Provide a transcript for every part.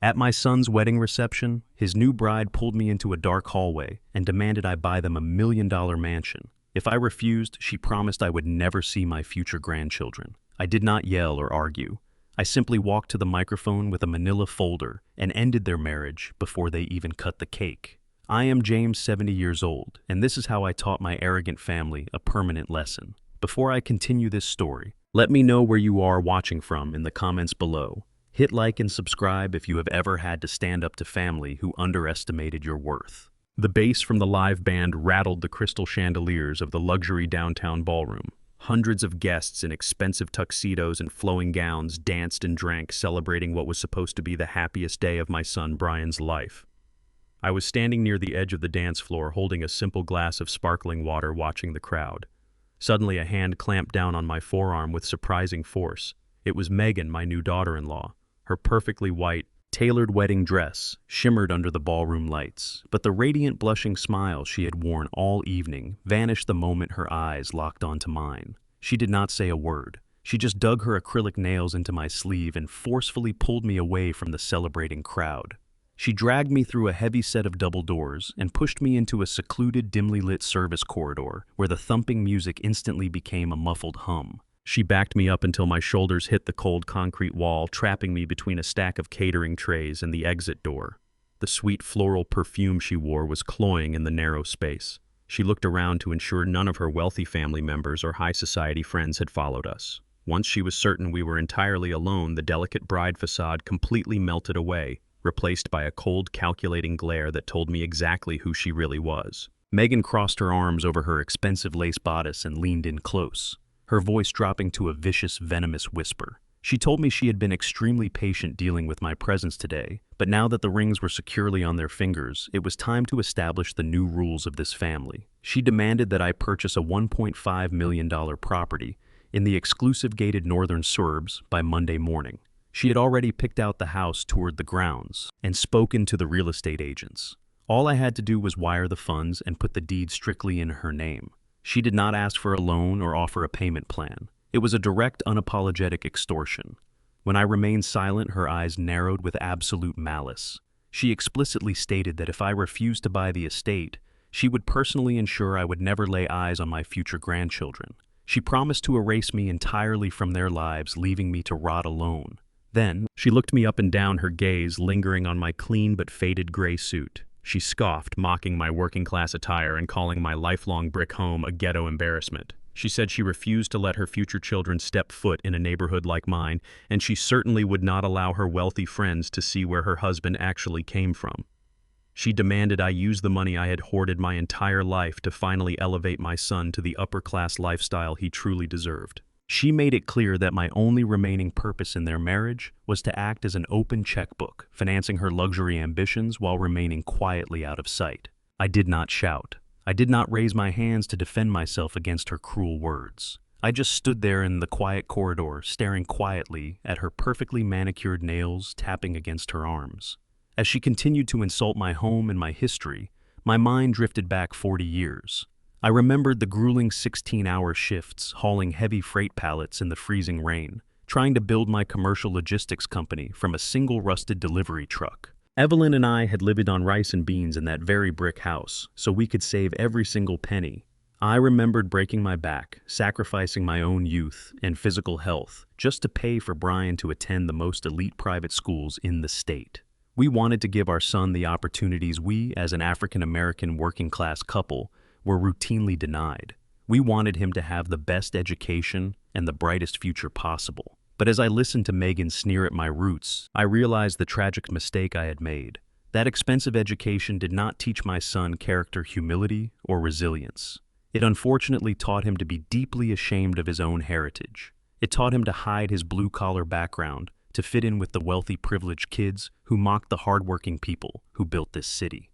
At my son's wedding reception, his new bride pulled me into a dark hallway and demanded I buy them $1 million mansion. If I refused, she promised I would never see my future grandchildren. I did not yell or argue. I simply walked to the microphone with a manila folder and ended their marriage before they even cut the cake. I am James, 70 years old, and this is how I taught my arrogant family a permanent lesson. Before I continue this story, let me know where you are watching from in the comments below. Hit like and subscribe if you have ever had to stand up to family who underestimated your worth. The bass from the live band rattled the crystal chandeliers of the luxury downtown ballroom. Hundreds of guests in expensive tuxedos and flowing gowns danced and drank, celebrating what was supposed to be the happiest day of my son Brian's life. I was standing near the edge of the dance floor holding a simple glass of sparkling water, watching the crowd. Suddenly a hand clamped down on my forearm with surprising force. It was Megan, my new daughter-in-law. Her perfectly white, tailored wedding dress shimmered under the ballroom lights, but the radiant, blushing smile she had worn all evening vanished the moment her eyes locked onto mine. She did not say a word. She just dug her acrylic nails into my sleeve and forcefully pulled me away from the celebrating crowd. She dragged me through a heavy set of double doors and pushed me into a secluded, dimly lit service corridor where the thumping music instantly became a muffled hum. She backed me up until my shoulders hit the cold concrete wall, trapping me between a stack of catering trays and the exit door. The sweet floral perfume she wore was cloying in the narrow space. She looked around to ensure none of her wealthy family members or high society friends had followed us. Once she was certain we were entirely alone, the delicate bride facade completely melted away, replaced by a cold, calculating glare that told me exactly who she really was. Megan crossed her arms over her expensive lace bodice and leaned in close, her voice dropping to a vicious, venomous whisper. She told me she had been extremely patient dealing with my presence today, but now that the rings were securely on their fingers, it was time to establish the new rules of this family. She demanded that I purchase a $1.5 million property in the exclusive gated northern suburbs by Monday morning. She had already picked out the house, toured the grounds, and spoken to the real estate agents. All I had to do was wire the funds and put the deed strictly in her name. She did not ask for a loan or offer a payment plan. It was a direct, unapologetic extortion. When I remained silent, her eyes narrowed with absolute malice. She explicitly stated that if I refused to buy the estate, she would personally ensure I would never lay eyes on my future grandchildren. She promised to erase me entirely from their lives, leaving me to rot alone. Then, she looked me up and down, her gaze lingering on my clean but faded gray suit. She scoffed, mocking my working-class attire and calling my lifelong brick home a ghetto embarrassment. She said she refused to let her future children step foot in a neighborhood like mine, and she certainly would not allow her wealthy friends to see where her husband actually came from. She demanded I use the money I had hoarded my entire life to finally elevate my son to the upper-class lifestyle he truly deserved. She made it clear that my only remaining purpose in their marriage was to act as an open checkbook, financing her luxury ambitions while remaining quietly out of sight. I did not shout. I did not raise my hands to defend myself against her cruel words. I just stood there in the quiet corridor, staring quietly at her perfectly manicured nails tapping against her arms. As she continued to insult my home and my history, my mind drifted back 40 years. I remembered the grueling 16-hour shifts, hauling heavy freight pallets in the freezing rain, trying to build my commercial logistics company from a single rusted delivery truck. Evelyn and I had lived on rice and beans in that very brick house, so we could save every single penny. I remembered breaking my back, sacrificing my own youth and physical health, just to pay for Brian to attend the most elite private schools in the state. We wanted to give our son the opportunities we, as an African-American working-class couple, were routinely denied. We wanted him to have the best education and the brightest future possible. But as I listened to Megan sneer at my roots, I realized the tragic mistake I had made. That expensive education did not teach my son character, humility, or resilience. It unfortunately taught him to be deeply ashamed of his own heritage. It taught him to hide his blue-collar background, to fit in with the wealthy, privileged kids who mocked the hardworking people who built this city.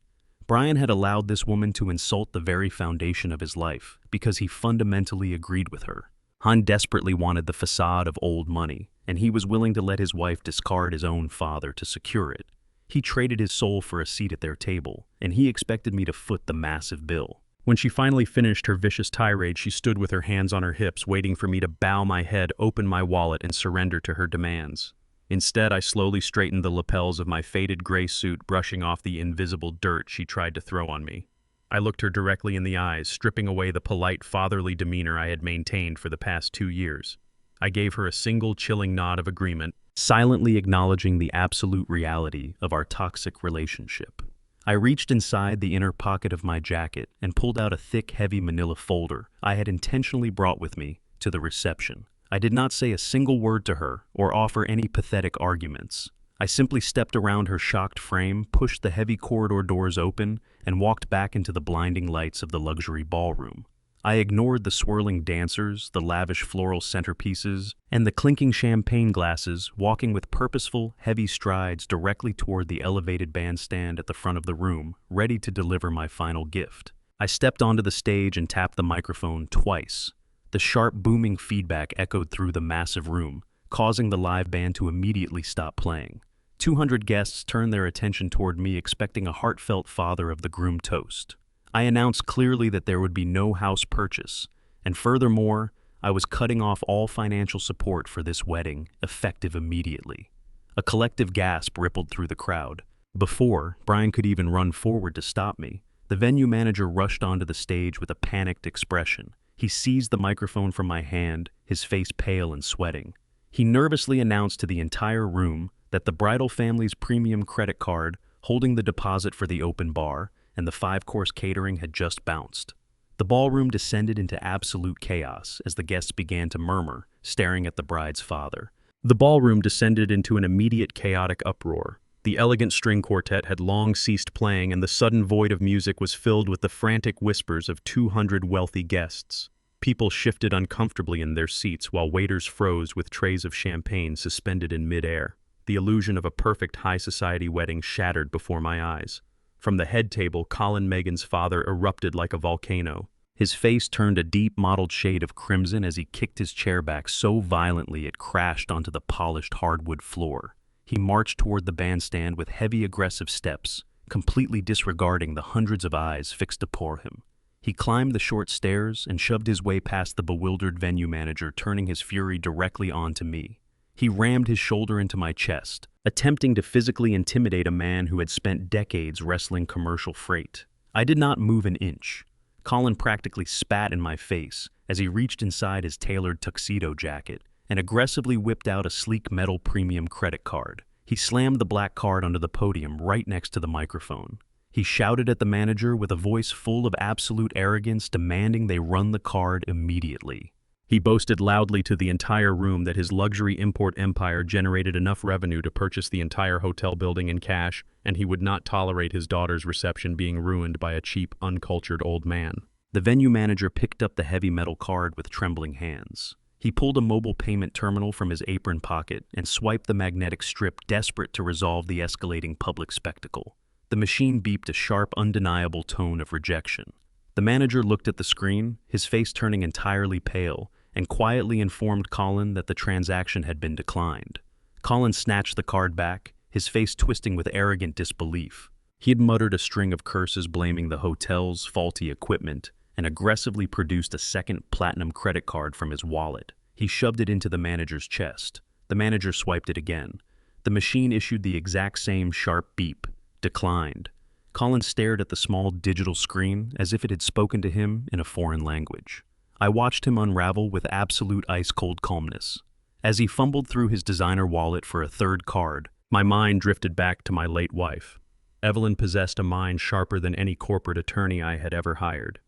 Brian had allowed this woman to insult the very foundation of his life because he fundamentally agreed with her. Han desperately wanted the facade of old money, and he was willing to let his wife discard his own father to secure it. He traded his soul for a seat at their table, and he expected me to foot the massive bill. When she finally finished her vicious tirade, she stood with her hands on her hips, waiting for me to bow my head, open my wallet, and surrender to her demands. Instead, I slowly straightened the lapels of my faded gray suit, brushing off the invisible dirt she tried to throw on me. I looked her directly in the eyes, stripping away the polite, fatherly demeanor I had maintained for the past 2 years. I gave her a single chilling nod of agreement, silently acknowledging the absolute reality of our toxic relationship. I reached inside the inner pocket of my jacket and pulled out a thick, heavy manila folder I had intentionally brought with me to the reception. I did not say a single word to her or offer any pathetic arguments. I simply stepped around her shocked frame, pushed the heavy corridor doors open, and walked back into the blinding lights of the luxury ballroom. I ignored the swirling dancers, the lavish floral centerpieces, and the clinking champagne glasses, walking with purposeful, heavy strides directly toward the elevated bandstand at the front of the room, ready to deliver my final gift. I stepped onto the stage and tapped the microphone twice. The sharp, booming feedback echoed through the massive room, causing the live band to immediately stop playing. 200 guests turned their attention toward me, expecting a heartfelt father of the groom toast. I announced clearly that there would be no house purchase, and furthermore, I was cutting off all financial support for this wedding, effective immediately. A collective gasp rippled through the crowd. Before Brian could even run forward to stop me, the venue manager rushed onto the stage with a panicked expression. He seized the microphone from my hand, his face pale and sweating. He nervously announced to the entire room that the bridal family's premium credit card, holding the deposit for the open bar, and the 5-course catering had just bounced. The ballroom descended into absolute chaos as the guests began to murmur, staring at the bride's father. The ballroom descended into an immediate chaotic uproar. The elegant string quartet had long ceased playing, and the sudden void of music was filled with the frantic whispers of 200 wealthy guests. People shifted uncomfortably in their seats while waiters froze with trays of champagne suspended in midair. The illusion of a perfect high society wedding shattered before my eyes. From the head table, Colin Megan's father erupted like a volcano. His face turned a deep mottled shade of crimson as he kicked his chair back so violently it crashed onto the polished hardwood floor. He marched toward the bandstand with heavy, aggressive steps, completely disregarding the hundreds of eyes fixed upon him. He climbed the short stairs and shoved his way past the bewildered venue manager, turning his fury directly onto me. He rammed his shoulder into my chest, attempting to physically intimidate a man who had spent decades wrestling commercial freight. I did not move an inch. Colin practically spat in my face as he reached inside his tailored tuxedo jacket and aggressively whipped out a sleek metal premium credit card. He slammed the black card onto the podium right next to the microphone. He shouted at the manager with a voice full of absolute arrogance, demanding they run the card immediately. He boasted loudly to the entire room that his luxury import empire generated enough revenue to purchase the entire hotel building in cash, and he would not tolerate his daughter's reception being ruined by a cheap, uncultured old man. The venue manager picked up the heavy metal card with trembling hands. He pulled a mobile payment terminal from his apron pocket and swiped the magnetic strip, desperate to resolve the escalating public spectacle. The machine beeped a sharp, undeniable tone of rejection. The manager looked at the screen, his face turning entirely pale, and quietly informed Colin that the transaction had been declined. Colin snatched the card back, his face twisting with arrogant disbelief. He had muttered a string of curses blaming the hotel's faulty equipment and aggressively produced a second platinum credit card from his wallet. He shoved it into the manager's chest. The manager swiped it again. The machine issued the exact same sharp beep. Declined. Colin stared at the small digital screen as if it had spoken to him in a foreign language. I watched him unravel with absolute ice-cold calmness. As he fumbled through his designer wallet for a third card, my mind drifted back to my late wife. Evelyn possessed a mind sharper than any corporate attorney I had ever hired.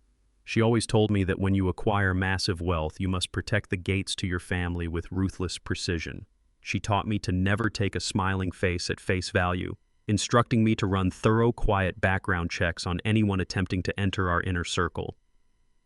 She always told me that when you acquire massive wealth, you must protect the gates to your family with ruthless precision. She taught me to never take a smiling face at face value, instructing me to run thorough, quiet background checks on anyone attempting to enter our inner circle.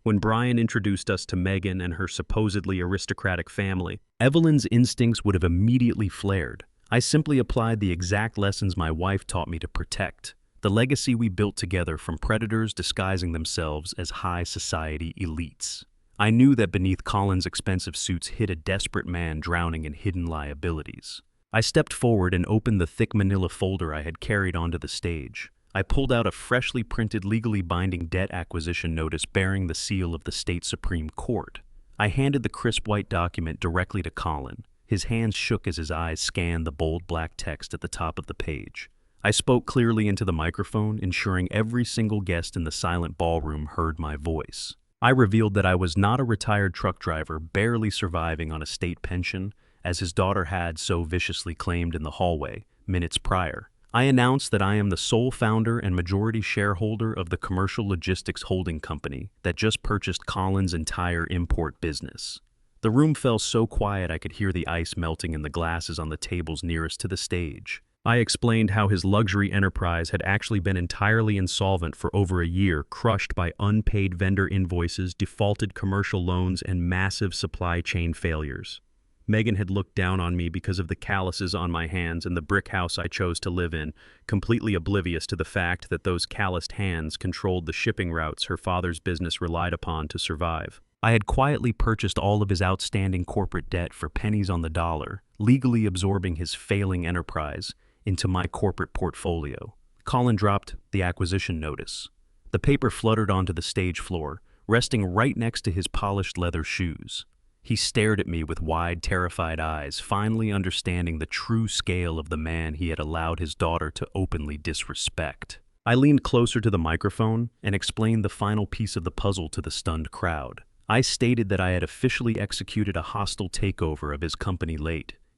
When Brian introduced us to Megan and her supposedly aristocratic family, Evelyn's instincts would have immediately flared. I simply applied the exact lessons my wife taught me to protect, the legacy we built together from predators disguising themselves as high society elites. I knew that beneath Colin's expensive suits hid a desperate man drowning in hidden liabilities. I stepped forward and opened the thick manila folder I had carried onto the stage. I pulled out a freshly printed, legally binding debt acquisition notice bearing the seal of the state Supreme Court. I handed the crisp white document directly to Colin, His hands shook as his eyes scanned the bold black text at the top of the page. I spoke clearly into the microphone, ensuring every single guest in the silent ballroom heard my voice. I revealed that I was not a retired truck driver barely surviving on a state pension, as his daughter had so viciously claimed in the hallway minutes prior. I announced that I am the sole founder and majority shareholder of the commercial logistics holding company that just purchased Colin's entire import business. The room fell so quiet I could hear the ice melting in the glasses on the tables nearest to the stage. I explained how his luxury enterprise had actually been entirely insolvent for over a year, crushed by unpaid vendor invoices, defaulted commercial loans, and massive supply chain failures. Megan had looked down on me because of the calluses on my hands and the brick house I chose to live in, completely oblivious to the fact that those calloused hands controlled the shipping routes her father's business relied upon to survive. I had quietly purchased all of his outstanding corporate debt for pennies on the dollar, legally absorbing his failing enterprise into my corporate portfolio. Colin dropped the acquisition notice. The paper fluttered onto the stage floor, resting right next to his polished leather shoes. He stared at me with wide, terrified eyes, finally understanding the true scale of the man he had allowed his daughter to openly disrespect. I leaned closer to the microphone and explained the final piece of the puzzle to the stunned crowd. I stated that I had officially executed a hostile takeover of his company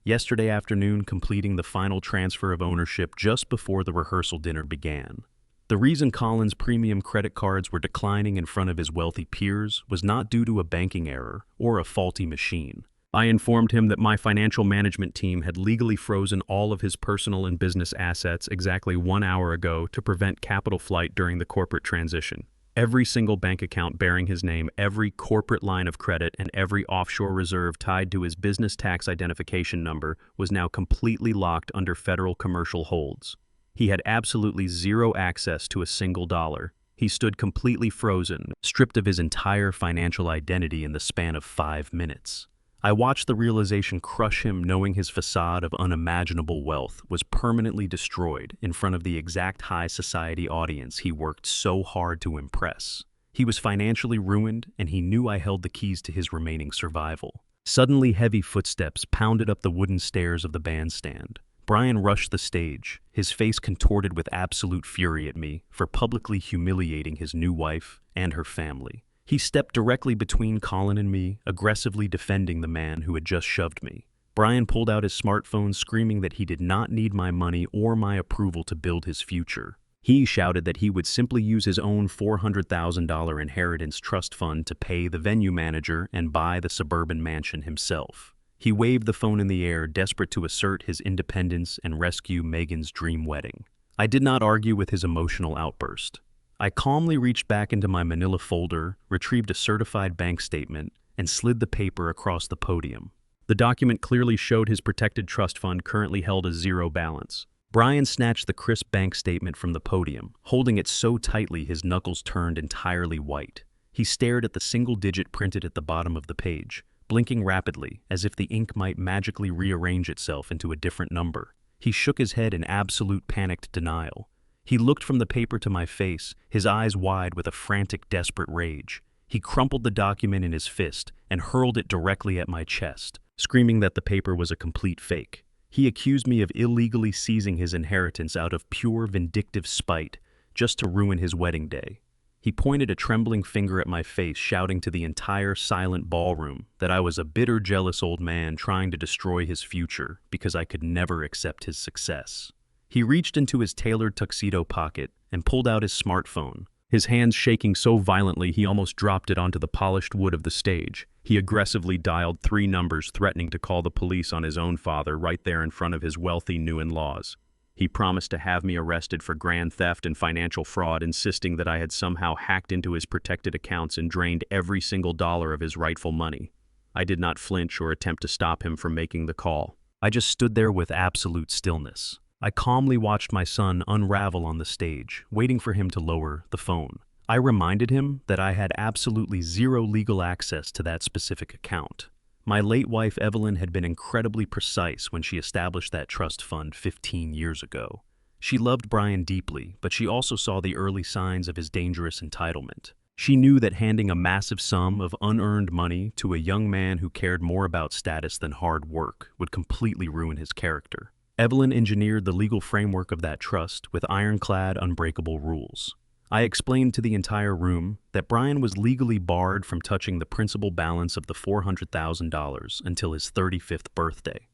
yesterday afternoon, completing the final transfer of ownership just before the rehearsal dinner began. The reason Colin's premium credit cards were declining in front of his wealthy peers was not due to a banking error or a faulty machine. I informed him that my financial management team had legally frozen all of his personal and business assets exactly 1 hour ago to prevent capital flight during the corporate transition. Every single bank account bearing his name, every corporate line of credit, and every offshore reserve tied to his business tax identification number was now completely locked under federal commercial holds. He had absolutely zero access to a single dollar. He stood completely frozen, stripped of his entire financial identity in the span of 5 minutes. I watched the realization crush him, knowing his facade of unimaginable wealth was permanently destroyed in front of the exact high society audience he worked so hard to impress. He was financially ruined, and he knew I held the keys to his remaining survival. Suddenly, heavy footsteps pounded up the wooden stairs of the bandstand. Brian rushed the stage, his face contorted with absolute fury at me for publicly humiliating his new wife and her family. He stepped directly between Colin and me, aggressively defending the man who had just shoved me. Brian pulled out his smartphone, screaming that he did not need my money or my approval to build his future. He shouted that he would simply use his own $400,000 inheritance trust fund to pay the venue manager and buy the suburban mansion himself. He waved the phone in the air, desperate to assert his independence and rescue Megan's dream wedding. I did not argue with his emotional outburst. I calmly reached back into my manila folder, retrieved a certified bank statement, and slid the paper across the podium. The document clearly showed his protected trust fund currently held a zero balance. Brian snatched the crisp bank statement from the podium, holding it so tightly his knuckles turned entirely white. He stared at the single digit printed at the bottom of the page, blinking rapidly as if the ink might magically rearrange itself into a different number. He shook his head in absolute panicked denial. He looked from the paper to my face, his eyes wide with a frantic, desperate rage. He crumpled the document in his fist and hurled it directly at my chest, screaming that the paper was a complete fake. He accused me of illegally seizing his inheritance out of pure vindictive spite, just to ruin his wedding day. He pointed a trembling finger at my face, shouting to the entire silent ballroom that I was a bitter, jealous old man trying to destroy his future because I could never accept his success. He reached into his tailored tuxedo pocket and pulled out his smartphone, his hands shaking so violently he almost dropped it onto the polished wood of the stage. He aggressively dialed 3 numbers, threatening to call the police on his own father right there in front of his wealthy new-in-laws. He promised to have me arrested for grand theft and financial fraud, insisting that I had somehow hacked into his protected accounts and drained every single dollar of his rightful money. I did not flinch or attempt to stop him from making the call. I just stood there with absolute stillness. I calmly watched my son unravel on the stage, waiting for him to lower the phone. I reminded him that I had absolutely zero legal access to that specific account. My late wife Evelyn had been incredibly precise when she established that trust fund 15 years ago. She loved Brian deeply, but she also saw the early signs of his dangerous entitlement. She knew that handing a massive sum of unearned money to a young man who cared more about status than hard work would completely ruin his character. Evelyn engineered the legal framework of that trust with ironclad, unbreakable rules. I explained to the entire room that Brian was legally barred from touching the principal balance of the $400,000 until his 35th birthday.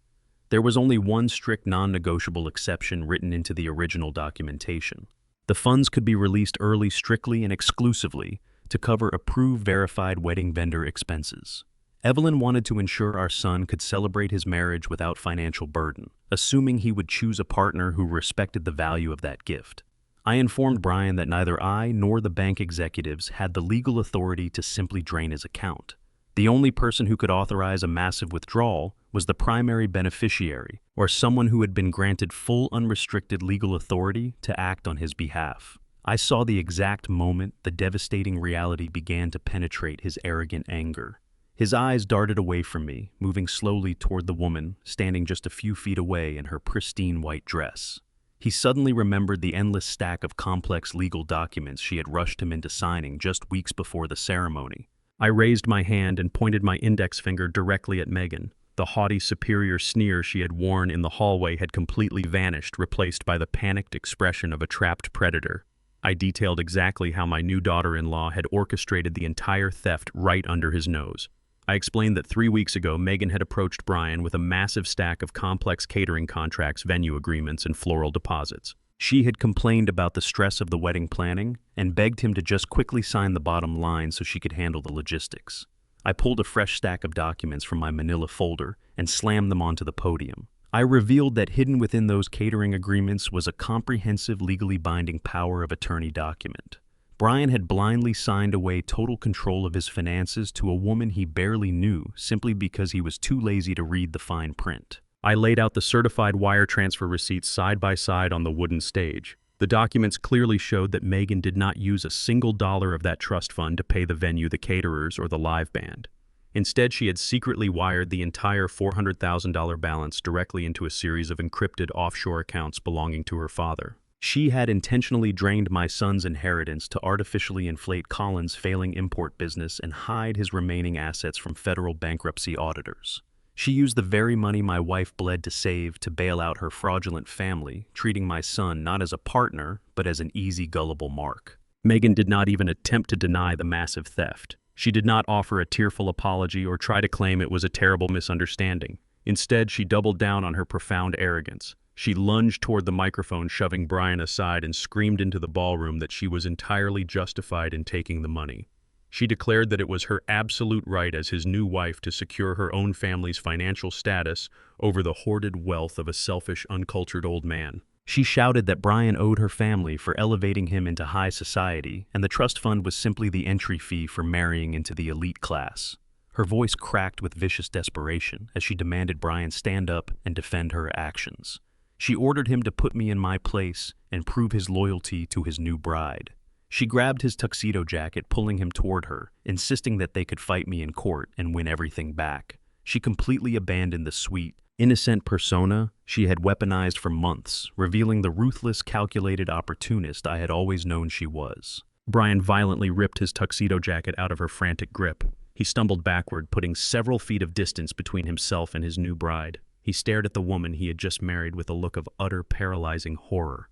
There was only one strict non-negotiable exception written into the original documentation. The funds could be released early strictly and exclusively to cover approved verified wedding vendor expenses. Evelyn wanted to ensure our son could celebrate his marriage without financial burden, assuming he would choose a partner who respected the value of that gift. I informed Brian that neither I nor the bank executives had the legal authority to simply drain his account. The only person who could authorize a massive withdrawal was the primary beneficiary, or someone who had been granted full unrestricted legal authority to act on his behalf. I saw the exact moment the devastating reality began to penetrate his arrogant anger. His eyes darted away from me, moving slowly toward the woman standing just a few feet away in her pristine white dress. He suddenly remembered the endless stack of complex legal documents she had rushed him into signing just weeks before the ceremony. I raised my hand and pointed my index finger directly at Megan. The haughty, superior sneer she had worn in the hallway had completely vanished, replaced by the panicked expression of a trapped predator. I detailed exactly how my new daughter-in-law had orchestrated the entire theft right under his nose. I explained that 3 weeks ago, Megan had approached Brian with a massive stack of complex catering contracts, venue agreements, and floral deposits. She had complained about the stress of the wedding planning and begged him to just quickly sign the bottom line so she could handle the logistics. I pulled a fresh stack of documents from my manila folder and slammed them onto the podium. I revealed that hidden within those catering agreements was a comprehensive, legally binding power of attorney document. Brian had blindly signed away total control of his finances to a woman he barely knew simply because he was too lazy to read the fine print. I laid out the certified wire transfer receipts side by side on the wooden stage. The documents clearly showed that Megan did not use a single dollar of that trust fund to pay the venue, the caterers, or the live band. Instead, she had secretly wired the entire $400,000 balance directly into a series of encrypted offshore accounts belonging to her father. She had intentionally drained my son's inheritance to artificially inflate Colin's failing import business and hide his remaining assets from federal bankruptcy auditors. She used the very money my wife bled to save to bail out her fraudulent family, treating my son not as a partner, but as an easy, gullible mark. Megan did not even attempt to deny the massive theft. She did not offer a tearful apology or try to claim it was a terrible misunderstanding. Instead, she doubled down on her profound arrogance. She lunged toward the microphone, shoving Brian aside, and screamed into the ballroom that she was entirely justified in taking the money. She declared that it was her absolute right as his new wife to secure her own family's financial status over the hoarded wealth of a selfish, uncultured old man. She shouted that Brian owed her family for elevating him into high society, and the trust fund was simply the entry fee for marrying into the elite class. Her voice cracked with vicious desperation as she demanded Brian stand up and defend her actions. She ordered him to put me in my place and prove his loyalty to his new bride. She grabbed his tuxedo jacket, pulling him toward her, insisting that they could fight me in court and win everything back. She completely abandoned the sweet, innocent persona she had weaponized for months, revealing the ruthless, calculated opportunist I had always known she was. Brian violently ripped his tuxedo jacket out of her frantic grip. He stumbled backward, putting several feet of distance between himself and his new bride. He stared at the woman he had just married with a look of utter, paralyzing horror.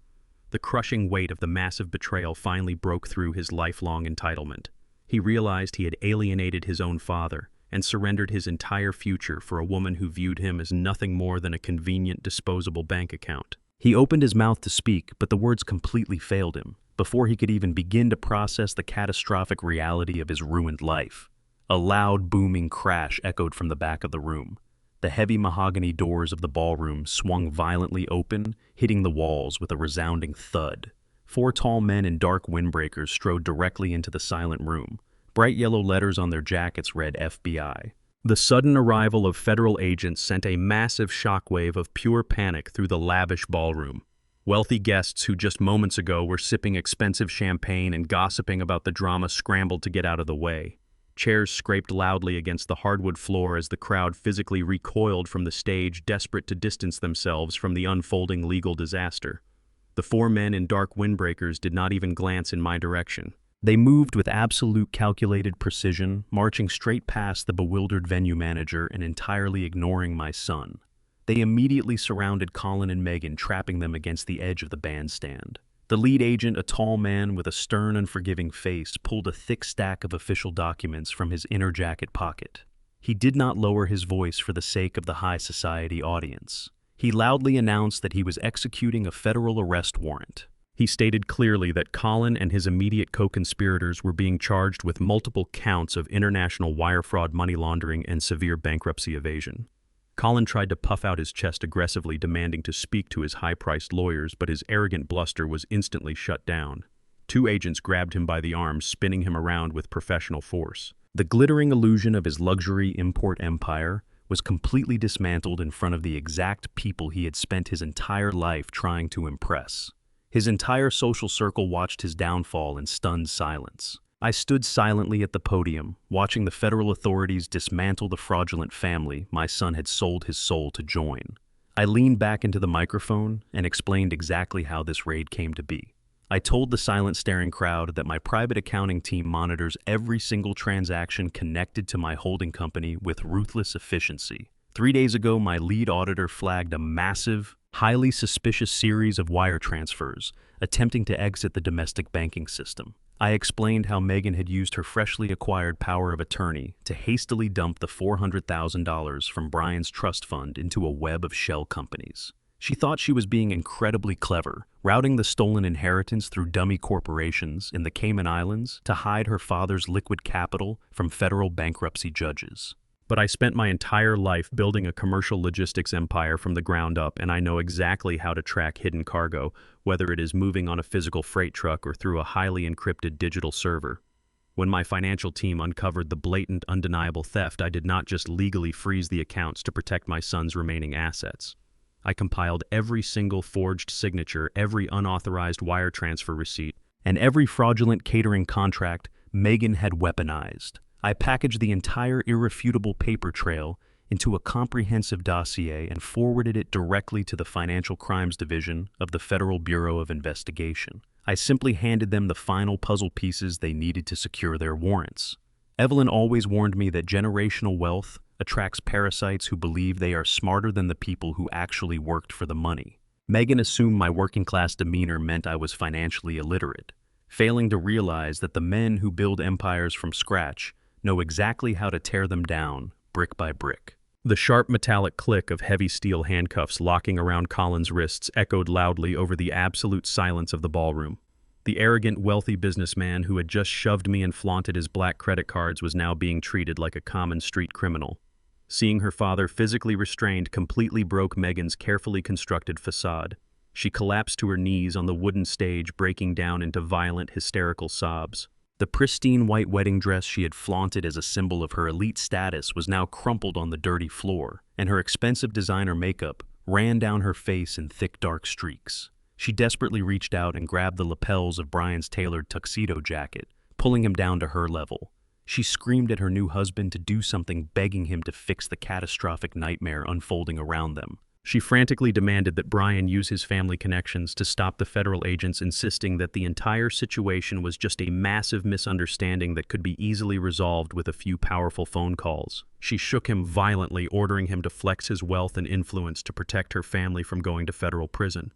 The crushing weight of the massive betrayal finally broke through his lifelong entitlement. He realized he had alienated his own father and surrendered his entire future for a woman who viewed him as nothing more than a convenient, disposable bank account. He opened his mouth to speak, but the words completely failed him before he could even begin to process the catastrophic reality of his ruined life. A loud, booming crash echoed from the back of the room. The heavy mahogany doors of the ballroom swung violently open, hitting the walls with a resounding thud. 4 tall men in dark windbreakers strode directly into the silent room. Bright yellow letters on their jackets read FBI. The sudden arrival of federal agents sent a massive shockwave of pure panic through the lavish ballroom. Wealthy guests who just moments ago were sipping expensive champagne and gossiping about the drama scrambled to get out of the way. Chairs scraped loudly against the hardwood floor as the crowd physically recoiled from the stage, desperate to distance themselves from the unfolding legal disaster. The 4 men in dark windbreakers did not even glance in my direction. They moved with absolute calculated precision, marching straight past the bewildered venue manager and entirely ignoring my son. They immediately surrounded Colin and Megan, trapping them against the edge of the bandstand. The lead agent, a tall man with a stern, unforgiving face, pulled a thick stack of official documents from his inner jacket pocket. He did not lower his voice for the sake of the high society audience. He loudly announced that he was executing a federal arrest warrant. He stated clearly that Colin and his immediate co-conspirators were being charged with multiple counts of international wire fraud, money laundering, and severe bankruptcy evasion. Colin tried to puff out his chest aggressively, demanding to speak to his high-priced lawyers, but his arrogant bluster was instantly shut down. Two agents grabbed him by the arms, spinning him around with professional force. The glittering illusion of his luxury import empire was completely dismantled in front of the exact people he had spent his entire life trying to impress. His entire social circle watched his downfall in stunned silence. I stood silently at the podium, watching the federal authorities dismantle the fraudulent family my son had sold his soul to join. I leaned back into the microphone and explained exactly how this raid came to be. I told the silent, staring crowd that my private accounting team monitors every single transaction connected to my holding company with ruthless efficiency. 3 days ago, my lead auditor flagged a massive, highly suspicious series of wire transfers, attempting to exit the domestic banking system. I explained how Megan had used her freshly acquired power of attorney to hastily dump the $400,000 from Brian's trust fund into a web of shell companies. She thought she was being incredibly clever, routing the stolen inheritance through dummy corporations in the Cayman Islands to hide her father's liquid capital from federal bankruptcy judges. But I spent my entire life building a commercial logistics empire from the ground up, and I know exactly how to track hidden cargo, whether it is moving on a physical freight truck or through a highly encrypted digital server. When my financial team uncovered the blatant, undeniable theft, I did not just legally freeze the accounts to protect my son's remaining assets. I compiled every single forged signature, every unauthorized wire transfer receipt, and every fraudulent catering contract Megan had weaponized. I packaged the entire irrefutable paper trail into a comprehensive dossier and forwarded it directly to the Financial Crimes Division of the Federal Bureau of Investigation. I simply handed them the final puzzle pieces they needed to secure their warrants. Evelyn always warned me that generational wealth attracts parasites who believe they are smarter than the people who actually worked for the money. Megan assumed my working-class demeanor meant I was financially illiterate, failing to realize that the men who build empires from scratch know exactly how to tear them down, brick by brick. The sharp metallic click of heavy steel handcuffs locking around Colin's wrists echoed loudly over the absolute silence of the ballroom. The arrogant, wealthy businessman who had just shoved me and flaunted his black credit cards was now being treated like a common street criminal. Seeing her father physically restrained completely broke Megan's carefully constructed facade. She collapsed to her knees on the wooden stage, breaking down into violent, hysterical sobs. The pristine white wedding dress she had flaunted as a symbol of her elite status was now crumpled on the dirty floor, and her expensive designer makeup ran down her face in thick, dark streaks. She desperately reached out and grabbed the lapels of Brian's tailored tuxedo jacket, pulling him down to her level. She screamed at her new husband to do something, begging him to fix the catastrophic nightmare unfolding around them. She frantically demanded that Brian use his family connections to stop the federal agents, insisting that the entire situation was just a massive misunderstanding that could be easily resolved with a few powerful phone calls. She shook him violently, ordering him to flex his wealth and influence to protect her family from going to federal prison.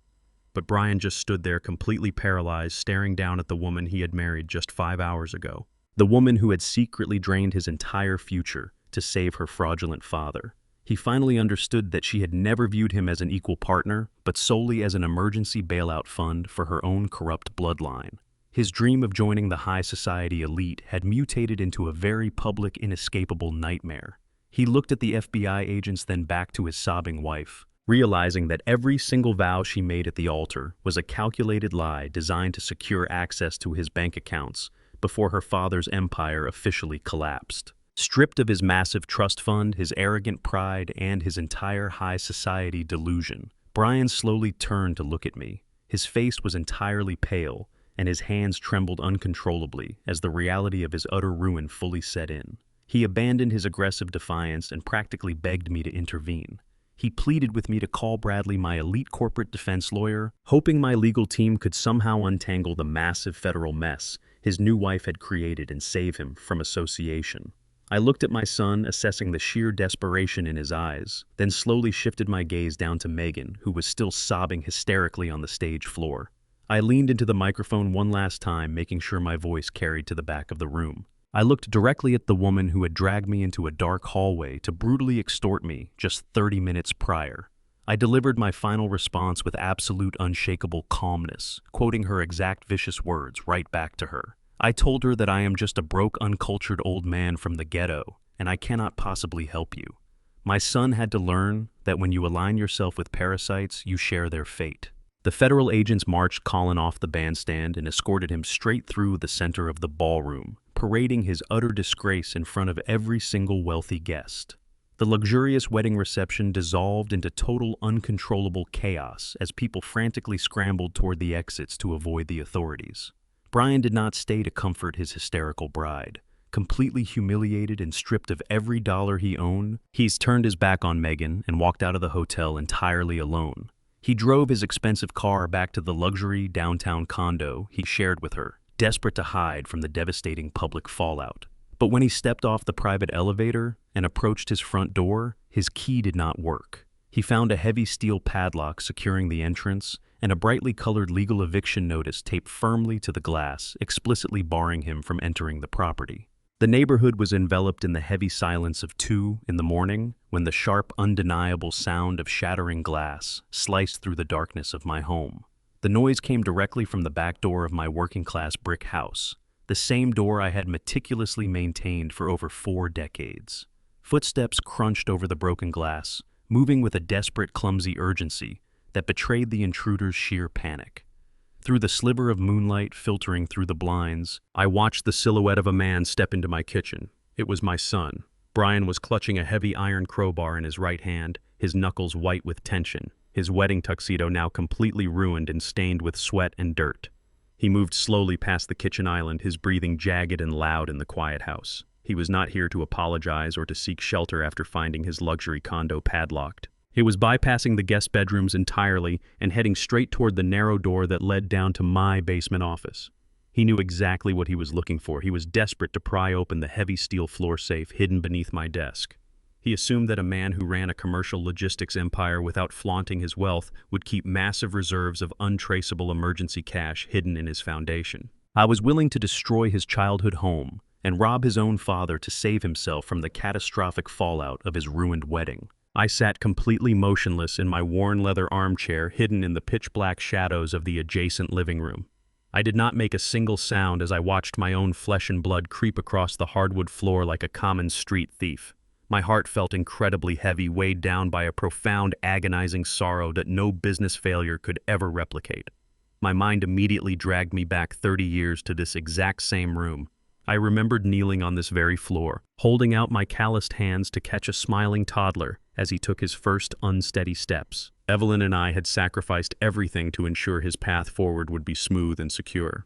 But Brian just stood there completely paralyzed, staring down at the woman he had married just 5 hours ago. The woman who had secretly drained his entire future to save her fraudulent father. He finally understood that she had never viewed him as an equal partner, but solely as an emergency bailout fund for her own corrupt bloodline. His dream of joining the high society elite had mutated into a very public, inescapable nightmare. He looked at the FBI agents, then back to his sobbing wife, realizing that every single vow she made at the altar was a calculated lie designed to secure access to his bank accounts before her father's empire officially collapsed. Stripped of his massive trust fund, his arrogant pride, and his entire high society delusion, Brian slowly turned to look at me. His face was entirely pale, and his hands trembled uncontrollably as the reality of his utter ruin fully set in. He abandoned his aggressive defiance and practically begged me to intervene. He pleaded with me to call Bradley, my elite corporate defense lawyer, hoping my legal team could somehow untangle the massive federal mess his new wife had created and save him from association. I looked at my son, assessing the sheer desperation in his eyes, then slowly shifted my gaze down to Megan, who was still sobbing hysterically on the stage floor. I leaned into the microphone one last time, making sure my voice carried to the back of the room. I looked directly at the woman who had dragged me into a dark hallway to brutally extort me just 30 minutes prior. I delivered my final response with absolute unshakable calmness, quoting her exact vicious words right back to her. I told her that I am just a broke, uncultured old man from the ghetto, and I cannot possibly help you. My son had to learn that when you align yourself with parasites, you share their fate. The federal agents marched Colin off the bandstand and escorted him straight through the center of the ballroom, parading his utter disgrace in front of every single wealthy guest. The luxurious wedding reception dissolved into total uncontrollable chaos as people frantically scrambled toward the exits to avoid the authorities. Brian did not stay to comfort his hysterical bride. Completely humiliated and stripped of every dollar he owned, he's turned his back on Megan and walked out of the hotel entirely alone. He drove his expensive car back to the luxury downtown condo he shared with her, desperate to hide from the devastating public fallout. But when he stepped off the private elevator and approached his front door, his key did not work. He found a heavy steel padlock securing the entrance and a brightly colored legal eviction notice taped firmly to the glass, explicitly barring him from entering the property. The neighborhood was enveloped in the heavy silence of 2 in the morning when the sharp, undeniable sound of shattering glass sliced through the darkness of my home. The noise came directly from the back door of my working-class brick house, the same door I had meticulously maintained for over 4 decades. Footsteps crunched over the broken glass, moving with a desperate, clumsy urgency that betrayed the intruder's sheer panic. Through the sliver of moonlight filtering through the blinds, I watched the silhouette of a man step into my kitchen. It was my son. Brian was clutching a heavy iron crowbar in his right hand, his knuckles white with tension, his wedding tuxedo now completely ruined and stained with sweat and dirt. He moved slowly past the kitchen island, his breathing jagged and loud in the quiet house. He was not here to apologize or to seek shelter after finding his luxury condo padlocked. He was bypassing the guest bedrooms entirely and heading straight toward the narrow door that led down to my basement office. He knew exactly what he was looking for. He was desperate to pry open the heavy steel floor safe hidden beneath my desk. He assumed that a man who ran a commercial logistics empire without flaunting his wealth would keep massive reserves of untraceable emergency cash hidden in his foundation. I was willing to destroy his childhood home and rob his own father to save himself from the catastrophic fallout of his ruined wedding. I sat completely motionless in my worn leather armchair hidden in the pitch-black shadows of the adjacent living room. I did not make a single sound as I watched my own flesh and blood creep across the hardwood floor like a common street thief. My heart felt incredibly heavy, weighed down by a profound, agonizing sorrow that no business failure could ever replicate. My mind immediately dragged me back 30 years to this exact same room. I remembered kneeling on this very floor, holding out my calloused hands to catch a smiling toddler as he took his first unsteady steps. Evelyn and I had sacrificed everything to ensure his path forward would be smooth and secure.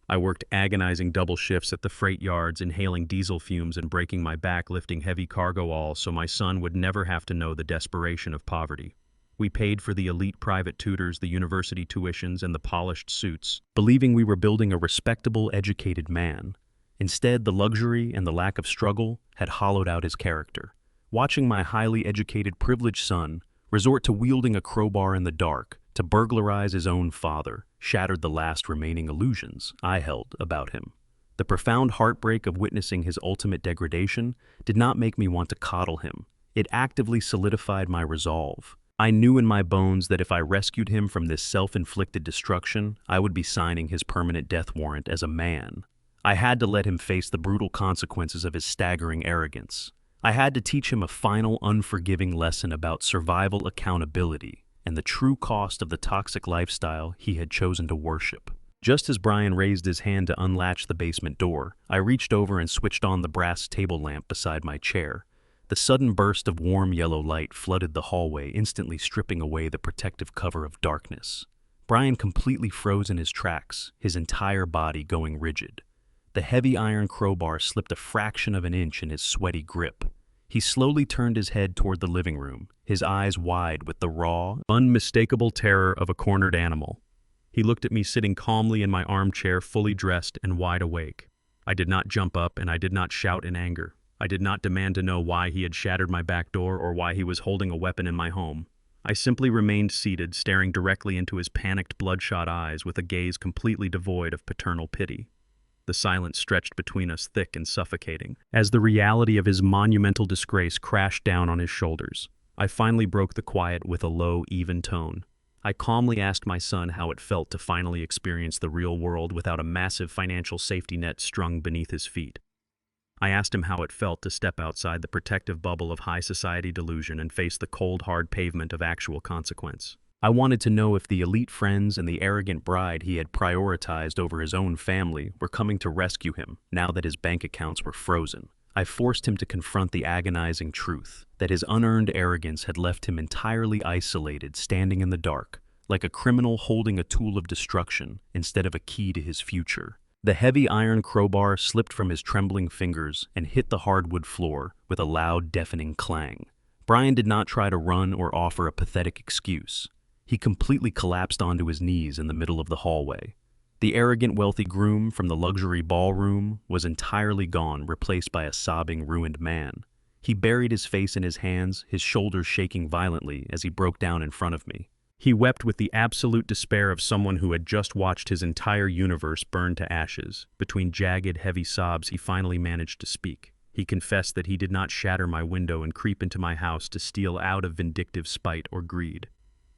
I worked agonizing double shifts at the freight yards, inhaling diesel fumes and breaking my back lifting heavy cargo all so my son would never have to know the desperation of poverty. We paid for the elite private tutors, the university tuitions, and the polished suits, believing we were building a respectable, educated man. Instead, the luxury and the lack of struggle had hollowed out his character. Watching my highly educated, privileged son resort to wielding a crowbar in the dark to burglarize his own father shattered the last remaining illusions I held about him. The profound heartbreak of witnessing his ultimate degradation did not make me want to coddle him. It actively solidified my resolve. I knew in my bones that if I rescued him from this self-inflicted destruction, I would be signing his permanent death warrant as a man. I had to let him face the brutal consequences of his staggering arrogance. I had to teach him a final, unforgiving lesson about survival accountability and the true cost of the toxic lifestyle he had chosen to worship. Just as Brian raised his hand to unlatch the basement door, I reached over and switched on the brass table lamp beside my chair. The sudden burst of warm yellow light flooded the hallway, instantly stripping away the protective cover of darkness. Brian completely froze in his tracks, his entire body going rigid. The heavy iron crowbar slipped a fraction of an inch in his sweaty grip. He slowly turned his head toward the living room, his eyes wide with the raw, unmistakable terror of a cornered animal. He looked at me sitting calmly in my armchair, fully dressed and wide awake. I did not jump up and I did not shout in anger. I did not demand to know why he had shattered my back door or why he was holding a weapon in my home. I simply remained seated, staring directly into his panicked, bloodshot eyes with a gaze completely devoid of paternal pity. The silence stretched between us, thick and suffocating, as the reality of his monumental disgrace crashed down on his shoulders. I finally broke the quiet with a low, even tone. I calmly asked my son how it felt to finally experience the real world without a massive financial safety net strung beneath his feet. I asked him how it felt to step outside the protective bubble of high society delusion and face the cold, hard pavement of actual consequence. I wanted to know if the elite friends and the arrogant bride he had prioritized over his own family were coming to rescue him now that his bank accounts were frozen. I forced him to confront the agonizing truth that his unearned arrogance had left him entirely isolated, standing in the dark, like a criminal holding a tool of destruction instead of a key to his future. The heavy iron crowbar slipped from his trembling fingers and hit the hardwood floor with a loud, deafening clang. Brian did not try to run or offer a pathetic excuse. He completely collapsed onto his knees in the middle of the hallway. The arrogant, wealthy groom from the luxury ballroom was entirely gone, replaced by a sobbing, ruined man. He buried his face in his hands, his shoulders shaking violently as he broke down in front of me. He wept with the absolute despair of someone who had just watched his entire universe burn to ashes. Between jagged, heavy sobs, he finally managed to speak. He confessed that he did not shatter my window and creep into my house to steal out of vindictive spite or greed.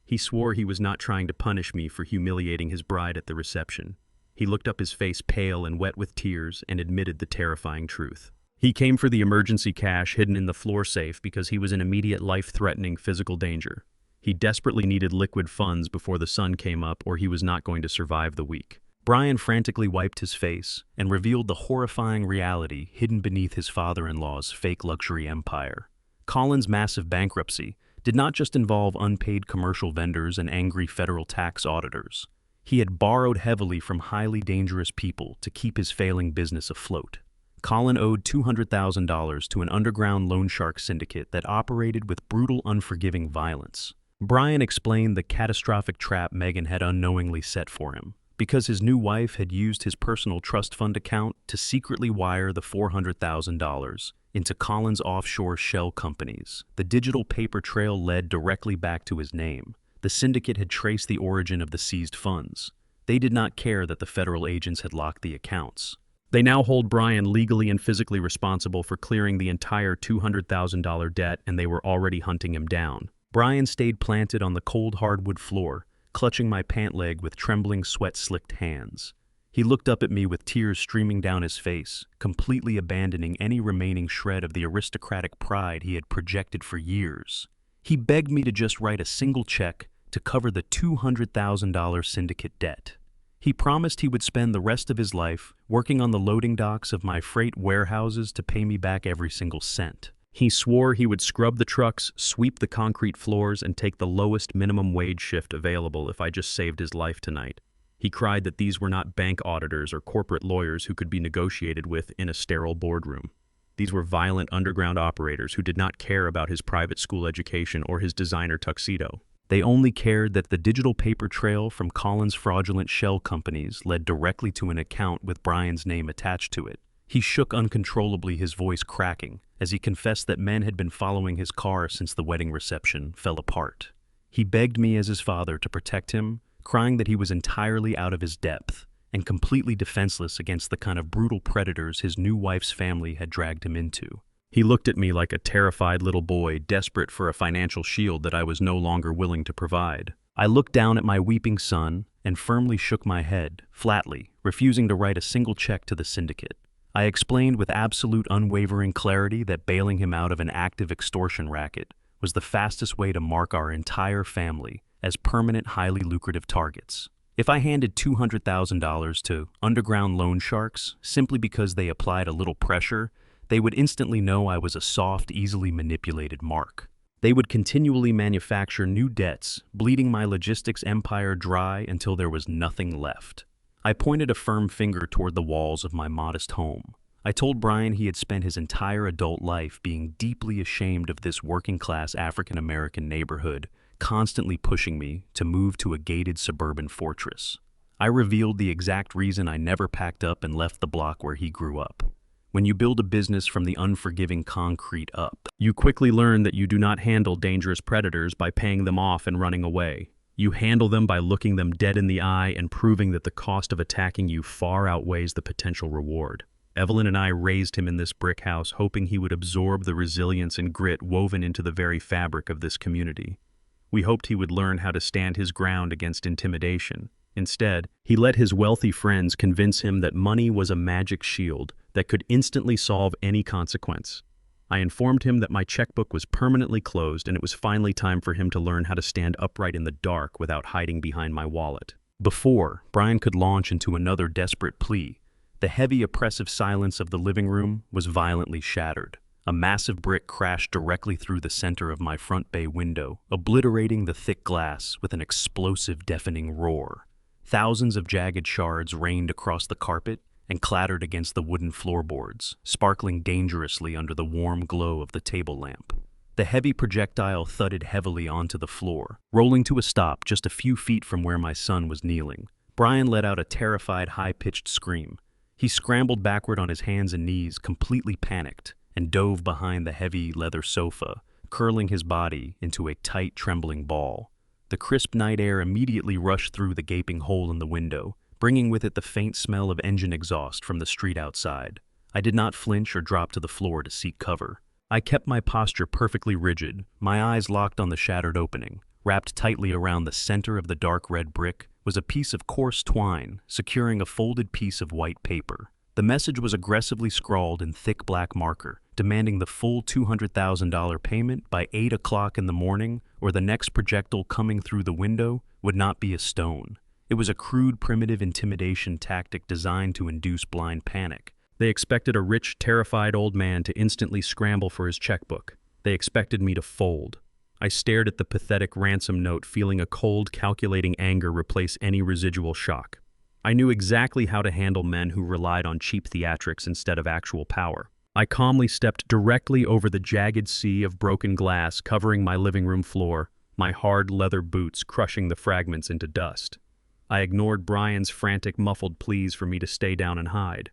He swore he was not trying to punish me for humiliating his bride at the reception. He looked up, his face pale and wet with tears, and admitted the terrifying truth. He came for the emergency cash hidden in the floor safe because he was in immediate life-threatening physical danger. He desperately needed liquid funds before the sun came up, or he was not going to survive the week. Brian frantically wiped his face and revealed the horrifying reality hidden beneath his father-in-law's fake luxury empire. Colin's massive bankruptcy did not just involve unpaid commercial vendors and angry federal tax auditors. He had borrowed heavily from highly dangerous people to keep his failing business afloat. Colin owed $200,000 to an underground loan shark syndicate that operated with brutal, unforgiving violence. Brian explained the catastrophic trap Megan had unknowingly set for him, because his new wife had used his personal trust fund account to secretly wire the $400,000 into Colin's offshore shell companies. The digital paper trail led directly back to his name. The syndicate had traced the origin of the seized funds. They did not care that the federal agents had locked the accounts. They now hold Brian legally and physically responsible for clearing the entire $200,000 debt, and they were already hunting him down. Brian stayed planted on the cold hardwood floor, clutching my pant leg with trembling, sweat-slicked hands. He looked up at me with tears streaming down his face, completely abandoning any remaining shred of the aristocratic pride he had projected for years. He begged me to just write a single check to cover the $200,000 syndicate debt. He promised he would spend the rest of his life working on the loading docks of my freight warehouses to pay me back every single cent. He swore he would scrub the trucks, sweep the concrete floors, and take the lowest minimum wage shift available if I just saved his life tonight. He cried that these were not bank auditors or corporate lawyers who could be negotiated with in a sterile boardroom. These were violent underground operators who did not care about his private school education or his designer tuxedo. They only cared that the digital paper trail from Colin's fraudulent shell companies led directly to an account with Brian's name attached to it. He shook uncontrollably, his voice cracking, as he confessed that men had been following his car since the wedding reception fell apart. He begged me as his father to protect him, crying that he was entirely out of his depth and completely defenseless against the kind of brutal predators his new wife's family had dragged him into. He looked at me like a terrified little boy, desperate for a financial shield that I was no longer willing to provide. I looked down at my weeping son and firmly shook my head, flatly, refusing to write a single check to the syndicate. I explained with absolute unwavering clarity that bailing him out of an active extortion racket was the fastest way to mark our entire family as permanent, highly lucrative targets. If I handed $200,000 to underground loan sharks simply because they applied a little pressure, they would instantly know I was a soft, easily manipulated mark. They would continually manufacture new debts, bleeding my logistics empire dry until there was nothing left. I pointed a firm finger toward the walls of my modest home. I told Brian he had spent his entire adult life being deeply ashamed of this working-class African-American neighborhood, constantly pushing me to move to a gated suburban fortress. I revealed the exact reason I never packed up and left the block where he grew up. When you build a business from the unforgiving concrete up, you quickly learn that you do not handle dangerous predators by paying them off and running away. You handle them by looking them dead in the eye and proving that the cost of attacking you far outweighs the potential reward. Evelyn and I raised him in this brick house, hoping he would absorb the resilience and grit woven into the very fabric of this community. We hoped he would learn how to stand his ground against intimidation. Instead, he let his wealthy friends convince him that money was a magic shield that could instantly solve any consequence. I informed him that my checkbook was permanently closed and it was finally time for him to learn how to stand upright in the dark without hiding behind my wallet. Before Brian could launch into another desperate plea, the heavy, oppressive silence of the living room was violently shattered. A massive brick crashed directly through the center of my front bay window, obliterating the thick glass with an explosive, deafening roar. Thousands of jagged shards rained across the carpet and clattered against the wooden floorboards, sparkling dangerously under the warm glow of the table lamp. The heavy projectile thudded heavily onto the floor, rolling to a stop just a few feet from where my son was kneeling. Brian let out a terrified, high-pitched scream. He scrambled backward on his hands and knees, completely panicked, and dove behind the heavy leather sofa, curling his body into a tight, trembling ball. The crisp night air immediately rushed through the gaping hole in the window, bringing with it the faint smell of engine exhaust from the street outside. I did not flinch or drop to the floor to seek cover. I kept my posture perfectly rigid, my eyes locked on the shattered opening. Wrapped tightly around the center of the dark red brick was a piece of coarse twine, securing a folded piece of white paper. The message was aggressively scrawled in thick black marker, demanding the full $200,000 payment by 8 o'clock in the morning, or the next projectile coming through the window would not be a stone. It was a crude, primitive intimidation tactic designed to induce blind panic. They expected a rich, terrified old man to instantly scramble for his checkbook. They expected me to fold. I stared at the pathetic ransom note, feeling a cold, calculating anger replace any residual shock. I knew exactly how to handle men who relied on cheap theatrics instead of actual power. I calmly stepped directly over the jagged sea of broken glass covering my living room floor, my hard leather boots crushing the fragments into dust. I ignored Brian's frantic, muffled pleas for me to stay down and hide.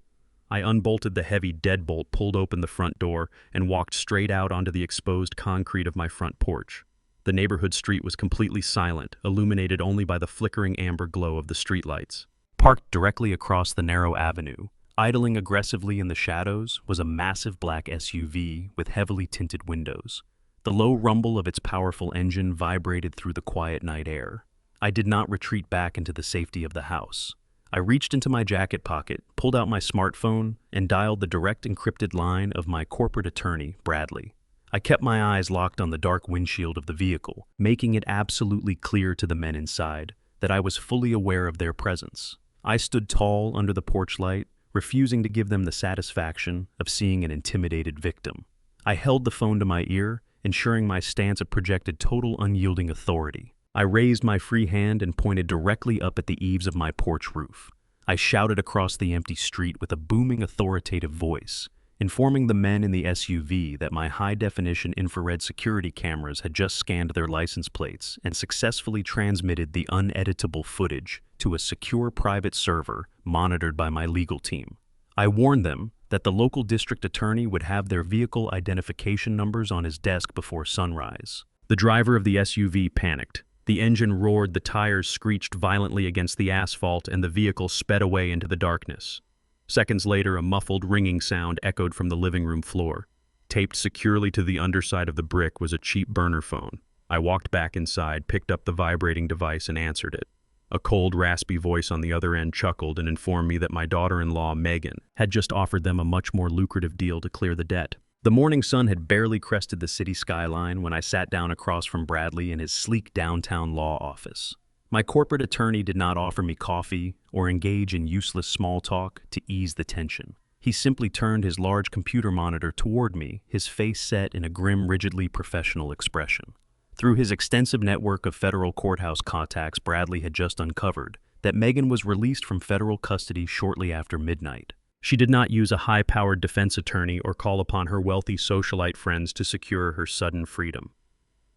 I unbolted the heavy deadbolt, pulled open the front door, and walked straight out onto the exposed concrete of my front porch. The neighborhood street was completely silent, illuminated only by the flickering amber glow of the streetlights. Parked directly across the narrow avenue, idling aggressively in the shadows, was a massive black SUV with heavily tinted windows. The low rumble of its powerful engine vibrated through the quiet night air. I did not retreat back into the safety of the house. I reached into my jacket pocket, pulled out my smartphone, and dialed the direct encrypted line of my corporate attorney, Bradley. I kept my eyes locked on the dark windshield of the vehicle, making it absolutely clear to the men inside that I was fully aware of their presence. I stood tall under the porch light, refusing to give them the satisfaction of seeing an intimidated victim. I held the phone to my ear, ensuring my stance projected total unyielding authority. I raised my free hand and pointed directly up at the eaves of my porch roof. I shouted across the empty street with a booming, authoritative voice, informing the men in the SUV that my high-definition infrared security cameras had just scanned their license plates and successfully transmitted the uneditable footage to a secure private server monitored by my legal team. I warned them that the local district attorney would have their vehicle identification numbers on his desk before sunrise. The driver of the SUV panicked. The engine roared, the tires screeched violently against the asphalt, and the vehicle sped away into the darkness. Seconds later, a muffled, ringing sound echoed from the living room floor. Taped securely to the underside of the brick was a cheap burner phone. I walked back inside, picked up the vibrating device, and answered it. A cold, raspy voice on the other end chuckled and informed me that my daughter-in-law, Megan, had just offered them a much more lucrative deal to clear the debt. The morning sun had barely crested the city skyline when I sat down across from Bradley in his sleek downtown law office. My corporate attorney did not offer me coffee or engage in useless small talk to ease the tension. He simply turned his large computer monitor toward me, his face set in a grim, rigidly professional expression. Through his extensive network of federal courthouse contacts, Bradley had just uncovered that Megan was released from federal custody shortly after midnight. She did not use a high-powered defense attorney or call upon her wealthy socialite friends to secure her sudden freedom.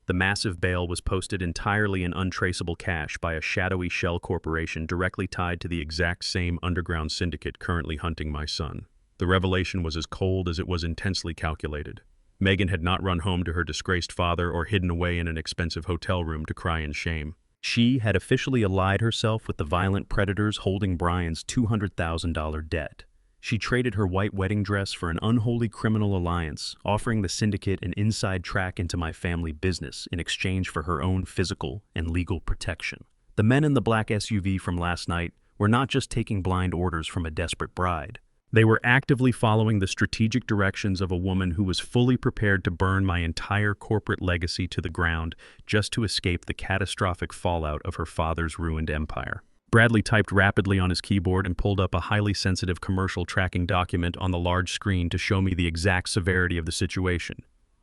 The massive bail was posted entirely in untraceable cash by a shadowy shell corporation directly tied to the exact same underground syndicate currently hunting my son. The revelation was as cold as it was intensely calculated. Megan had not run home to her disgraced father or hidden away in an expensive hotel room to cry in shame. She had officially allied herself with the violent predators holding Brian's $200,000 debt. She traded her white wedding dress for an unholy criminal alliance, offering the syndicate an inside track into my family business in exchange for her own physical and legal protection. The men in the black SUV from last night were not just taking blind orders from a desperate bride. They were actively following the strategic directions of a woman who was fully prepared to burn my entire corporate legacy to the ground just to escape the catastrophic fallout of her father's ruined empire. Bradley typed rapidly on his keyboard and pulled up a highly sensitive commercial tracking document on the large screen to show me the exact severity of the situation.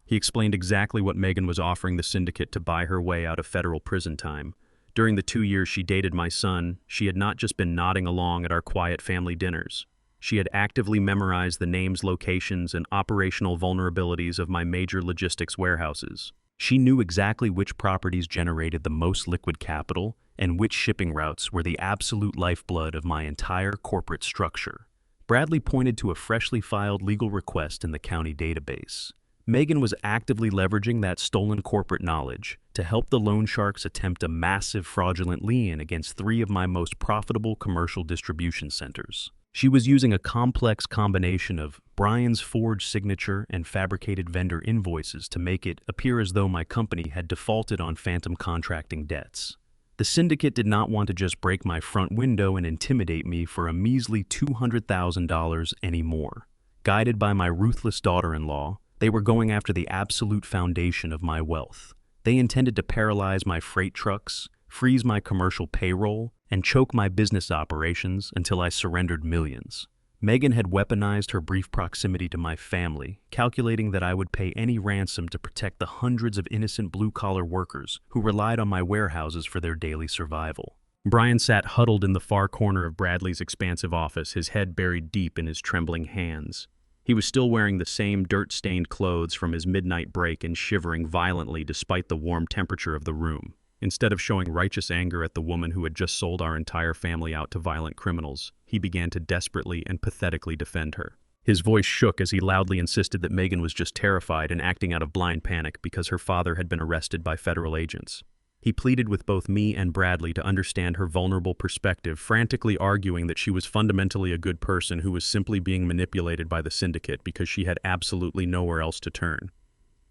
He explained exactly what Megan was offering the syndicate to buy her way out of federal prison time. During the 2 years she dated my son, she had not just been nodding along at our quiet family dinners. She had actively memorized the names, locations, and operational vulnerabilities of my major logistics warehouses. She knew exactly which properties generated the most liquid capital and which shipping routes were the absolute lifeblood of my entire corporate structure. Bradley pointed to a freshly filed legal request in the county database. Megan was actively leveraging that stolen corporate knowledge to help the loan sharks attempt a massive fraudulent lien against 3 of my most profitable commercial distribution centers. She was using a complex combination of Brian's forged signature and fabricated vendor invoices to make it appear as though my company had defaulted on phantom contracting debts. The syndicate did not want to just break my front window and intimidate me for a measly $200,000 anymore. Guided by my ruthless daughter-in-law, they were going after the absolute foundation of my wealth. They intended to paralyze my freight trucks, freeze my commercial payroll, and choke my business operations until I surrendered millions. Megan had weaponized her brief proximity to my family, calculating that I would pay any ransom to protect the hundreds of innocent blue-collar workers who relied on my warehouses for their daily survival. Brian sat huddled in the far corner of Bradley's expansive office, his head buried deep in his trembling hands. He was still wearing the same dirt-stained clothes from his midnight break and shivering violently despite the warm temperature of the room. Instead of showing righteous anger at the woman who had just sold our entire family out to violent criminals, he began to desperately and pathetically defend her. His voice shook as he loudly insisted that Megan was just terrified and acting out of blind panic because her father had been arrested by federal agents. He pleaded with both me and Bradley to understand her vulnerable perspective, frantically arguing that she was fundamentally a good person who was simply being manipulated by the syndicate because she had absolutely nowhere else to turn.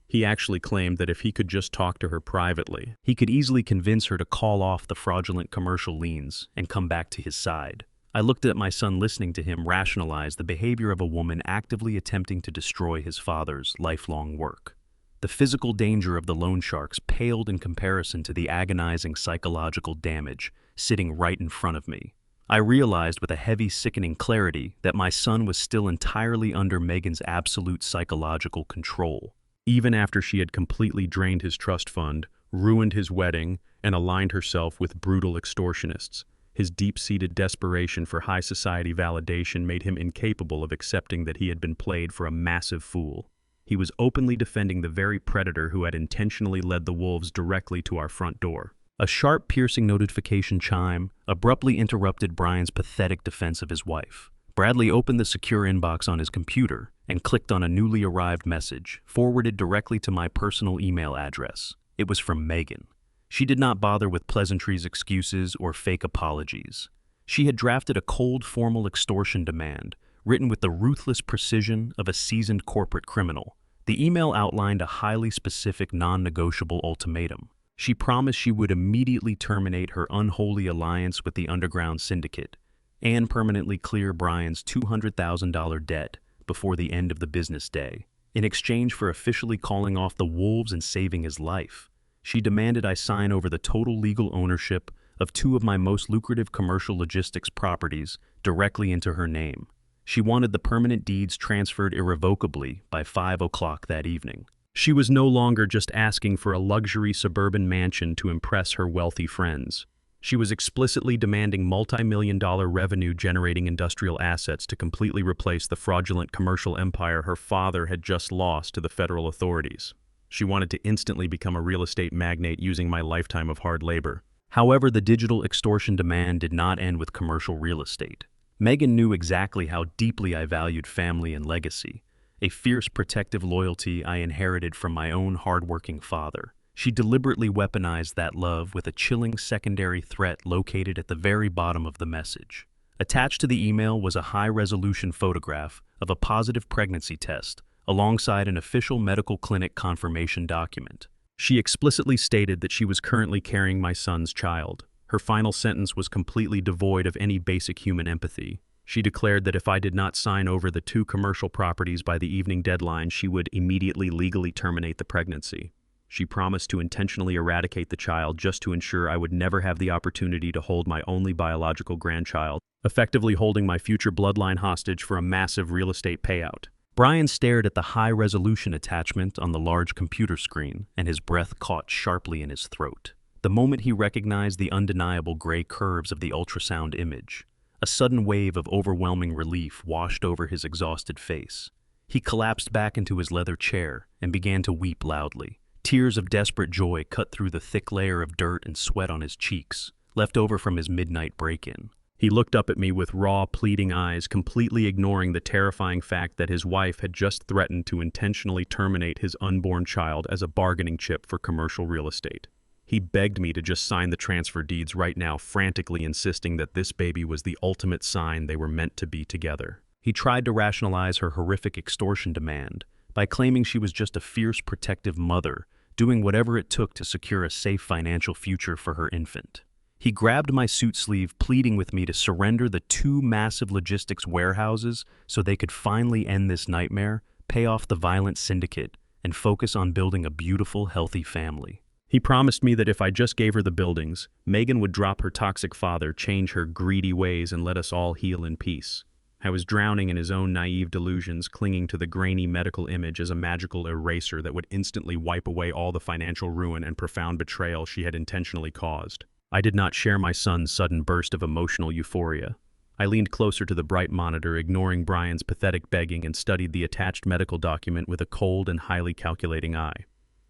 He actually claimed that if he could just talk to her privately, he could easily convince her to call off the fraudulent commercial liens and come back to his side. I looked at my son listening to him rationalize the behavior of a woman actively attempting to destroy his father's lifelong work. The physical danger of the loan sharks paled in comparison to the agonizing psychological damage sitting right in front of me. I realized with a heavy, sickening clarity that my son was still entirely under Megan's absolute psychological control. Even after she had completely drained his trust fund, ruined his wedding, and aligned herself with brutal extortionists, his deep-seated desperation for high society validation made him incapable of accepting that he had been played for a massive fool. He was openly defending the very predator who had intentionally led the wolves directly to our front door. A sharp, piercing notification chime abruptly interrupted Brian's pathetic defense of his wife. Bradley opened the secure inbox on his computer and clicked on a newly arrived message, forwarded directly to my personal email address. It was from Megan. She did not bother with pleasantries, excuses, or fake apologies. She had drafted a cold, formal extortion demand, written with the ruthless precision of a seasoned corporate criminal. The email outlined a highly specific, non-negotiable ultimatum. She promised she would immediately terminate her unholy alliance with the underground syndicate and permanently clear Brian's $200,000 debt before the end of the business day. In exchange for officially calling off the wolves and saving his life, she demanded I sign over the total legal ownership of 2 of my most lucrative commercial logistics properties directly into her name. She wanted the permanent deeds transferred irrevocably by 5 o'clock that evening. She was no longer just asking for a luxury suburban mansion to impress her wealthy friends. She was explicitly demanding multi-million-dollar revenue-generating industrial assets to completely replace the fraudulent commercial empire her father had just lost to the federal authorities. She wanted to instantly become a real estate magnate using my lifetime of hard labor. However, the digital extortion demand did not end with commercial real estate. Megan knew exactly how deeply I valued family and legacy, a fierce protective loyalty I inherited from my own hardworking father. She deliberately weaponized that love with a chilling secondary threat located at the very bottom of the message. Attached to the email was a high-resolution photograph of a positive pregnancy test, alongside an official medical clinic confirmation document. She explicitly stated that she was currently carrying my son's child. Her final sentence was completely devoid of any basic human empathy. She declared that if I did not sign over the 2 commercial properties by the evening deadline, she would immediately legally terminate the pregnancy. She promised to intentionally eradicate the child just to ensure I would never have the opportunity to hold my only biological grandchild, effectively holding my future bloodline hostage for a massive real estate payout. Brian stared at the high-resolution attachment on the large computer screen, and his breath caught sharply in his throat. The moment he recognized the undeniable gray curves of the ultrasound image, a sudden wave of overwhelming relief washed over his exhausted face. He collapsed back into his leather chair and began to weep loudly. Tears of desperate joy cut through the thick layer of dirt and sweat on his cheeks, left over from his midnight break-in. He looked up at me with raw, pleading eyes, completely ignoring the terrifying fact that his wife had just threatened to intentionally terminate his unborn child as a bargaining chip for commercial real estate. He begged me to just sign the transfer deeds right now, frantically insisting that this baby was the ultimate sign they were meant to be together. He tried to rationalize her horrific extortion demand by claiming she was just a fierce, protective mother, doing whatever it took to secure a safe financial future for her infant. He grabbed my suit sleeve, pleading with me to surrender the 2 massive logistics warehouses so they could finally end this nightmare, pay off the violent syndicate, and focus on building a beautiful, healthy family. He promised me that if I just gave her the buildings, Megan would drop her toxic father, change her greedy ways, and let us all heal in peace. I was drowning in his own naive delusions, clinging to the grainy medical image as a magical eraser that would instantly wipe away all the financial ruin and profound betrayal she had intentionally caused. I did not share my son's sudden burst of emotional euphoria. I leaned closer to the bright monitor, ignoring Brian's pathetic begging, and studied the attached medical document with a cold and highly calculating eye.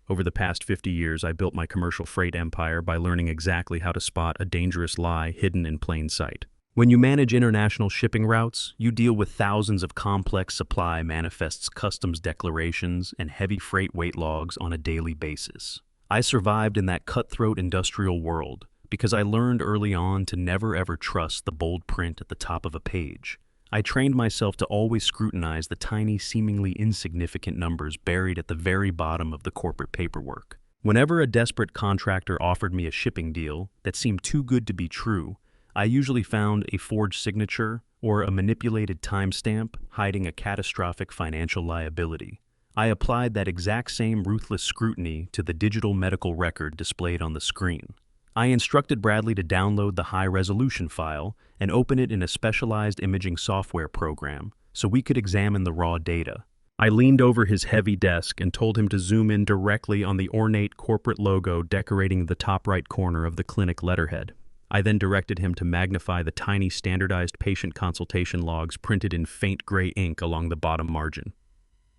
Over the past 50 years, I built my commercial freight empire by learning exactly how to spot a dangerous lie hidden in plain sight. When you manage international shipping routes, you deal with thousands of complex supply manifests, customs declarations, and heavy freight weight logs on a daily basis. I survived in that cutthroat industrial world because I learned early on to never ever trust the bold print at the top of a page. I trained myself to always scrutinize the tiny, seemingly insignificant numbers buried at the very bottom of the corporate paperwork. Whenever a desperate contractor offered me a shipping deal that seemed too good to be true, I usually found a forged signature or a manipulated timestamp hiding a catastrophic financial liability. I applied that exact same ruthless scrutiny to the digital medical record displayed on the screen. I instructed Bradley to download the high-resolution file and open it in a specialized imaging software program so we could examine the raw data. I leaned over his heavy desk and told him to zoom in directly on the ornate corporate logo decorating the top right corner of the clinic letterhead. I then directed him to magnify the tiny standardized patient consultation logs printed in faint gray ink along the bottom margin.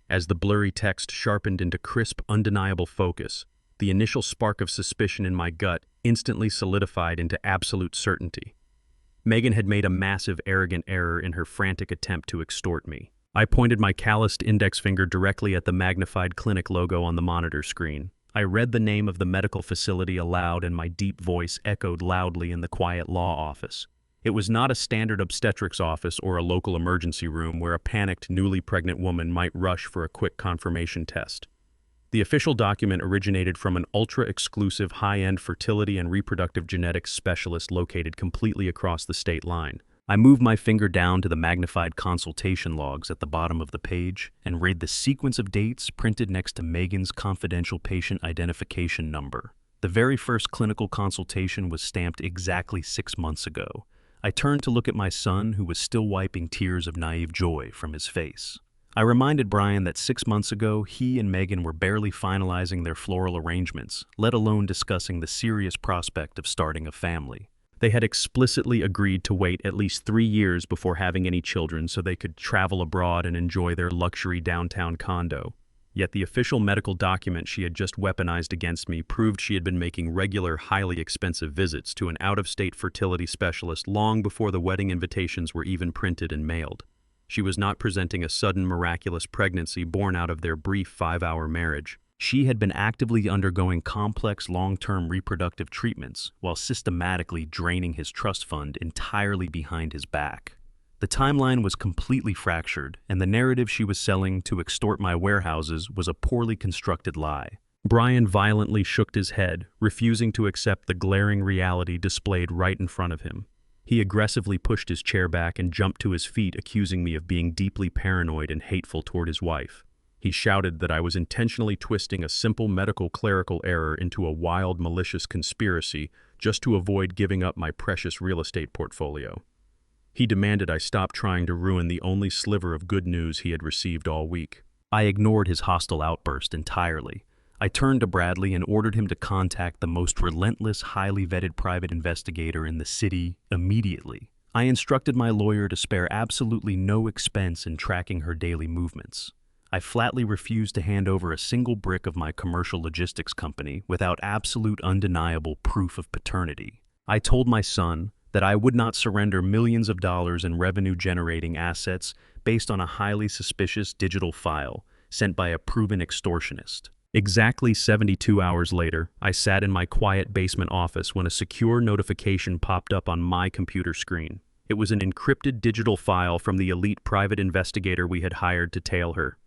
As the blurry text sharpened into crisp, undeniable focus, the initial spark of suspicion in my gut instantly solidified into absolute certainty. Megan had made a massive, arrogant error in her frantic attempt to extort me. I pointed my calloused index finger directly at the magnified clinic logo on the monitor screen. I read the name of the medical facility aloud, and my deep voice echoed loudly in the quiet law office. It was not a standard obstetrics office or a local emergency room where a panicked, newly pregnant woman might rush for a quick confirmation test. The official document originated from an ultra-exclusive, high-end fertility and reproductive genetics specialist located completely across the state line. I moved my finger down to the magnified consultation logs at the bottom of the page and read the sequence of dates printed next to Megan's confidential patient identification number. The very first clinical consultation was stamped exactly 6 months ago. I turned to look at my son, who was still wiping tears of naive joy from his face. I reminded Brian that 6 months ago, he and Megan were barely finalizing their floral arrangements, let alone discussing the serious prospect of starting a family. They had explicitly agreed to wait at least 3 years before having any children so they could travel abroad and enjoy their luxury downtown condo. Yet the official medical document she had just weaponized against me proved she had been making regular, highly expensive visits to an out-of-state fertility specialist long before the wedding invitations were even printed and mailed. She was not presenting a sudden, miraculous pregnancy born out of their brief 5-hour marriage. She had been actively undergoing complex long-term reproductive treatments while systematically draining his trust fund entirely behind his back. The timeline was completely fractured, and the narrative she was selling to extort my warehouses was a poorly constructed lie. Brian violently shook his head, refusing to accept the glaring reality displayed right in front of him. He aggressively pushed his chair back and jumped to his feet, accusing me of being deeply paranoid and hateful toward his wife. He shouted that I was intentionally twisting a simple medical clerical error into a wild, malicious conspiracy just to avoid giving up my precious real estate portfolio. He demanded I stop trying to ruin the only sliver of good news he had received all week. I ignored his hostile outburst entirely. I turned to Bradley and ordered him to contact the most relentless, highly vetted private investigator in the city immediately. I instructed my lawyer to spare absolutely no expense in tracking her daily movements. I flatly refused to hand over a single brick of my commercial logistics company without absolute undeniable proof of paternity. I told my son that I would not surrender millions of dollars in revenue-generating assets based on a highly suspicious digital file sent by a proven extortionist. Exactly 72 hours later, I sat in my quiet basement office when a secure notification popped up on my computer screen. It was an encrypted digital file from the elite private investigator we had hired to tail her.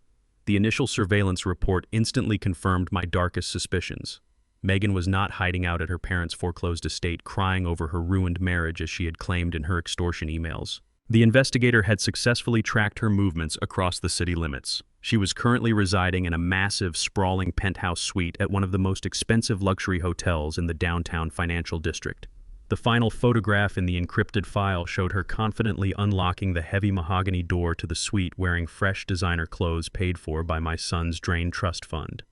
The initial surveillance report instantly confirmed my darkest suspicions. Megan was not hiding out at her parents' foreclosed estate crying over her ruined marriage as she had claimed in her extortion emails. The investigator had successfully tracked her movements across the city limits. She was currently residing in a massive, sprawling penthouse suite at one of the most expensive luxury hotels in the downtown financial district. The final photograph in the encrypted file showed her confidently unlocking the heavy mahogany door to the suite wearing fresh designer clothes paid for by my son's drained trust fund.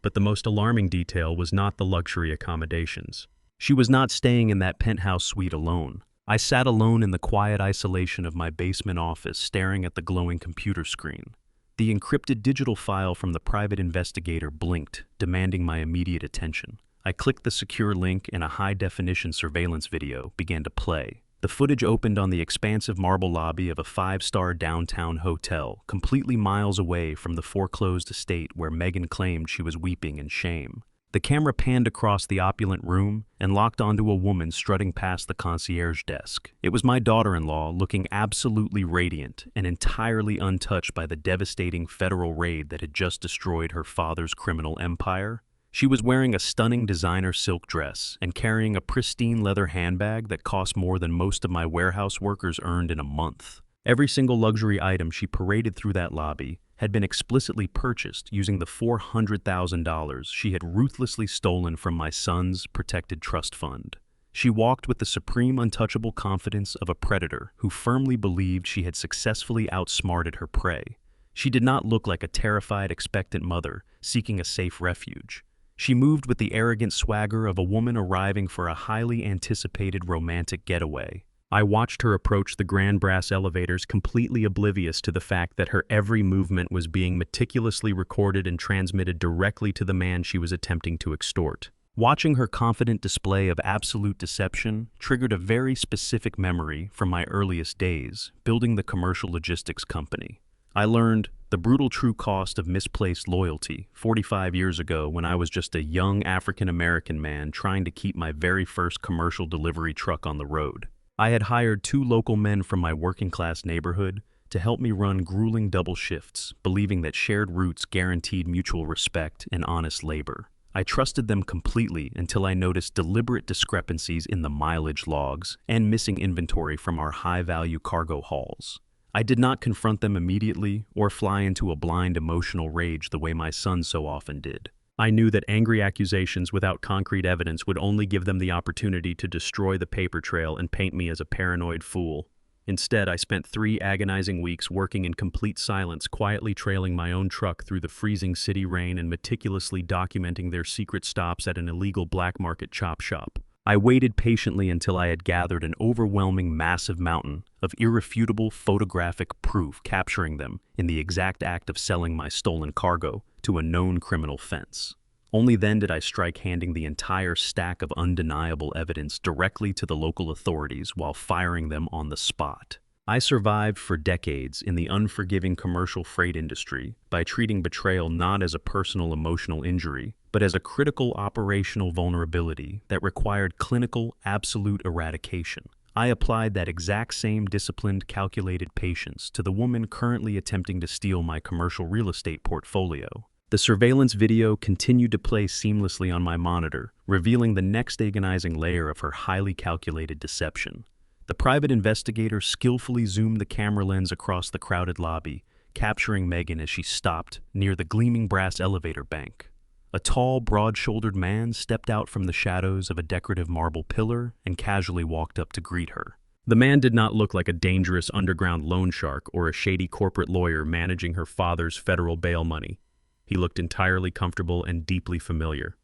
But the most alarming detail was not the luxury accommodations. She was not staying in that penthouse suite alone. I sat alone in the quiet isolation of my basement office, staring at the glowing computer screen. The encrypted digital file from the private investigator blinked, demanding my immediate attention. I clicked the secure link and a high-definition surveillance video began to play. The footage opened on the expansive marble lobby of a 5-star downtown hotel, completely miles away from the foreclosed estate where Megan claimed she was weeping in shame. The camera panned across the opulent room and locked onto a woman strutting past the concierge desk. It was my daughter-in-law, looking absolutely radiant and entirely untouched by the devastating federal raid that had just destroyed her father's criminal empire. She was wearing a stunning designer silk dress and carrying a pristine leather handbag that cost more than most of my warehouse workers earned in a month. Every single luxury item she paraded through that lobby had been explicitly purchased using the $400,000 she had ruthlessly stolen from my son's protected trust fund. She walked with the supreme untouchable confidence of a predator who firmly believed she had successfully outsmarted her prey. She did not look like a terrified, expectant mother seeking a safe refuge. She moved with the arrogant swagger of a woman arriving for a highly anticipated romantic getaway. I watched her approach the grand brass elevators, completely oblivious to the fact that her every movement was being meticulously recorded and transmitted directly to the man she was attempting to extort. Watching her confident display of absolute deception triggered a very specific memory from my earliest days, building the commercial logistics company. I learned the brutal true cost of misplaced loyalty 45 years ago when I was just a young African-American man trying to keep my very first commercial delivery truck on the road. I had hired 2 local men from my working-class neighborhood to help me run grueling double shifts, believing that shared routes guaranteed mutual respect and honest labor. I trusted them completely until I noticed deliberate discrepancies in the mileage logs and missing inventory from our high-value cargo hauls. I did not confront them immediately or fly into a blind emotional rage the way my son so often did. I knew that angry accusations without concrete evidence would only give them the opportunity to destroy the paper trail and paint me as a paranoid fool. Instead, I spent 3 agonizing weeks working in complete silence, quietly trailing my own truck through the freezing city rain and meticulously documenting their secret stops at an illegal black market chop shop. I waited patiently until I had gathered an overwhelming massive mountain of irrefutable photographic proof capturing them in the exact act of selling my stolen cargo to a known criminal fence. Only then did I strike, handing the entire stack of undeniable evidence directly to the local authorities while firing them on the spot. I survived for decades in the unforgiving commercial freight industry by treating betrayal not as a personal emotional injury, but as a critical operational vulnerability that required clinical, absolute eradication. I applied that exact same disciplined, calculated patience to the woman currently attempting to steal my commercial real estate portfolio. The surveillance video continued to play seamlessly on my monitor, revealing the next agonizing layer of her highly calculated deception. The private investigator skillfully zoomed the camera lens across the crowded lobby, capturing Megan as she stopped near the gleaming brass elevator bank. A tall, broad-shouldered man stepped out from the shadows of a decorative marble pillar and casually walked up to greet her. The man did not look like a dangerous underground loan shark or a shady corporate lawyer managing her father's federal bail money. He looked entirely comfortable and deeply familiar.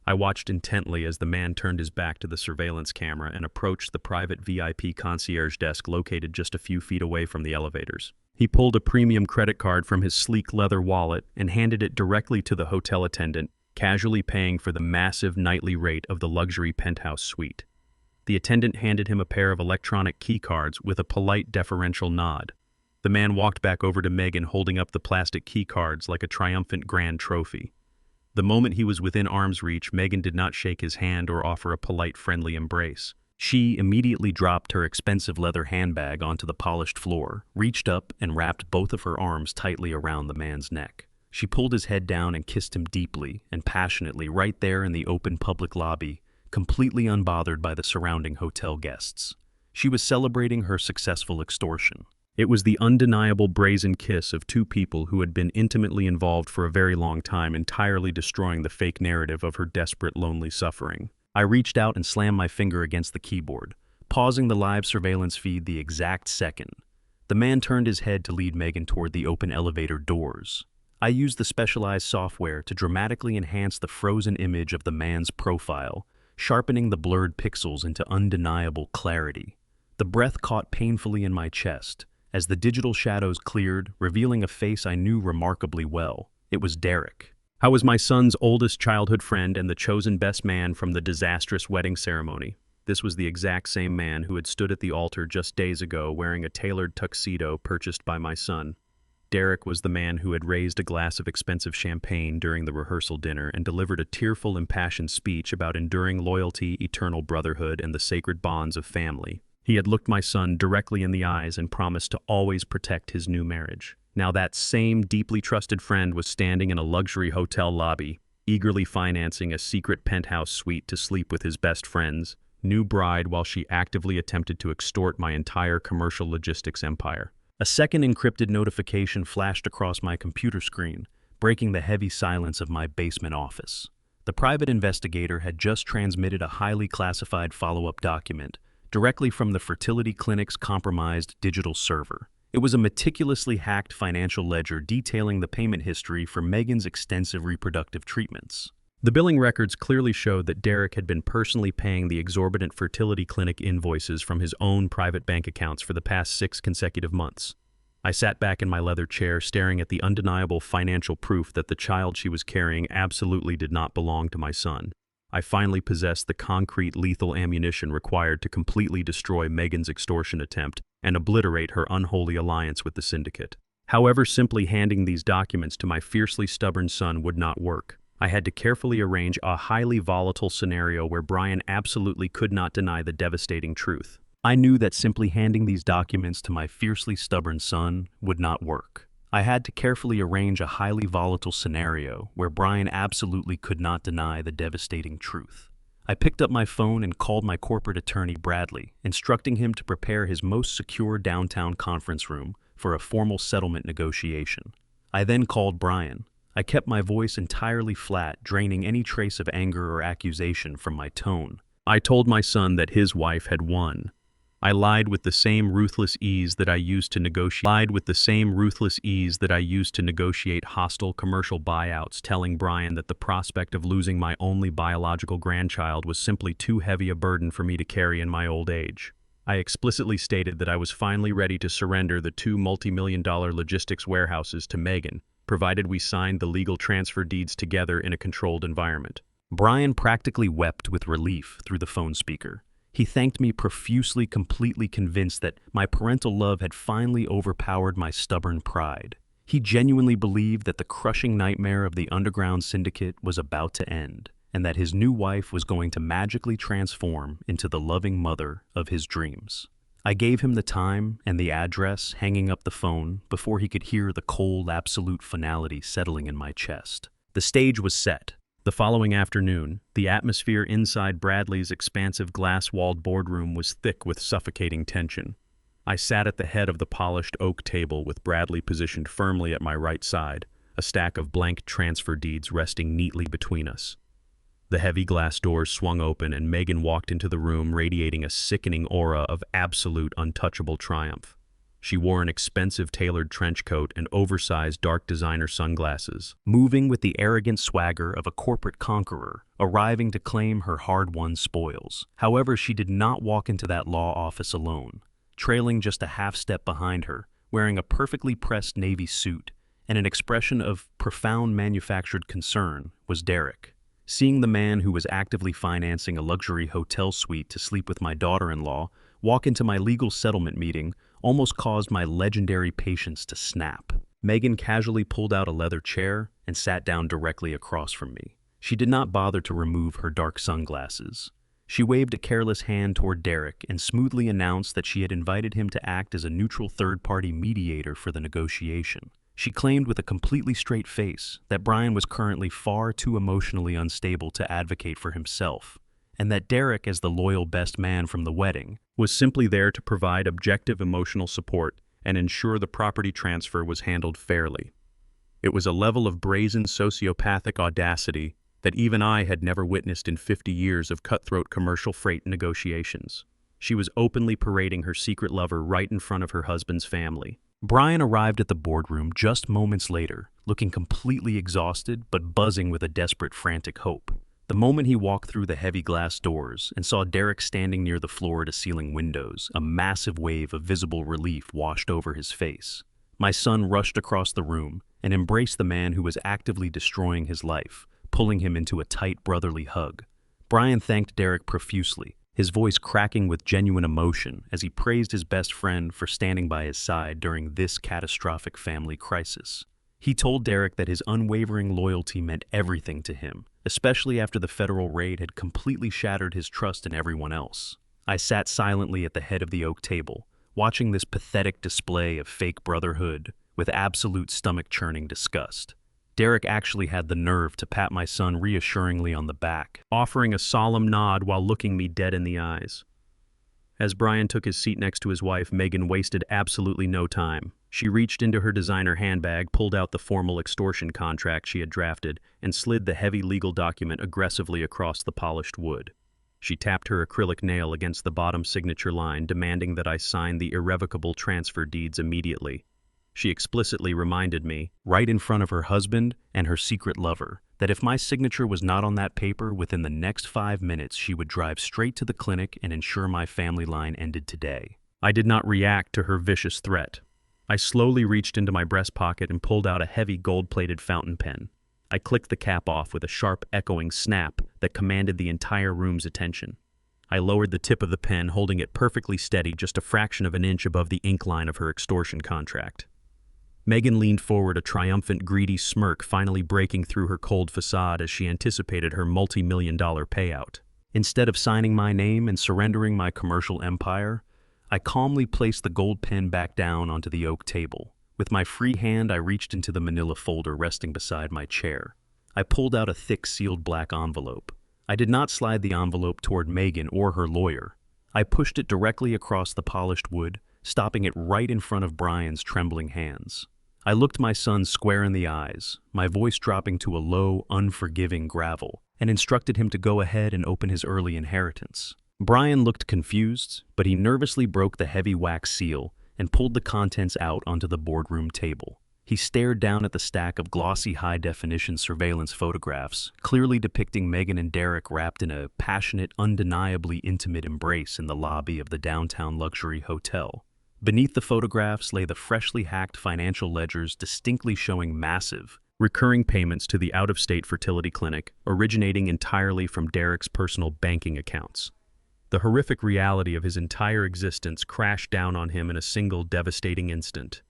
I watched intently as the man turned his back to the surveillance camera and approached the private VIP concierge desk located just a few feet away from the elevators. He pulled a premium credit card from his sleek leather wallet and handed it directly to the hotel attendant, casually paying for the massive nightly rate of the luxury penthouse suite. The attendant handed him a pair of electronic key cards with a polite, deferential nod. The man walked back over to Megan, holding up the plastic key cards like a triumphant grand trophy. The moment he was within arm's reach, Megan did not shake his hand or offer a polite, friendly embrace. She immediately dropped her expensive leather handbag onto the polished floor, reached up and wrapped both of her arms tightly around the man's neck. She pulled his head down and kissed him deeply and passionately right there in the open public lobby, completely unbothered by the surrounding hotel guests. She was celebrating her successful extortion. It was the undeniable brazen kiss of two people who had been intimately involved for a very long time, entirely destroying the fake narrative of her desperate, lonely suffering. I reached out and slammed my finger against the keyboard, pausing the live surveillance feed the exact second. The man turned his head to lead Megan toward the open elevator doors. I used the specialized software to dramatically enhance the frozen image of the man's profile, sharpening the blurred pixels into undeniable clarity. The breath caught painfully in my chest as the digital shadows cleared, revealing a face I knew remarkably well. It was Derek. How was my son's oldest childhood friend and the chosen best man from the disastrous wedding ceremony? This was the exact same man who had stood at the altar just days ago wearing a tailored tuxedo purchased by my son. Derek was the man who had raised a glass of expensive champagne during the rehearsal dinner and delivered a tearful, impassioned speech about enduring loyalty, eternal brotherhood, and the sacred bonds of family. He had looked my son directly in the eyes and promised to always protect his new marriage. Now that same deeply trusted friend was standing in a luxury hotel lobby, eagerly financing a secret penthouse suite to sleep with his best friend's new bride while she actively attempted to extort my entire commercial logistics empire. A second encrypted notification flashed across my computer screen, breaking the heavy silence of my basement office. The private investigator had just transmitted a highly classified follow-up document directly from the fertility clinic's compromised digital server. It was a meticulously hacked financial ledger detailing the payment history for Megan's extensive reproductive treatments. The billing records clearly showed that Derek had been personally paying the exorbitant fertility clinic invoices from his own private bank accounts for the past 6 consecutive months. I sat back in my leather chair, staring at the undeniable financial proof that the child she was carrying absolutely did not belong to my son. I finally possessed the concrete, lethal ammunition required to completely destroy Megan's extortion attempt and obliterate her unholy alliance with the syndicate. However, simply handing these documents to my fiercely stubborn son would not work. I had to carefully arrange a highly volatile scenario where Brian absolutely could not deny the devastating truth. I knew that simply handing these documents to my fiercely stubborn son would not work. I had to carefully arrange a highly volatile scenario where Brian absolutely could not deny the devastating truth. I picked up my phone and called my corporate attorney, Bradley, instructing him to prepare his most secure downtown conference room for a formal settlement negotiation. I then called Brian. I kept my voice entirely flat, draining any trace of anger or accusation from my tone. I told my son that his wife had won. I lied with the same ruthless ease that I used to negotiate hostile commercial buyouts, telling Brian that the prospect of losing my only biological grandchild was simply too heavy a burden for me to carry in my old age. I explicitly stated that I was finally ready to surrender the two multi-million-dollar logistics warehouses to Megan, provided we signed the legal transfer deeds together in a controlled environment. Brian practically wept with relief through the phone speaker. He thanked me profusely, completely convinced that my parental love had finally overpowered my stubborn pride. He genuinely believed that the crushing nightmare of the underground syndicate was about to end, and that his new wife was going to magically transform into the loving mother of his dreams. I gave him the time and the address, hanging up the phone before he could hear the cold, absolute finality settling in my chest. The stage was set. The following afternoon, the atmosphere inside Bradley's expansive glass-walled boardroom was thick with suffocating tension. I sat at the head of the polished oak table with Bradley positioned firmly at my right side, a stack of blank transfer deeds resting neatly between us. The heavy glass doors swung open and Megan walked into the room radiating a sickening aura of absolute untouchable triumph. She wore an expensive tailored trench coat and oversized dark designer sunglasses, moving with the arrogant swagger of a corporate conqueror, arriving to claim her hard-won spoils. However, she did not walk into that law office alone. Trailing just a half step behind her, wearing a perfectly pressed navy suit and an expression of profound manufactured concern, was Derek. Seeing the man who was actively financing a luxury hotel suite to sleep with my daughter-in-law walk into my legal settlement meeting almost caused my legendary patience to snap. Megan casually pulled out a leather chair and sat down directly across from me. She did not bother to remove her dark sunglasses. She waved a careless hand toward Derek and smoothly announced that she had invited him to act as a neutral third-party mediator for the negotiation. She claimed with a completely straight face that Brian was currently far too emotionally unstable to advocate for himself, and that Derek, as the loyal best man from the wedding, was simply there to provide objective emotional support and ensure the property transfer was handled fairly. It was a level of brazen sociopathic audacity that even I had never witnessed in 50 years of cutthroat commercial freight negotiations. She was openly parading her secret lover right in front of her husband's family. Brian arrived at the boardroom just moments later, looking completely exhausted but buzzing with a desperate, frantic hope. The moment he walked through the heavy glass doors and saw Derek standing near the floor-to-ceiling windows, a massive wave of visible relief washed over his face. My son rushed across the room and embraced the man who was actively destroying his life, pulling him into a tight brotherly hug. Brian thanked Derek profusely, his voice cracking with genuine emotion as he praised his best friend for standing by his side during this catastrophic family crisis. He told Derek that his unwavering loyalty meant everything to him, especially after the federal raid had completely shattered his trust in everyone else. I sat silently at the head of the oak table, watching this pathetic display of fake brotherhood with absolute stomach-churning disgust. Derek actually had the nerve to pat my son reassuringly on the back, offering a solemn nod while looking me dead in the eyes. As Brian took his seat next to his wife, Megan wasted absolutely no time. She reached into her designer handbag, pulled out the formal extortion contract she had drafted, and slid the heavy legal document aggressively across the polished wood. She tapped her acrylic nail against the bottom signature line, demanding that I sign the irrevocable transfer deeds immediately. She explicitly reminded me, right in front of her husband and her secret lover, that if my signature was not on that paper within the next 5 minutes, she would drive straight to the clinic and ensure my family line ended today. I did not react to her vicious threat. I slowly reached into my breast pocket and pulled out a heavy gold-plated fountain pen. I clicked the cap off with a sharp, echoing snap that commanded the entire room's attention. I lowered the tip of the pen, holding it perfectly steady just a fraction of an inch above the ink line of her extortion contract. Megan leaned forward, a triumphant, greedy smirk finally breaking through her cold facade as she anticipated her multi-million-dollar payout. Instead of signing my name and surrendering my commercial empire, I calmly placed the gold pen back down onto the oak table. With my free hand, I reached into the manila folder resting beside my chair. I pulled out a thick, sealed black envelope. I did not slide the envelope toward Megan or her lawyer. I pushed it directly across the polished wood, stopping it right in front of Brian's trembling hands. I looked my son square in the eyes, my voice dropping to a low, unforgiving gravel, and instructed him to go ahead and open his early inheritance. Brian looked confused, but he nervously broke the heavy wax seal and pulled the contents out onto the boardroom table. He stared down at the stack of glossy high-definition surveillance photographs, clearly depicting Megan and Derek wrapped in a passionate, undeniably intimate embrace in the lobby of the downtown luxury hotel. Beneath the photographs lay the freshly hacked financial ledgers distinctly showing massive, recurring payments to the out-of-state fertility clinic, originating entirely from Derek's personal banking accounts. The horrific reality of his entire existence crashed down on him in a single devastating instant.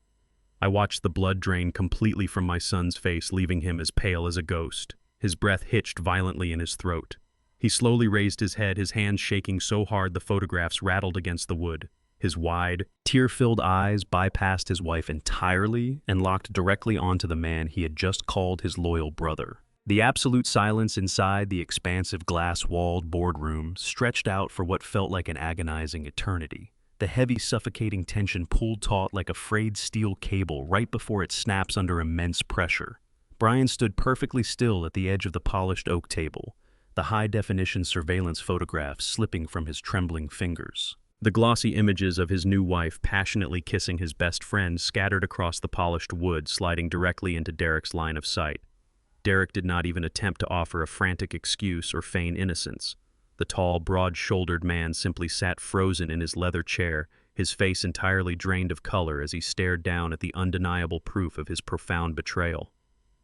I watched the blood drain completely from my son's face, leaving him as pale as a ghost. His breath hitched violently in his throat. He slowly raised his head, his hands shaking so hard the photographs rattled against the wood. His wide, tear-filled eyes bypassed his wife entirely and locked directly onto the man he had just called his loyal brother. The absolute silence inside the expansive glass-walled boardroom stretched out for what felt like an agonizing eternity. The heavy, suffocating tension pulled taut like a frayed steel cable right before it snaps under immense pressure. Brian stood perfectly still at the edge of the polished oak table, the high-definition surveillance photographs slipping from his trembling fingers. The glossy images of his new wife passionately kissing his best friend scattered across the polished wood, sliding directly into Derek's line of sight. Derek did not even attempt to offer a frantic excuse or feign innocence. The tall, broad-shouldered man simply sat frozen in his leather chair, his face entirely drained of color as he stared down at the undeniable proof of his profound betrayal.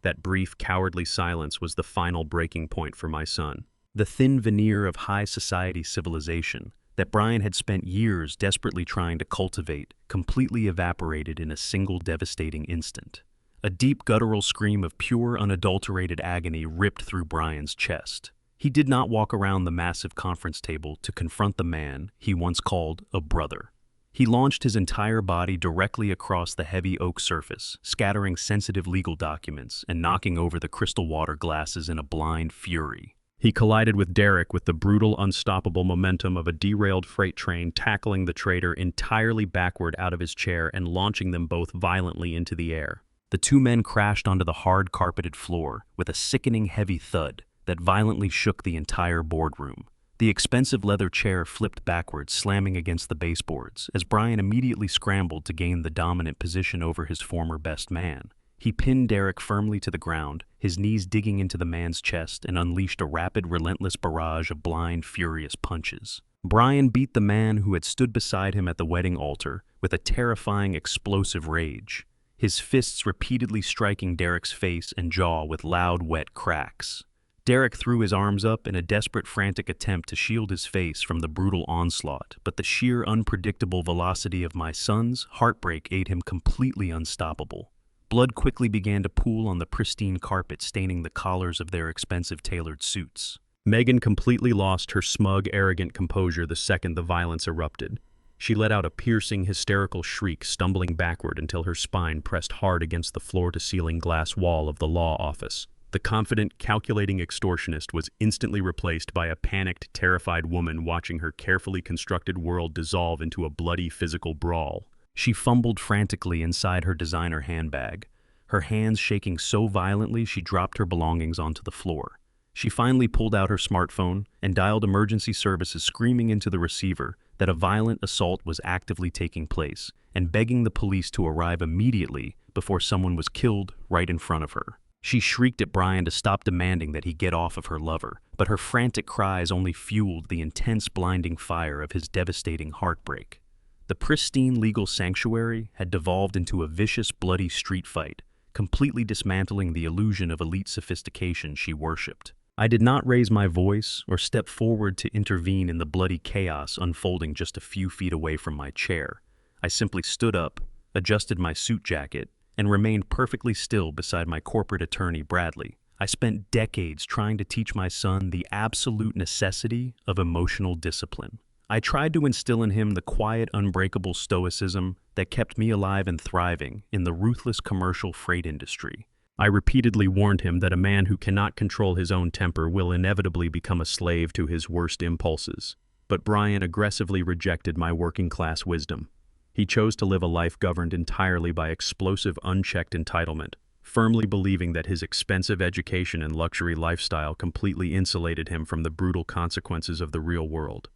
That brief, cowardly silence was the final breaking point for my son. The thin veneer of high society civilization that Brian had spent years desperately trying to cultivate completely evaporated in a single devastating instant. A deep guttural scream of pure, unadulterated agony ripped through Brian's chest. He did not walk around the massive conference table to confront the man he once called a brother. He launched his entire body directly across the heavy oak surface, scattering sensitive legal documents and knocking over the crystal water glasses in a blind fury. He collided with Derek with the brutal, unstoppable momentum of a derailed freight train, tackling the traitor entirely backward out of his chair and launching them both violently into the air. The two men crashed onto the hard carpeted floor with a sickening heavy thud that violently shook the entire boardroom. The expensive leather chair flipped backwards, slamming against the baseboards, as Brian immediately scrambled to gain the dominant position over his former best man. He pinned Derek firmly to the ground, his knees digging into the man's chest, and unleashed a rapid, relentless barrage of blind, furious punches. Brian beat the man who had stood beside him at the wedding altar with a terrifying, explosive rage, his fists repeatedly striking Derek's face and jaw with loud, wet cracks. Derek threw his arms up in a desperate, frantic attempt to shield his face from the brutal onslaught, but the sheer, unpredictable velocity of my son's heartbreak made him completely unstoppable. Blood quickly began to pool on the pristine carpet, staining the collars of their expensive tailored suits. Megan completely lost her smug, arrogant composure the second the violence erupted. She let out a piercing, hysterical shriek, stumbling backward until her spine pressed hard against the floor-to-ceiling glass wall of the law office. The confident, calculating extortionist was instantly replaced by a panicked, terrified woman watching her carefully constructed world dissolve into a bloody physical brawl. She fumbled frantically inside her designer handbag, her hands shaking so violently she dropped her belongings onto the floor. She finally pulled out her smartphone and dialed emergency services, screaming into the receiver that a violent assault was actively taking place and begging the police to arrive immediately before someone was killed right in front of her. She shrieked at Brian to stop demanding that he get off of her lover, but her frantic cries only fueled the intense, blinding fire of his devastating heartbreak. The pristine legal sanctuary had devolved into a vicious, bloody street fight, completely dismantling the illusion of elite sophistication she worshipped. I did not raise my voice or step forward to intervene in the bloody chaos unfolding just a few feet away from my chair. I simply stood up, adjusted my suit jacket, and remained perfectly still beside my corporate attorney, Bradley. I spent decades trying to teach my son the absolute necessity of emotional discipline. I tried to instill in him the quiet, unbreakable stoicism that kept me alive and thriving in the ruthless commercial freight industry. I repeatedly warned him that a man who cannot control his own temper will inevitably become a slave to his worst impulses. But Brian aggressively rejected my working-class wisdom. He chose to live a life governed entirely by explosive, unchecked entitlement, firmly believing that his expensive education and luxury lifestyle completely insulated him from the brutal consequences of the real world.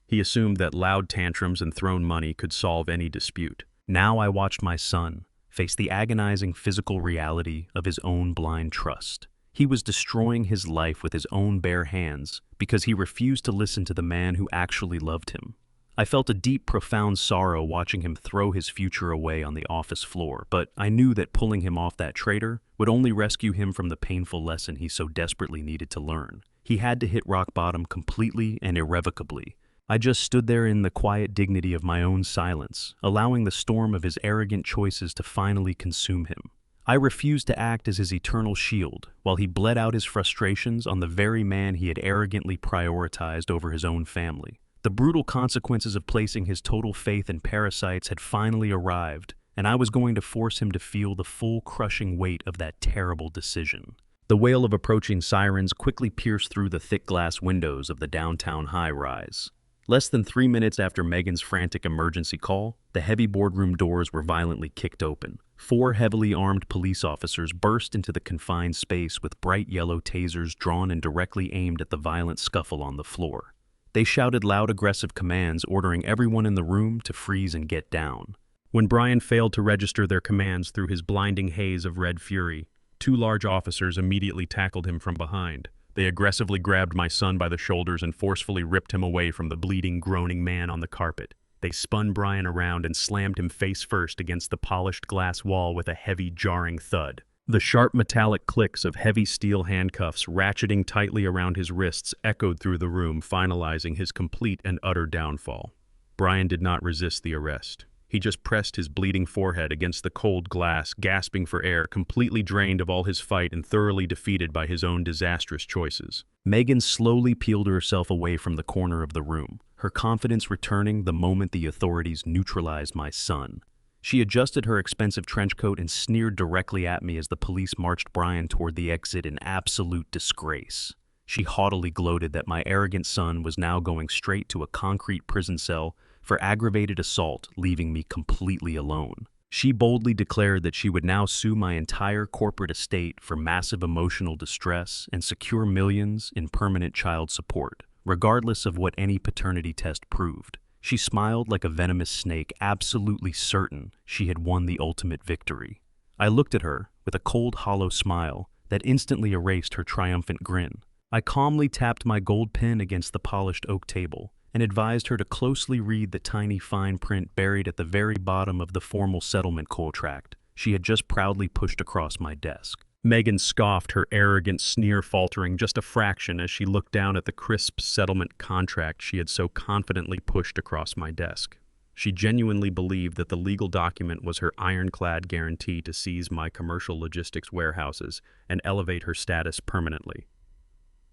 He assumed that loud tantrums and thrown money could solve any dispute. Now I watched my son face the agonizing physical reality of his own blind trust. He was destroying his life with his own bare hands because he refused to listen to the man who actually loved him. I felt a deep, profound sorrow watching him throw his future away on the office floor, but I knew that pulling him off that traitor would only rescue him from the painful lesson he so desperately needed to learn. He had to hit rock bottom completely and irrevocably. I just stood there in the quiet dignity of my own silence, allowing the storm of his arrogant choices to finally consume him. I refused to act as his eternal shield, while he bled out his frustrations on the very man he had arrogantly prioritized over his own family. The brutal consequences of placing his total faith in parasites had finally arrived, and I was going to force him to feel the full crushing weight of that terrible decision. The wail of approaching sirens quickly pierced through the thick glass windows of the downtown high-rise. Less than 3 minutes after Megan's frantic emergency call, the heavy boardroom doors were violently kicked open. 4 heavily armed police officers burst into the confined space with bright yellow tasers drawn and directly aimed at the violent scuffle on the floor. They shouted loud, aggressive commands, ordering everyone in the room to freeze and get down. When Brian failed to register their commands through his blinding haze of red fury, 2 large officers immediately tackled him from behind. They aggressively grabbed my son by the shoulders and forcefully ripped him away from the bleeding, groaning man on the carpet. They spun Brian around and slammed him face first against the polished glass wall with a heavy, jarring thud. The sharp metallic clicks of heavy steel handcuffs ratcheting tightly around his wrists echoed through the room, finalizing his complete and utter downfall. Brian did not resist the arrest. He just pressed his bleeding forehead against the cold glass, gasping for air, completely drained of all his fight and thoroughly defeated by his own disastrous choices. Megan slowly peeled herself away from the corner of the room, her confidence returning the moment the authorities neutralized my son. She adjusted her expensive trench coat and sneered directly at me as the police marched Brian toward the exit in absolute disgrace. She haughtily gloated that my arrogant son was now going straight to a concrete prison cell for aggravated assault, leaving me completely alone. She boldly declared that she would now sue my entire corporate estate for massive emotional distress and secure millions in permanent child support, regardless of what any paternity test proved. She smiled like a venomous snake, absolutely certain she had won the ultimate victory. I looked at her with a cold, hollow smile that instantly erased her triumphant grin. I calmly tapped my gold pen against the polished oak table and advised her to closely read the tiny fine print buried at the very bottom of the formal settlement contract she had just proudly pushed across my desk. Megan scoffed, her arrogant sneer faltering just a fraction as she looked down at the crisp settlement contract she had so confidently pushed across my desk. She genuinely believed that the legal document was her ironclad guarantee to seize my commercial logistics warehouses and elevate her status permanently.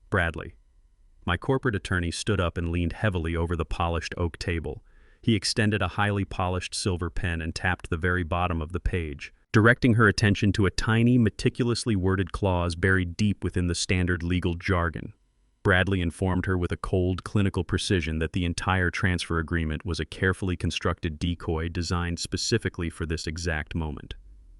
Bradley. My corporate attorney stood up and leaned heavily over the polished oak table. He extended a highly polished silver pen and tapped the very bottom of the page, directing her attention to a tiny, meticulously worded clause buried deep within the standard legal jargon. Bradley informed her with a cold, clinical precision that the entire transfer agreement was a carefully constructed decoy designed specifically for this exact moment.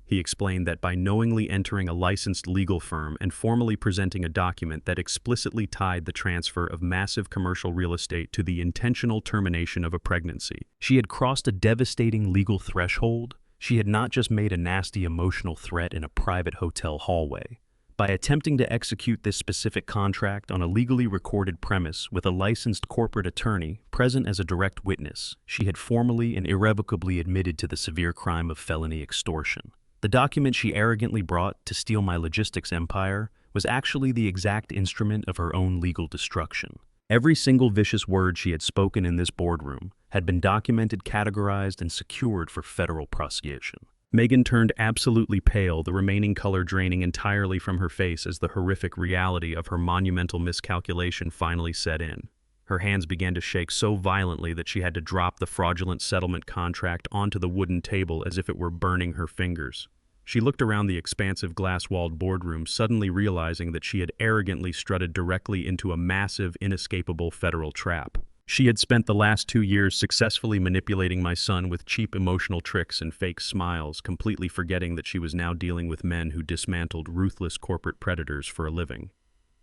He explained that by knowingly entering a licensed legal firm and formally presenting a document that explicitly tied the transfer of massive commercial real estate to the intentional termination of a pregnancy, she had crossed a devastating legal threshold. She had not just made a nasty emotional threat in a private hotel hallway. By attempting to execute this specific contract on a legally recorded premise with a licensed corporate attorney present as a direct witness, she had formally and irrevocably admitted to the severe crime of felony extortion. The document she arrogantly brought to steal my logistics empire was actually the exact instrument of her own legal destruction. Every single vicious word she had spoken in this boardroom had been documented, categorized, and secured for federal prosecution. Megan turned absolutely pale, the remaining color draining entirely from her face as the horrific reality of her monumental miscalculation finally set in. Her hands began to shake so violently that she had to drop the fraudulent settlement contract onto the wooden table as if it were burning her fingers. She looked around the expansive glass-walled boardroom, suddenly realizing that she had arrogantly strutted directly into a massive, inescapable federal trap. She had spent the last 2 years successfully manipulating my son with cheap emotional tricks and fake smiles, completely forgetting that she was now dealing with men who dismantled ruthless corporate predators for a living.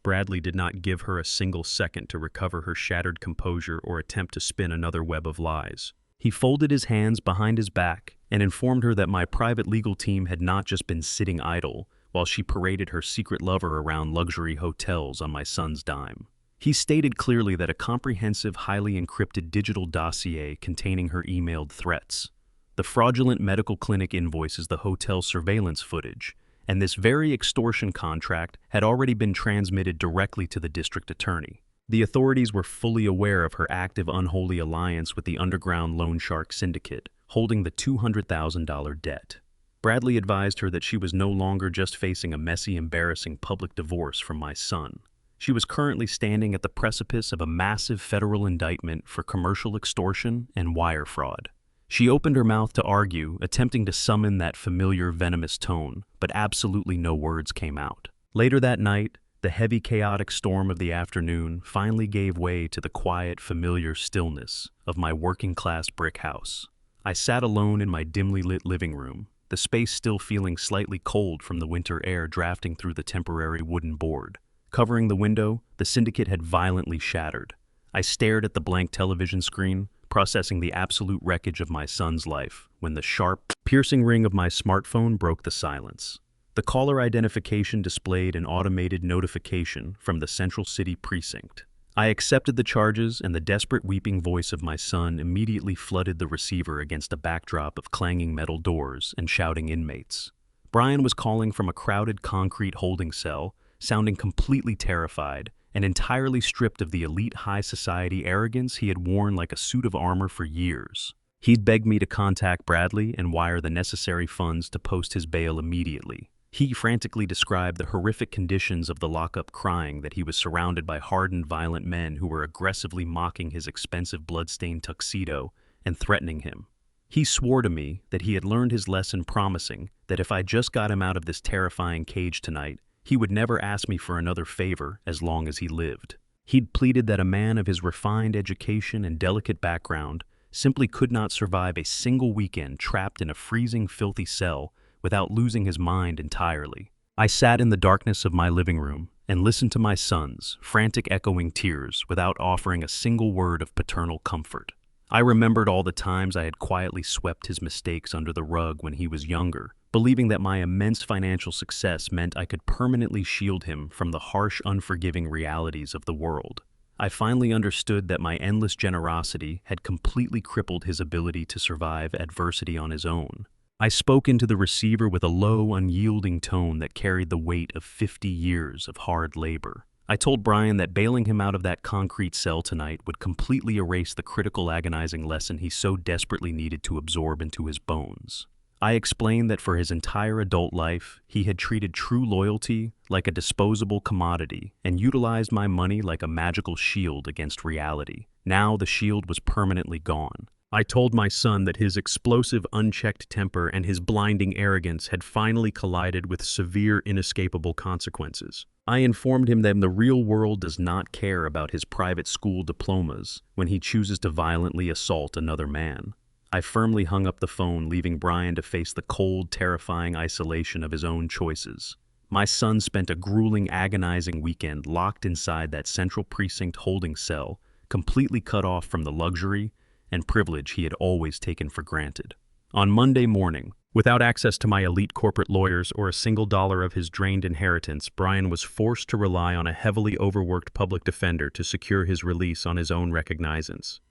Bradley did not give her a single second to recover her shattered composure or attempt to spin another web of lies. He folded his hands behind his back and informed her that my private legal team had not just been sitting idle while she paraded her secret lover around luxury hotels on my son's dime. He stated clearly that a comprehensive, highly encrypted digital dossier containing her emailed threats, the fraudulent medical clinic invoices, the hotel surveillance footage, and this very extortion contract had already been transmitted directly to the district attorney. The authorities were fully aware of her active unholy alliance with the underground loan shark syndicate, holding the $200,000 debt. Bradley advised her that she was no longer just facing a messy, embarrassing public divorce from my son. She was currently standing at the precipice of a massive federal indictment for commercial extortion and wire fraud. She opened her mouth to argue, attempting to summon that familiar venomous tone, but absolutely no words came out. Later that night, the heavy, chaotic storm of the afternoon finally gave way to the quiet, familiar stillness of my working-class brick house. I sat alone in my dimly lit living room, the space still feeling slightly cold from the winter air drafting through the temporary wooden board. Covering the window, the syndicate had violently shattered. I stared at the blank television screen, processing the absolute wreckage of my son's life, when the sharp, piercing ring of my smartphone broke the silence. The caller identification displayed an automated notification from the Central City precinct. I accepted the charges, and the desperate weeping voice of my son immediately flooded the receiver against a backdrop of clanging metal doors and shouting inmates. Brian was calling from a crowded concrete holding cell, sounding completely terrified and entirely stripped of the elite high society arrogance he had worn like a suit of armor for years. He'd begged me to contact Bradley and wire the necessary funds to post his bail immediately. He frantically described the horrific conditions of the lockup, crying that he was surrounded by hardened, violent men who were aggressively mocking his expensive blood-stained tuxedo and threatening him. He swore to me that he had learned his lesson, promising that if I just got him out of this terrifying cage tonight, he would never ask me for another favor as long as he lived. He'd pleaded that a man of his refined education and delicate background simply could not survive a single weekend trapped in a freezing, filthy cell without losing his mind entirely. I sat in the darkness of my living room and listened to my son's frantic, echoing tears without offering a single word of paternal comfort. I remembered all the times I had quietly swept his mistakes under the rug when he was younger, believing that my immense financial success meant I could permanently shield him from the harsh, unforgiving realities of the world. I finally understood that my endless generosity had completely crippled his ability to survive adversity on his own. I spoke into the receiver with a low, unyielding tone that carried the weight of 50 years of hard labor. I told Brian that bailing him out of that concrete cell tonight would completely erase the critical, agonizing lesson he so desperately needed to absorb into his bones. I explained that for his entire adult life, he had treated true loyalty like a disposable commodity and utilized my money like a magical shield against reality. Now the shield was permanently gone. I told my son that his explosive, unchecked temper and his blinding arrogance had finally collided with severe, inescapable consequences. I informed him that the real world does not care about his private school diplomas when he chooses to violently assault another man. I firmly hung up the phone, leaving Brian to face the cold, terrifying isolation of his own choices. My son spent a grueling, agonizing weekend locked inside that Central Precinct holding cell, completely cut off from the luxury and privilege he had always taken for granted. On Monday morning, without access to my elite corporate lawyers or a single dollar of his drained inheritance, Brian was forced to rely on a heavily overworked public defender to secure his release on his own recognizance.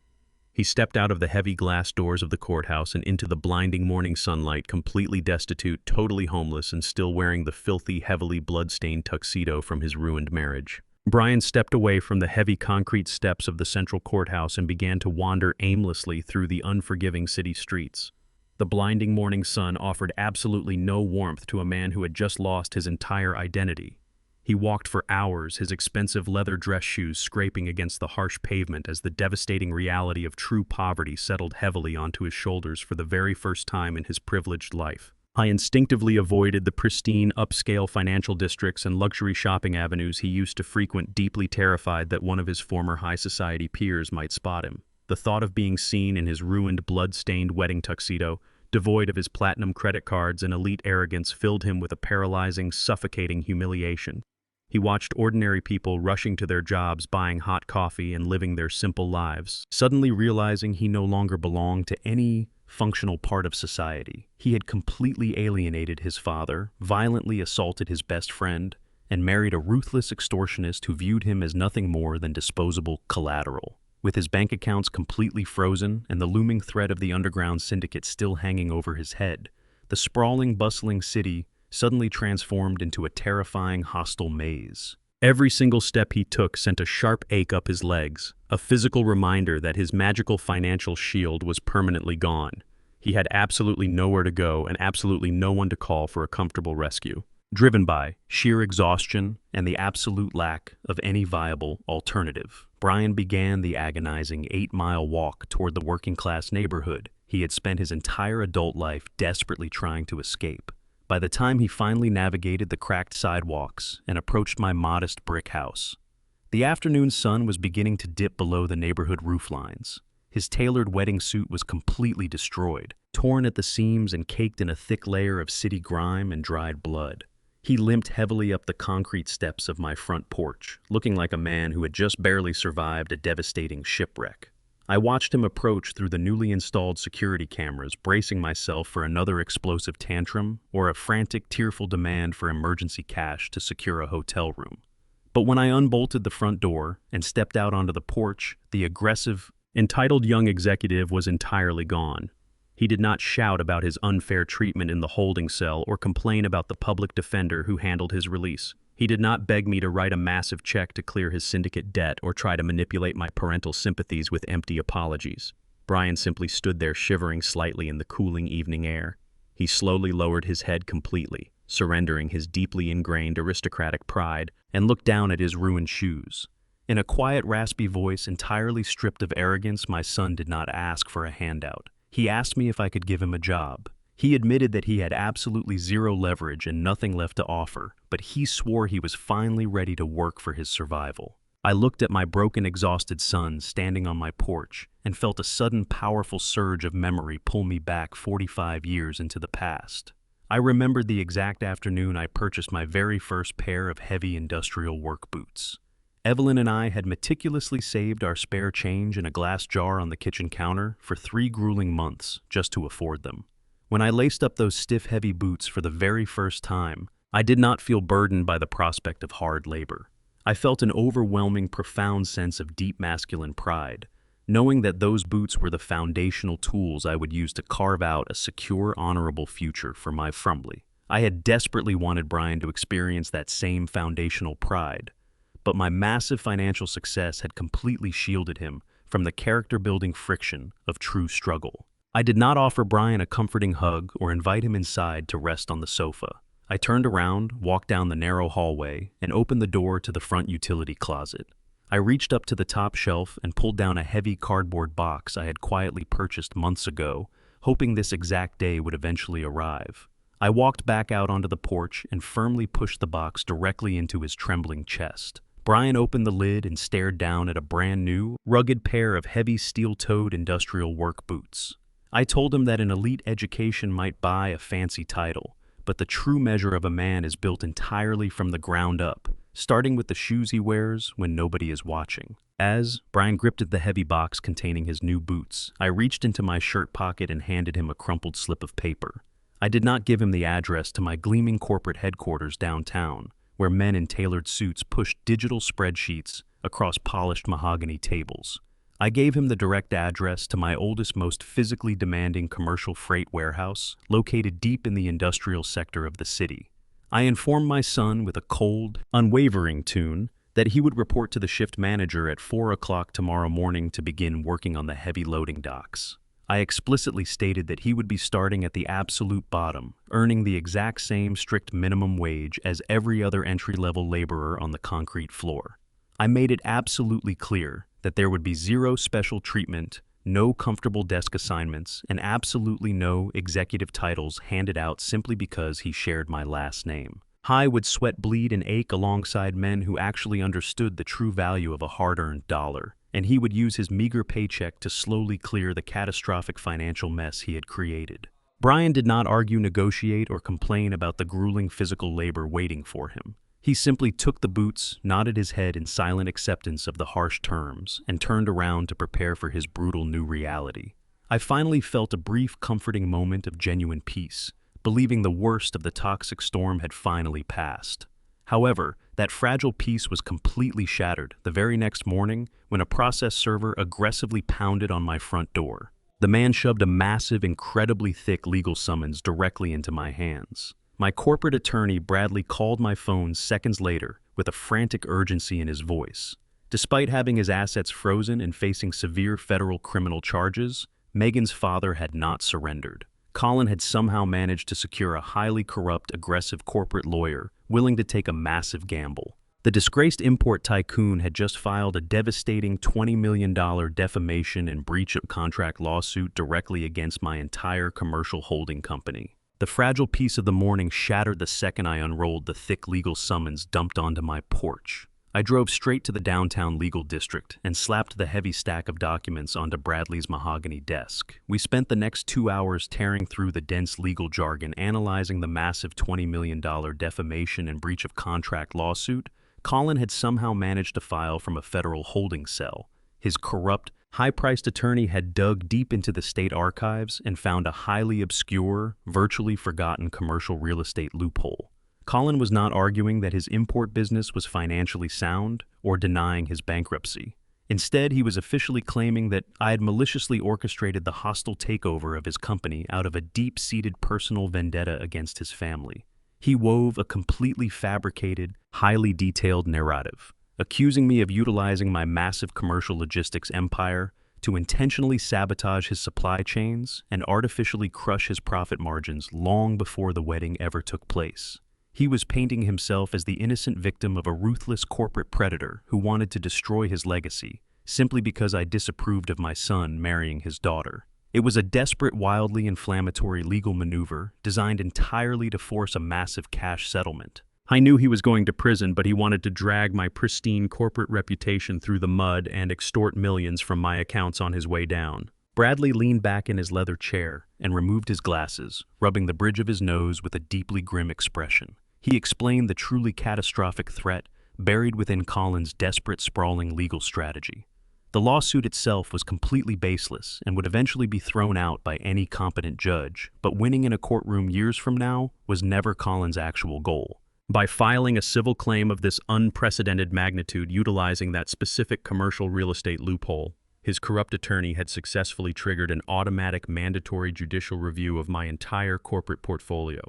He stepped out of the heavy glass doors of the courthouse and into the blinding morning sunlight, completely destitute, totally homeless, and still wearing the filthy, heavily blood-stained tuxedo from his ruined marriage. Brian stepped away from the heavy concrete steps of the central courthouse and began to wander aimlessly through the unforgiving city streets. The blinding morning sun offered absolutely no warmth to a man who had just lost his entire identity. He walked for hours, his expensive leather dress shoes scraping against the harsh pavement as the devastating reality of true poverty settled heavily onto his shoulders for the very first time in his privileged life. I instinctively avoided the pristine, upscale financial districts and luxury shopping avenues he used to frequent, deeply terrified that one of his former high society peers might spot him. The thought of being seen in his ruined, blood-stained wedding tuxedo, devoid of his platinum credit cards and elite arrogance, filled him with a paralyzing, suffocating humiliation. He watched ordinary people rushing to their jobs, buying hot coffee, and living their simple lives, suddenly realizing he no longer belonged to any functional part of society. He had completely alienated his father, violently assaulted his best friend, and married a ruthless extortionist who viewed him as nothing more than disposable collateral. With his bank accounts completely frozen and the looming threat of the underground syndicate still hanging over his head, the sprawling, bustling city suddenly transformed into a terrifying, hostile maze. Every single step he took sent a sharp ache up his legs, a physical reminder that his magical financial shield was permanently gone. He had absolutely nowhere to go and absolutely no one to call for a comfortable rescue. Driven by sheer exhaustion and the absolute lack of any viable alternative, Brian began the agonizing 8-mile walk toward the working-class neighborhood he had spent his entire adult life desperately trying to escape. By the time he finally navigated the cracked sidewalks and approached my modest brick house, the afternoon sun was beginning to dip below the neighborhood rooflines. His tailored wedding suit was completely destroyed, torn at the seams and caked in a thick layer of city grime and dried blood. He limped heavily up the concrete steps of my front porch, looking like a man who had just barely survived a devastating shipwreck. I watched him approach through the newly installed security cameras, bracing myself for another explosive tantrum or a frantic, tearful demand for emergency cash to secure a hotel room. But when I unbolted the front door and stepped out onto the porch, the aggressive, entitled young executive was entirely gone. He did not shout about his unfair treatment in the holding cell or complain about the public defender who handled his release. He did not beg me to write a massive check to clear his syndicate debt or try to manipulate my parental sympathies with empty apologies. Brian simply stood there shivering slightly in the cooling evening air. He slowly lowered his head completely, surrendering his deeply ingrained aristocratic pride, and looked down at his ruined shoes. In a quiet, raspy voice entirely stripped of arrogance, my son did not ask for a handout. He asked me if I could give him a job. He admitted that he had absolutely zero leverage and nothing left to offer, but he swore he was finally ready to work for his survival. I looked at my broken, exhausted son standing on my porch and felt a sudden, powerful surge of memory pull me back 45 years into the past. I remembered the exact afternoon I purchased my very first pair of heavy industrial work boots. Evelyn and I had meticulously saved our spare change in a glass jar on the kitchen counter for 3 grueling months just to afford them. When I laced up those stiff, heavy boots for the very first time, I did not feel burdened by the prospect of hard labor. I felt an overwhelming, profound sense of deep masculine pride, knowing that those boots were the foundational tools I would use to carve out a secure, honorable future for my family. I had desperately wanted Brian to experience that same foundational pride, but my massive financial success had completely shielded him from the character-building friction of true struggle. I did not offer Brian a comforting hug or invite him inside to rest on the sofa. I turned around, walked down the narrow hallway, and opened the door to the front utility closet. I reached up to the top shelf and pulled down a heavy cardboard box I had quietly purchased months ago, hoping this exact day would eventually arrive. I walked back out onto the porch and firmly pushed the box directly into his trembling chest. Brian opened the lid and stared down at a brand new, rugged pair of heavy steel-toed industrial work boots. I told him that an elite education might buy a fancy title, but the true measure of a man is built entirely from the ground up, starting with the shoes he wears when nobody is watching. As Brian gripped at the heavy box containing his new boots, I reached into my shirt pocket and handed him a crumpled slip of paper. I did not give him the address to my gleaming corporate headquarters downtown, where men in tailored suits pushed digital spreadsheets across polished mahogany tables. I gave him the direct address to my oldest, most physically demanding commercial freight warehouse, located deep in the industrial sector of the city. I informed my son with a cold, unwavering tone that he would report to the shift manager at 4 o'clock tomorrow morning to begin working on the heavy loading docks. I explicitly stated that he would be starting at the absolute bottom, earning the exact same strict minimum wage as every other entry-level laborer on the concrete floor. I made it absolutely clear that there would be zero special treatment, no comfortable desk assignments, and absolutely no executive titles handed out simply because he shared my last name. I would sweat, bleed, and ache alongside men who actually understood the true value of a hard-earned dollar, and he would use his meager paycheck to slowly clear the catastrophic financial mess he had created. Brian did not argue, negotiate, or complain about the grueling physical labor waiting for him. He simply took the boots, nodded his head in silent acceptance of the harsh terms, and turned around to prepare for his brutal new reality. I finally felt a brief, comforting moment of genuine peace, believing the worst of the toxic storm had finally passed. However, that fragile peace was completely shattered the very next morning when a process server aggressively pounded on my front door. The man shoved a massive, incredibly thick legal summons directly into my hands. My corporate attorney, Bradley, called my phone seconds later with a frantic urgency in his voice. Despite having his assets frozen and facing severe federal criminal charges, Megan's father had not surrendered. Colin had somehow managed to secure a highly corrupt, aggressive corporate lawyer willing to take a massive gamble. The disgraced import tycoon had just filed a devastating $20 million defamation and breach of contract lawsuit directly against my entire commercial holding company. The fragile peace of the morning shattered the second I unrolled the thick legal summons dumped onto my porch. I drove straight to the downtown legal district and slapped the heavy stack of documents onto Bradley's mahogany desk. We spent the next 2 hours tearing through the dense legal jargon, analyzing the massive $20 million defamation and breach of contract lawsuit Colin had somehow managed to file from a federal holding cell. His corrupt, high-priced attorney had dug deep into the state archives and found a highly obscure, virtually forgotten commercial real estate loophole. Colin was not arguing that his import business was financially sound or denying his bankruptcy. Instead, he was officially claiming that I had maliciously orchestrated the hostile takeover of his company out of a deep-seated personal vendetta against his family. He wove a completely fabricated, highly detailed narrative, accusing me of utilizing my massive commercial logistics empire to intentionally sabotage his supply chains and artificially crush his profit margins long before the wedding ever took place. He was painting himself as the innocent victim of a ruthless corporate predator who wanted to destroy his legacy, simply because I disapproved of my son marrying his daughter. It was a desperate, wildly inflammatory legal maneuver designed entirely to force a massive cash settlement. I knew he was going to prison, but he wanted to drag my pristine corporate reputation through the mud and extort millions from my accounts on his way down. Bradley leaned back in his leather chair and removed his glasses, rubbing the bridge of his nose with a deeply grim expression. He explained the truly catastrophic threat buried within Colin's desperate, sprawling legal strategy. The lawsuit itself was completely baseless and would eventually be thrown out by any competent judge, but winning in a courtroom years from now was never Colin's actual goal. By filing a civil claim of this unprecedented magnitude utilizing that specific commercial real estate loophole, his corrupt attorney had successfully triggered an automatic mandatory judicial review of my entire corporate portfolio.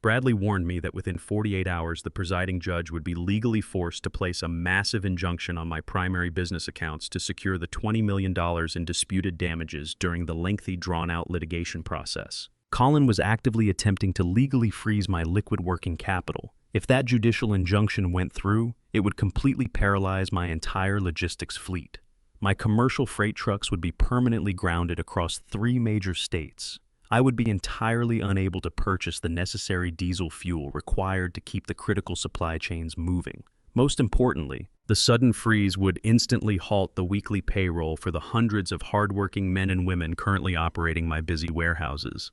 Bradley warned me that within 48 hours the presiding judge would be legally forced to place a massive injunction on my primary business accounts to secure the $20 million in disputed damages during the lengthy, drawn-out litigation process. Colin was actively attempting to legally freeze my liquid working capital. If that judicial injunction went through, it would completely paralyze my entire logistics fleet. My commercial freight trucks would be permanently grounded across 3 major states. I would be entirely unable to purchase the necessary diesel fuel required to keep the critical supply chains moving. Most importantly, the sudden freeze would instantly halt the weekly payroll for the hundreds of hardworking men and women currently operating my busy warehouses.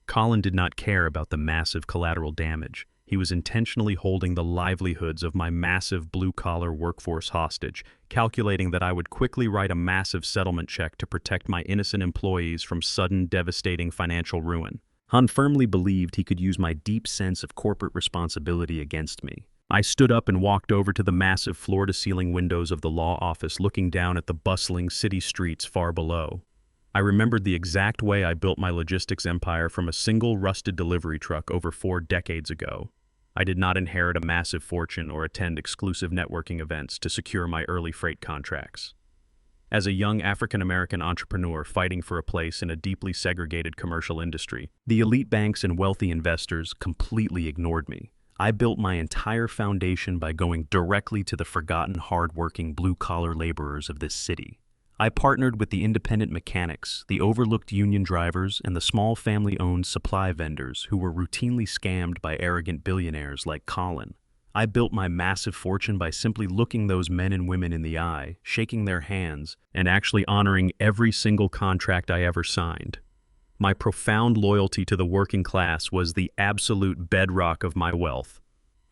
Colin did not care about the massive collateral damage. He was intentionally holding the livelihoods of my massive blue-collar workforce hostage, calculating that I would quickly write a massive settlement check to protect my innocent employees from sudden, devastating financial ruin. Han firmly believed he could use my deep sense of corporate responsibility against me. I stood up and walked over to the massive floor-to-ceiling windows of the law office, looking down at the bustling city streets far below. I remembered the exact way I built my logistics empire from a single rusted delivery truck over 4 decades ago. I did not inherit a massive fortune or attend exclusive networking events to secure my early freight contracts. As a young African-American entrepreneur fighting for a place in a deeply segregated commercial industry, the elite banks and wealthy investors completely ignored me. I built my entire foundation by going directly to the forgotten, hard-working, blue-collar laborers of this city. I partnered with the independent mechanics, the overlooked union drivers, and the small family-owned supply vendors who were routinely scammed by arrogant billionaires like Colin. I built my massive fortune by simply looking those men and women in the eye, shaking their hands, and actually honoring every single contract I ever signed. My profound loyalty to the working class was the absolute bedrock of my wealth.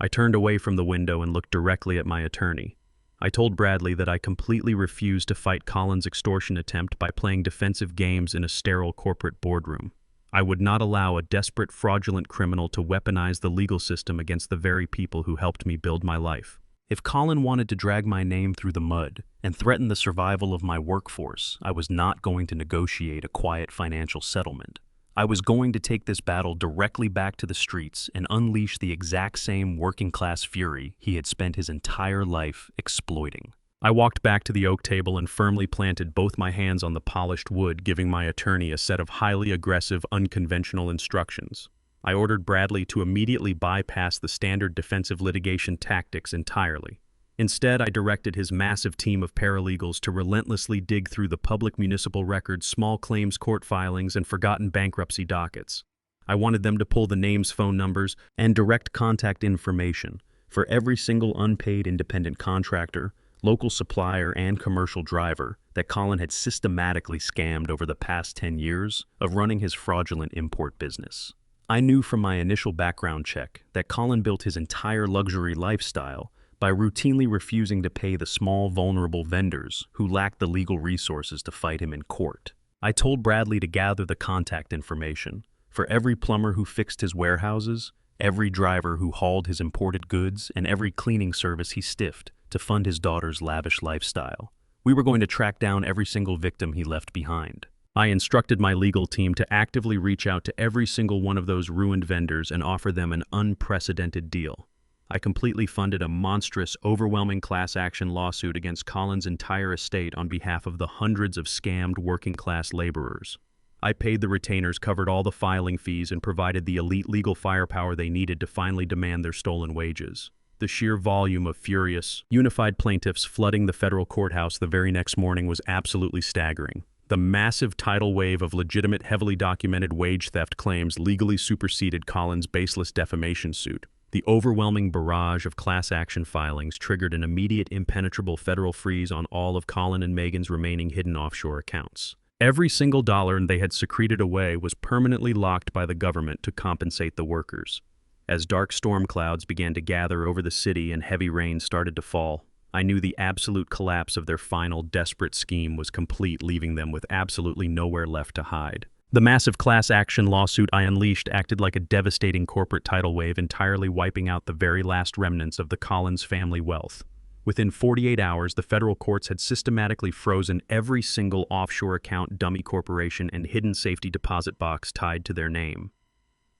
I turned away from the window and looked directly at my attorney. I told Bradley that I completely refused to fight Colin's extortion attempt by playing defensive games in a sterile corporate boardroom. I would not allow a desperate, fraudulent criminal to weaponize the legal system against the very people who helped me build my life. If Colin wanted to drag my name through the mud and threaten the survival of my workforce, I was not going to negotiate a quiet financial settlement. I was going to take this battle directly back to the streets and unleash the exact same working-class fury he had spent his entire life exploiting. I walked back to the oak table and firmly planted both my hands on the polished wood, giving my attorney a set of highly aggressive, unconventional instructions. I ordered Bradley to immediately bypass the standard defensive litigation tactics entirely. Instead, I directed his massive team of paralegals to relentlessly dig through the public municipal records, small claims court filings, and forgotten bankruptcy dockets. I wanted them to pull the names, phone numbers, and direct contact information for every single unpaid independent contractor, local supplier, and commercial driver that Colin had systematically scammed over the past 10 years of running his fraudulent import business. I knew from my initial background check that Colin built his entire luxury lifestyle by routinely refusing to pay the small, vulnerable vendors who lacked the legal resources to fight him in court. I told Bradley to gather the contact information for every plumber who fixed his warehouses, every driver who hauled his imported goods, and every cleaning service he stiffed to fund his daughter's lavish lifestyle. We were going to track down every single victim he left behind. I instructed my legal team to actively reach out to every single one of those ruined vendors and offer them an unprecedented deal. I completely funded a monstrous, overwhelming class action lawsuit against Colin's entire estate on behalf of the hundreds of scammed working-class laborers. I paid the retainers, covered all the filing fees, and provided the elite legal firepower they needed to finally demand their stolen wages. The sheer volume of furious, unified plaintiffs flooding the federal courthouse the very next morning was absolutely staggering. The massive tidal wave of legitimate, heavily documented wage theft claims legally superseded Colin's baseless defamation suit. The overwhelming barrage of class action filings triggered an immediate, impenetrable federal freeze on all of Colin and Megan's remaining hidden offshore accounts. Every single dollar they had secreted away was permanently locked by the government to compensate the workers. As dark storm clouds began to gather over the city and heavy rain started to fall, I knew the absolute collapse of their final, desperate scheme was complete, leaving them with absolutely nowhere left to hide. The massive class action lawsuit I unleashed acted like a devastating corporate tidal wave, entirely wiping out the very last remnants of the Collins family wealth. Within 48 hours, the federal courts had systematically frozen every single offshore account, dummy corporation, and hidden safety deposit box tied to their name.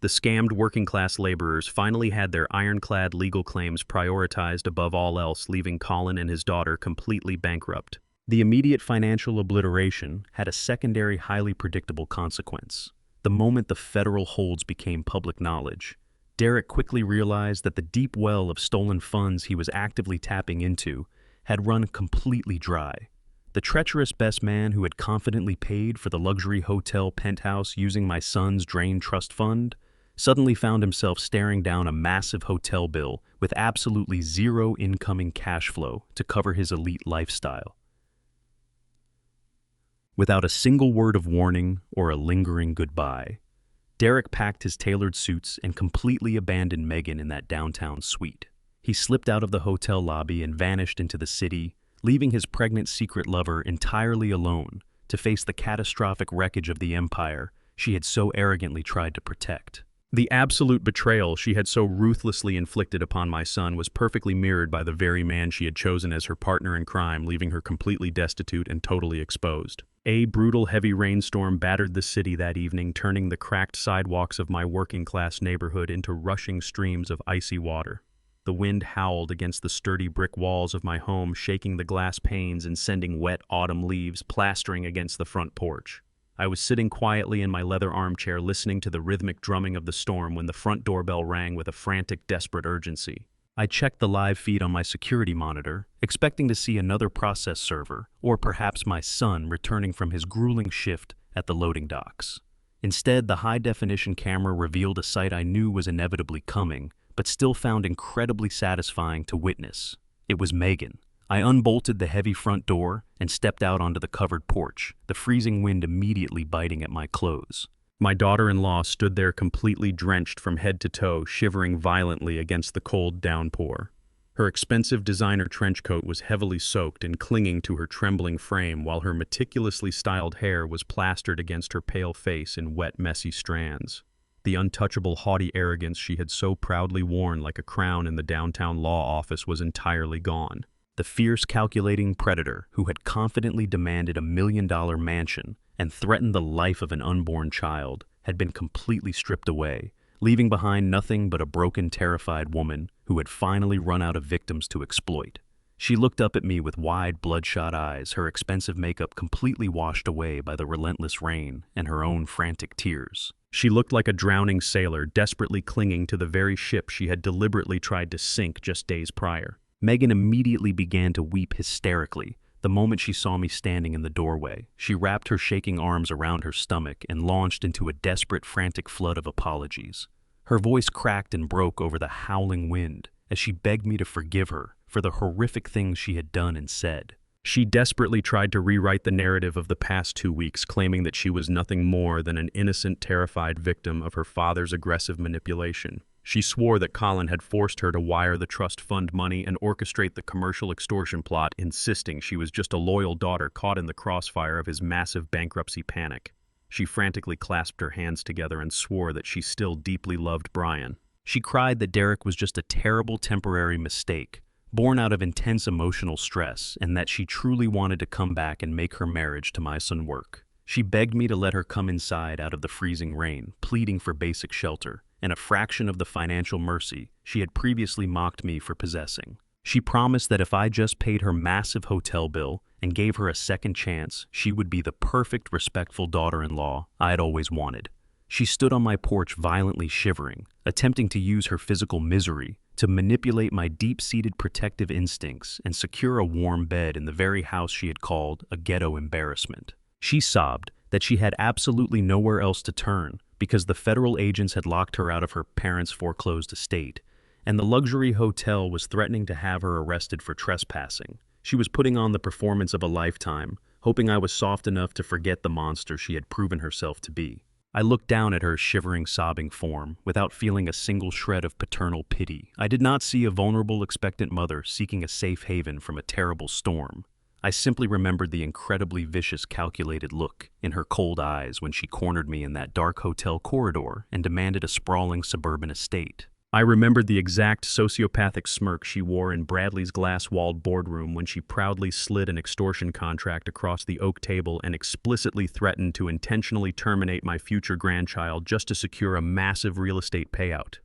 The scammed working-class laborers finally had their ironclad legal claims prioritized above all else, leaving Colin and his daughter completely bankrupt. The immediate financial obliteration had a secondary, highly predictable consequence. The moment the federal holds became public knowledge, Derek quickly realized that the deep well of stolen funds he was actively tapping into had run completely dry. The treacherous best man who had confidently paid for the luxury hotel penthouse using my son's drained trust fund suddenly found himself staring down a massive hotel bill with absolutely zero incoming cash flow to cover his elite lifestyle. Without a single word of warning or a lingering goodbye, Derek packed his tailored suits and completely abandoned Megan in that downtown suite. He slipped out of the hotel lobby and vanished into the city, leaving his pregnant secret lover entirely alone to face the catastrophic wreckage of the empire she had so arrogantly tried to protect. The absolute betrayal she had so ruthlessly inflicted upon my son was perfectly mirrored by the very man she had chosen as her partner in crime, leaving her completely destitute and totally exposed. A brutal, heavy rainstorm battered the city that evening, turning the cracked sidewalks of my working-class neighborhood into rushing streams of icy water. The wind howled against the sturdy brick walls of my home, shaking the glass panes and sending wet autumn leaves plastering against the front porch. I was sitting quietly in my leather armchair listening to the rhythmic drumming of the storm when the front doorbell rang with a frantic, desperate urgency. I checked the live feed on my security monitor, expecting to see another process server, or perhaps my son returning from his grueling shift at the loading docks. Instead, the high-definition camera revealed a sight I knew was inevitably coming, but still found incredibly satisfying to witness. It was Megan. I unbolted the heavy front door and stepped out onto the covered porch, the freezing wind immediately biting at my clothes. My daughter-in-law stood there completely drenched from head to toe, shivering violently against the cold downpour. Her expensive designer trench coat was heavily soaked and clinging to her trembling frame, while her meticulously styled hair was plastered against her pale face in wet, messy strands. The untouchable, haughty arrogance she had so proudly worn like a crown in the downtown law office was entirely gone. The fierce, calculating predator who had confidently demanded $1 million mansion and threatened the life of an unborn child had been completely stripped away, leaving behind nothing but a broken, terrified woman who had finally run out of victims to exploit. She looked up at me with wide, bloodshot eyes, her expensive makeup completely washed away by the relentless rain and her own frantic tears. She looked like a drowning sailor desperately clinging to the very ship she had deliberately tried to sink just days prior. Megan immediately began to weep hysterically the moment she saw me standing in the doorway. She wrapped her shaking arms around her stomach and launched into a desperate, frantic flood of apologies. Her voice cracked and broke over the howling wind as she begged me to forgive her for the horrific things she had done and said. She desperately tried to rewrite the narrative of the past 2 weeks, claiming that she was nothing more than an innocent, terrified victim of her father's aggressive manipulation. She swore that Colin had forced her to wire the trust fund money and orchestrate the commercial extortion plot, insisting she was just a loyal daughter caught in the crossfire of his massive bankruptcy panic. She frantically clasped her hands together and swore that she still deeply loved Brian. She cried that Derek was just a terrible temporary mistake, born out of intense emotional stress, and that she truly wanted to come back and make her marriage to my son work. She begged me to let her come inside out of the freezing rain, pleading for basic shelter and a fraction of the financial mercy she had previously mocked me for possessing. She promised that if I just paid her massive hotel bill and gave her a second chance, she would be the perfect, respectful daughter-in-law I had always wanted. She stood on my porch violently shivering, attempting to use her physical misery to manipulate my deep-seated protective instincts and secure a warm bed in the very house she had called a ghetto embarrassment. She sobbed that she had absolutely nowhere else to turn because the federal agents had locked her out of her parents' foreclosed estate, and the luxury hotel was threatening to have her arrested for trespassing. She was putting on the performance of a lifetime, hoping I was soft enough to forget the monster she had proven herself to be. I looked down at her shivering, sobbing form without feeling a single shred of paternal pity. I did not see a vulnerable, expectant mother seeking a safe haven from a terrible storm. I simply remembered the incredibly vicious, calculated look in her cold eyes when she cornered me in that dark hotel corridor and demanded a sprawling suburban estate. I remembered the exact sociopathic smirk she wore in Bradley's glass-walled boardroom when she proudly slid an extortion contract across the oak table and explicitly threatened to intentionally terminate my future grandchild just to secure a massive real estate payout.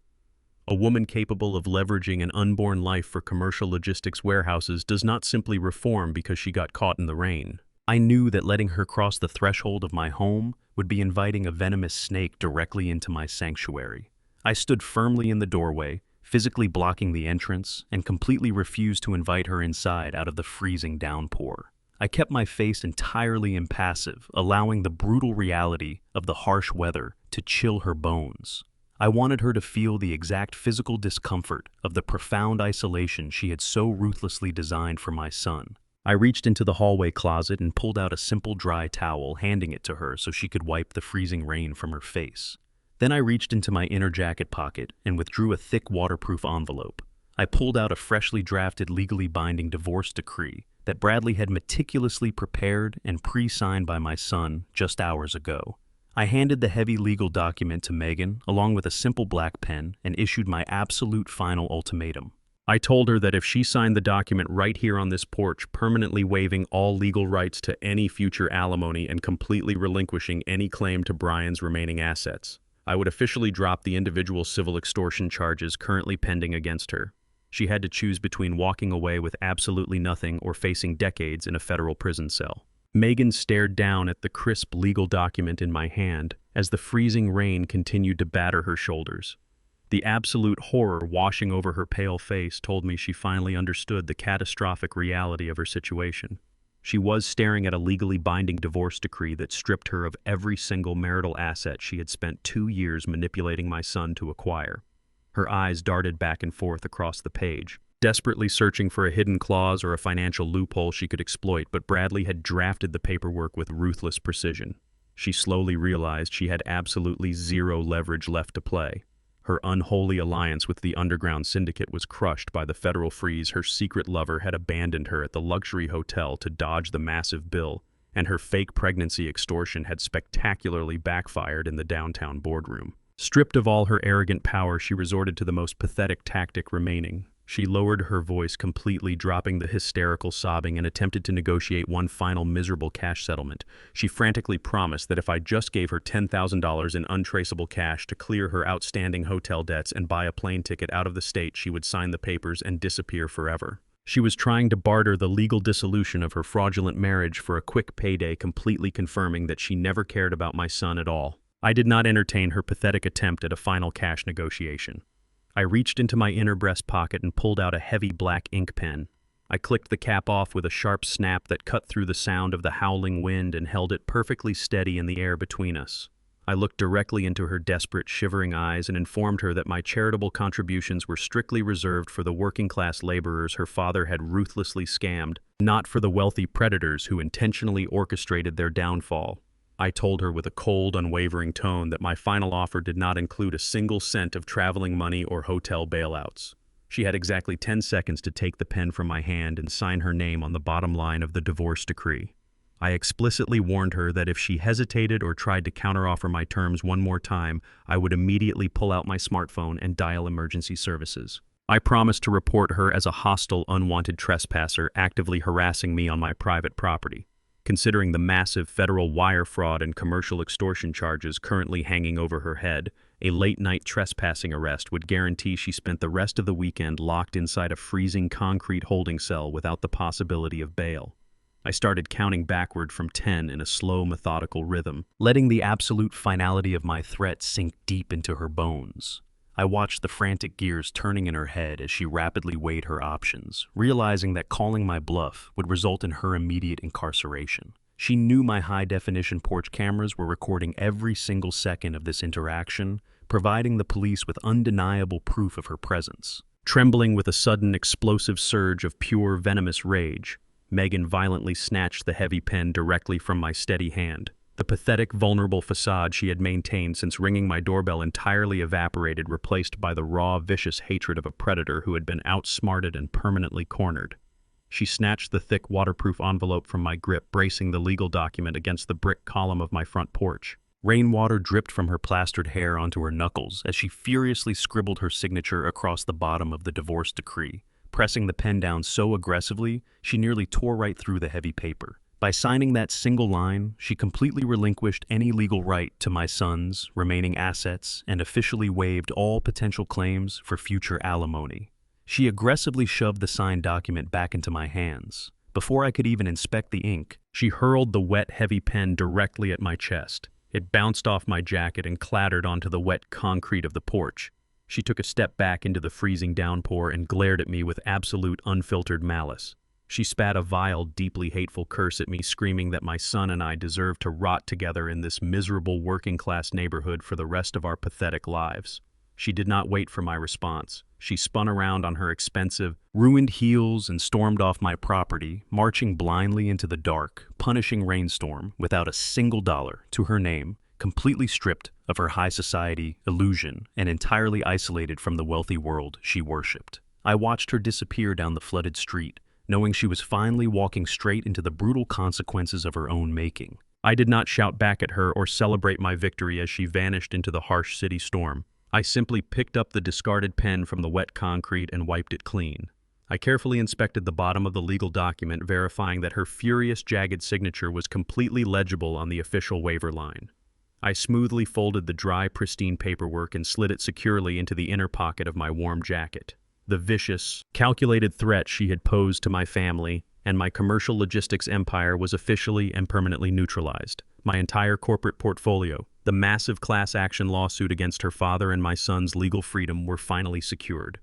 A woman capable of leveraging an unborn life for commercial logistics warehouses does not simply reform because she got caught in the rain. I knew that letting her cross the threshold of my home would be inviting a venomous snake directly into my sanctuary. I stood firmly in the doorway, physically blocking the entrance, and completely refused to invite her inside out of the freezing downpour. I kept my face entirely impassive, allowing the brutal reality of the harsh weather to chill her bones. I wanted her to feel the exact physical discomfort of the profound isolation she had so ruthlessly designed for my son. I reached into the hallway closet and pulled out a simple dry towel, handing it to her so she could wipe the freezing rain from her face. Then I reached into my inner jacket pocket and withdrew a thick waterproof envelope. I pulled out a freshly drafted, legally binding divorce decree that Bradley had meticulously prepared and pre-signed by my son just hours ago. I handed the heavy legal document to Megan, along with a simple black pen, and issued my absolute final ultimatum. I told her that if she signed the document right here on this porch, permanently waiving all legal rights to any future alimony and completely relinquishing any claim to Brian's remaining assets, I would officially drop the individual civil extortion charges currently pending against her. She had to choose between walking away with absolutely nothing or facing decades in a federal prison cell. Megan stared down at the crisp legal document in my hand as the freezing rain continued to batter her shoulders. The absolute horror washing over her pale face told me she finally understood the catastrophic reality of her situation. She was staring at a legally binding divorce decree that stripped her of every single marital asset she had spent 2 years manipulating my son to acquire. Her eyes darted back and forth across the page, desperately searching for a hidden clause or a financial loophole she could exploit, but Bradley had drafted the paperwork with ruthless precision. She slowly realized she had absolutely zero leverage left to play. Her unholy alliance with the underground syndicate was crushed by the federal freeze. Her secret lover had abandoned her at the luxury hotel to dodge the massive bill, and her fake pregnancy extortion had spectacularly backfired in the downtown boardroom. Stripped of all her arrogant power, she resorted to the most pathetic tactic remaining. She lowered her voice completely, dropping the hysterical sobbing, and attempted to negotiate one final miserable cash settlement. She frantically promised that if I just gave her $10,000 in untraceable cash to clear her outstanding hotel debts and buy a plane ticket out of the state, she would sign the papers and disappear forever. She was trying to barter the legal dissolution of her fraudulent marriage for a quick payday, completely confirming that she never cared about my son at all. I did not entertain her pathetic attempt at a final cash negotiation. I reached into my inner breast pocket and pulled out a heavy black ink pen. I clicked the cap off with a sharp snap that cut through the sound of the howling wind and held it perfectly steady in the air between us. I looked directly into her desperate, shivering eyes and informed her that my charitable contributions were strictly reserved for the working-class laborers her father had ruthlessly scammed, not for the wealthy predators who intentionally orchestrated their downfall. I told her with a cold, unwavering tone that my final offer did not include a single cent of traveling money or hotel bailouts. She had exactly 10 seconds to take the pen from my hand and sign her name on the bottom line of the divorce decree. I explicitly warned her that if she hesitated or tried to counteroffer my terms one more time, I would immediately pull out my smartphone and dial emergency services. I promised to report her as a hostile, unwanted trespasser actively harassing me on my private property. Considering the massive federal wire fraud and commercial extortion charges currently hanging over her head, a late-night trespassing arrest would guarantee she spent the rest of the weekend locked inside a freezing concrete holding cell without the possibility of bail. I started counting backward from 10 in a slow, methodical rhythm, letting the absolute finality of my threat sink deep into her bones. I watched the frantic gears turning in her head as she rapidly weighed her options, realizing that calling my bluff would result in her immediate incarceration. She knew my high-definition porch cameras were recording every single second of this interaction, providing the police with undeniable proof of her presence. Trembling with a sudden explosive surge of pure venomous rage, Megan violently snatched the heavy pen directly from my steady hand. The pathetic, vulnerable facade she had maintained since ringing my doorbell entirely evaporated, replaced by the raw, vicious hatred of a predator who had been outsmarted and permanently cornered. She snatched the thick, waterproof envelope from my grip, bracing the legal document against the brick column of my front porch. Rainwater dripped from her plastered hair onto her knuckles as she furiously scribbled her signature across the bottom of the divorce decree, pressing the pen down so aggressively she nearly tore right through the heavy paper. By signing that single line, she completely relinquished any legal right to my son's remaining assets and officially waived all potential claims for future alimony. She aggressively shoved the signed document back into my hands. Before I could even inspect the ink, she hurled the wet, heavy pen directly at my chest. It bounced off my jacket and clattered onto the wet concrete of the porch. She took a step back into the freezing downpour and glared at me with absolute, unfiltered malice. She spat a vile, deeply hateful curse at me, screaming that my son and I deserved to rot together in this miserable working-class neighborhood for the rest of our pathetic lives. She did not wait for my response. She spun around on her expensive, ruined heels and stormed off my property, marching blindly into the dark, punishing rainstorm without a single dollar to her name, completely stripped of her high society illusion and entirely isolated from the wealthy world she worshipped. I watched her disappear down the flooded street, knowing she was finally walking straight into the brutal consequences of her own making. I did not shout back at her or celebrate my victory as she vanished into the harsh city storm. I simply picked up the discarded pen from the wet concrete and wiped it clean. I carefully inspected the bottom of the legal document, verifying that her furious, jagged signature was completely legible on the official waiver line. I smoothly folded the dry, pristine paperwork and slid it securely into the inner pocket of my warm jacket. The vicious, calculated threat she had posed to my family and my commercial logistics empire was officially and permanently neutralized. My entire corporate portfolio, the massive class action lawsuit against her father and my son's legal freedom were finally secured.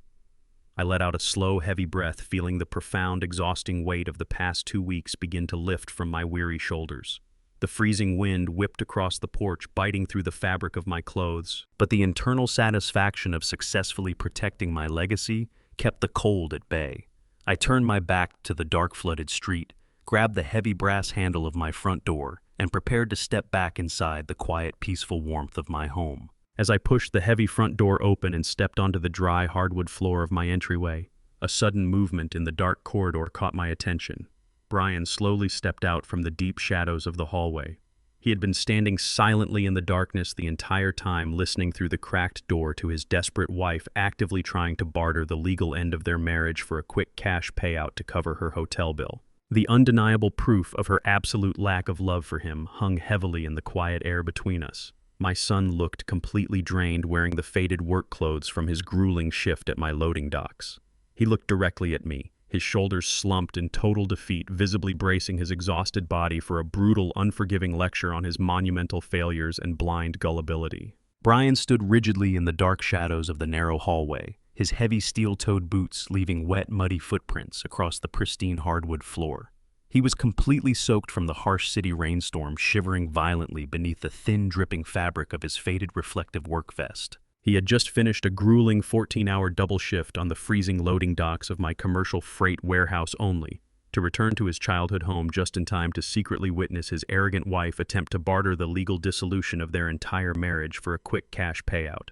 I let out a slow, heavy breath, feeling the profound, exhausting weight of the past 2 weeks begin to lift from my weary shoulders. The freezing wind whipped across the porch, biting through the fabric of my clothes, but the internal satisfaction of successfully protecting my legacy kept the cold at bay. I turned my back to the dark, flooded street, grabbed the heavy brass handle of my front door, and prepared to step back inside the quiet, peaceful warmth of my home. As I pushed the heavy front door open and stepped onto the dry, hardwood floor of my entryway, a sudden movement in the dark corridor caught my attention. Brian slowly stepped out from the deep shadows of the hallway. He had been standing silently in the darkness the entire time, listening through the cracked door to his desperate wife actively trying to barter the legal end of their marriage for a quick cash payout to cover her hotel bill. The undeniable proof of her absolute lack of love for him hung heavily in the quiet air between us. My son looked completely drained, wearing the faded work clothes from his grueling shift at my loading docks. He looked directly at me, his shoulders slumped in total defeat, visibly bracing his exhausted body for a brutal, unforgiving lecture on his monumental failures and blind gullibility. Brian stood rigidly in the dark shadows of the narrow hallway, his heavy steel-toed boots leaving wet, muddy footprints across the pristine hardwood floor. He was completely soaked from the harsh city rainstorm, shivering violently beneath the thin, dripping fabric of his faded reflective work vest. He had just finished a grueling 14-hour double shift on the freezing loading docks of my commercial freight warehouse only, to return to his childhood home just in time to secretly witness his arrogant wife attempt to barter the legal dissolution of their entire marriage for a quick cash payout.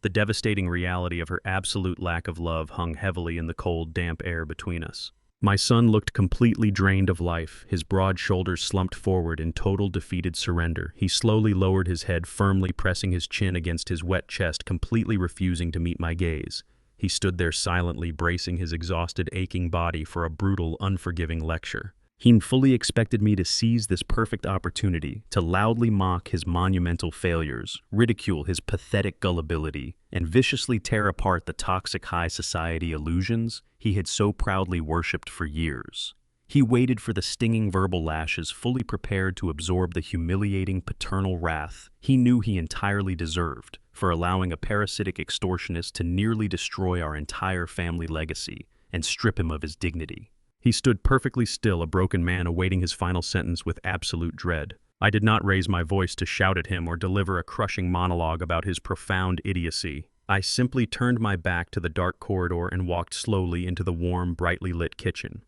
The devastating reality of her absolute lack of love hung heavily in the cold, damp air between us. My son looked completely drained of life, his broad shoulders slumped forward in total defeated surrender. He slowly lowered his head, firmly pressing his chin against his wet chest, completely refusing to meet my gaze. He stood there silently, bracing his exhausted, aching body for a brutal, unforgiving lecture. He fully expected me to seize this perfect opportunity to loudly mock his monumental failures, ridicule his pathetic gullibility, and viciously tear apart the toxic high society illusions he had so proudly worshipped for years. He waited for the stinging verbal lashes, fully prepared to absorb the humiliating paternal wrath he knew he entirely deserved for allowing a parasitic extortionist to nearly destroy our entire family legacy and strip him of his dignity. He stood perfectly still, a broken man awaiting his final sentence with absolute dread. I did not raise my voice to shout at him or deliver a crushing monologue about his profound idiocy. I simply turned my back to the dark corridor and walked slowly into the warm, brightly lit kitchen.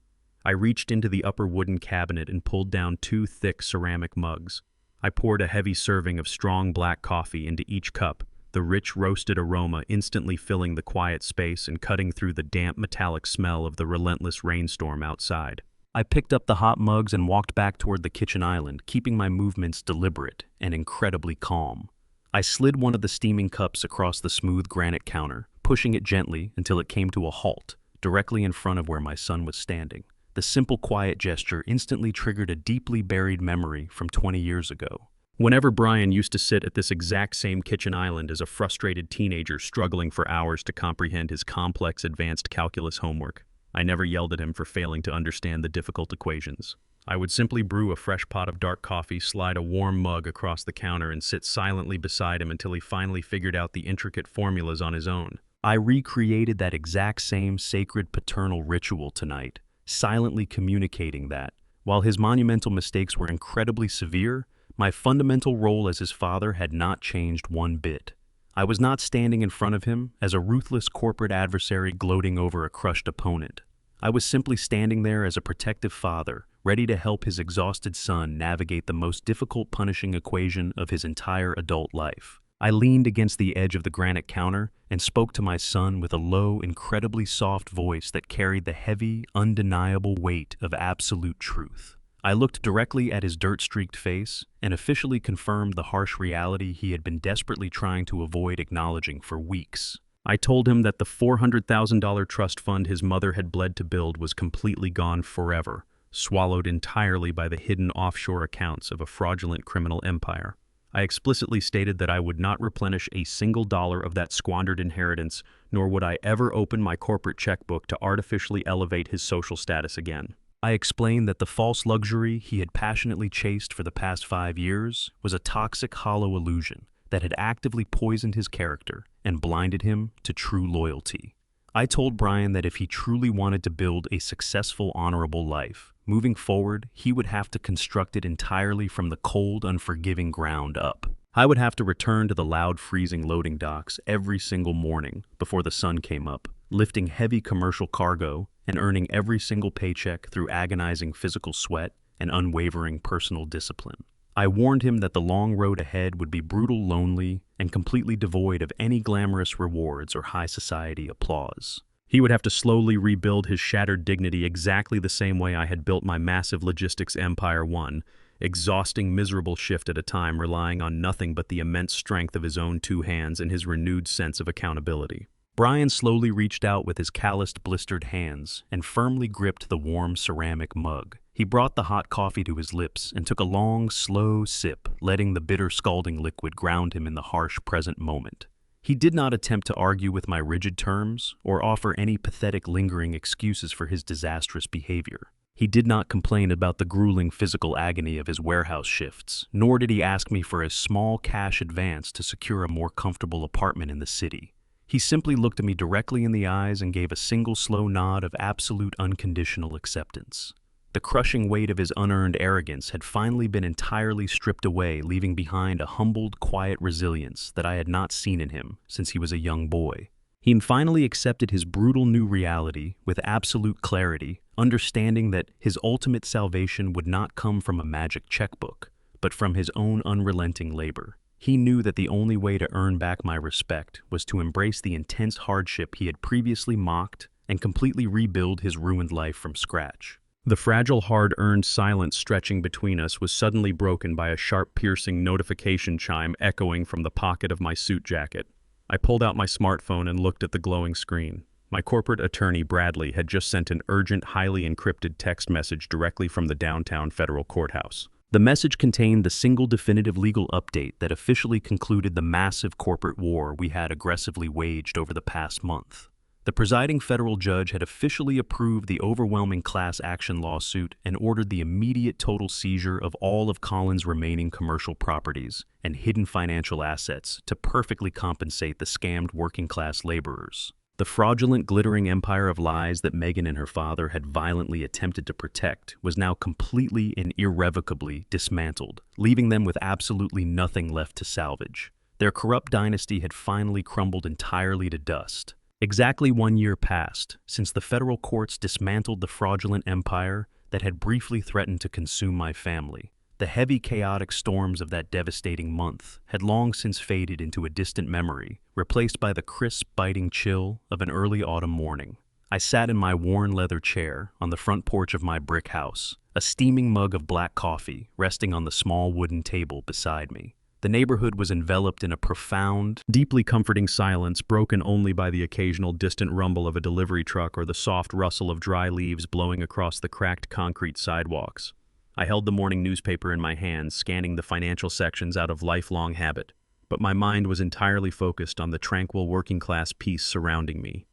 I reached into the upper wooden cabinet and pulled down 2 thick ceramic mugs. I poured a heavy serving of strong black coffee into each cup, the rich roasted aroma instantly filling the quiet space and cutting through the damp metallic smell of the relentless rainstorm outside. I picked up the hot mugs and walked back toward the kitchen island, keeping my movements deliberate and incredibly calm. I slid one of the steaming cups across the smooth granite counter, pushing it gently until it came to a halt, directly in front of where my son was standing. The simple, quiet gesture instantly triggered a deeply buried memory from 20 years ago. Whenever Brian used to sit at this exact same kitchen island as a frustrated teenager struggling for hours to comprehend his complex advanced calculus homework, I never yelled at him for failing to understand the difficult equations. I would simply brew a fresh pot of dark coffee, slide a warm mug across the counter, and sit silently beside him until he finally figured out the intricate formulas on his own. I recreated that exact same sacred paternal ritual tonight, silently communicating that, while his monumental mistakes were incredibly severe, my fundamental role as his father had not changed one bit. I was not standing in front of him as a ruthless corporate adversary gloating over a crushed opponent. I was simply standing there as a protective father, ready to help his exhausted son navigate the most difficult, punishing equation of his entire adult life. I leaned against the edge of the granite counter and spoke to my son with a low, incredibly soft voice that carried the heavy, undeniable weight of absolute truth. I looked directly at his dirt-streaked face and officially confirmed the harsh reality he had been desperately trying to avoid acknowledging for weeks. I told him that the $400,000 trust fund his mother had bled to build was completely gone forever, swallowed entirely by the hidden offshore accounts of a fraudulent criminal empire. I explicitly stated that I would not replenish a single dollar of that squandered inheritance, nor would I ever open my corporate checkbook to artificially elevate his social status again. I explained that the false luxury he had passionately chased for the past 5 years was a toxic, hollow illusion that had actively poisoned his character and blinded him to true loyalty. I told Brian that if he truly wanted to build a successful, honorable life, moving forward, he would have to construct it entirely from the cold, unforgiving ground up. I would have to return to the loud, freezing loading docks every single morning before the sun came up, lifting heavy commercial cargo and earning every single paycheck through agonizing physical sweat and unwavering personal discipline. I warned him that the long road ahead would be brutal, lonely, and completely devoid of any glamorous rewards or high society applause. He would have to slowly rebuild his shattered dignity exactly the same way I had built my massive logistics empire, one exhausting, miserable shift at a time, relying on nothing but the immense strength of his own two hands and his renewed sense of accountability. Brian slowly reached out with his calloused, blistered hands and firmly gripped the warm ceramic mug. He brought the hot coffee to his lips and took a long, slow sip, letting the bitter, scalding liquid ground him in the harsh present moment. He did not attempt to argue with my rigid terms or offer any pathetic, lingering excuses for his disastrous behavior. He did not complain about the grueling physical agony of his warehouse shifts, nor did he ask me for a small cash advance to secure a more comfortable apartment in the city. He simply looked at me directly in the eyes and gave a single slow nod of absolute unconditional acceptance. The crushing weight of his unearned arrogance had finally been entirely stripped away, leaving behind a humbled, quiet resilience that I had not seen in him since he was a young boy. He finally accepted his brutal new reality with absolute clarity, understanding that his ultimate salvation would not come from a magic checkbook, but from his own unrelenting labor. He knew that the only way to earn back my respect was to embrace the intense hardship he had previously mocked and completely rebuild his ruined life from scratch. The fragile, hard-earned silence stretching between us was suddenly broken by a sharp, piercing notification chime echoing from the pocket of my suit jacket. I pulled out my smartphone and looked at the glowing screen. My corporate attorney, Bradley, had just sent an urgent, highly encrypted text message directly from the downtown federal courthouse. The message contained the single definitive legal update that officially concluded the massive corporate war we had aggressively waged over the past month. The presiding federal judge had officially approved the overwhelming class action lawsuit and ordered the immediate total seizure of all of Colin's remaining commercial properties and hidden financial assets to perfectly compensate the scammed working-class laborers. The fraudulent, glittering empire of lies that Megan and her father had violently attempted to protect was now completely and irrevocably dismantled, leaving them with absolutely nothing left to salvage. Their corrupt dynasty had finally crumbled entirely to dust. Exactly 1 year passed since the federal courts dismantled the fraudulent empire that had briefly threatened to consume my family. The heavy, chaotic storms of that devastating month had long since faded into a distant memory, replaced by the crisp, biting chill of an early autumn morning. I sat in my worn leather chair on the front porch of my brick house, a steaming mug of black coffee resting on the small wooden table beside me. The neighborhood was enveloped in a profound, deeply comforting silence, broken only by the occasional distant rumble of a delivery truck or the soft rustle of dry leaves blowing across the cracked concrete sidewalks. I held the morning newspaper in my hands, scanning the financial sections out of lifelong habit, but my mind was entirely focused on the tranquil working-class peace surrounding me.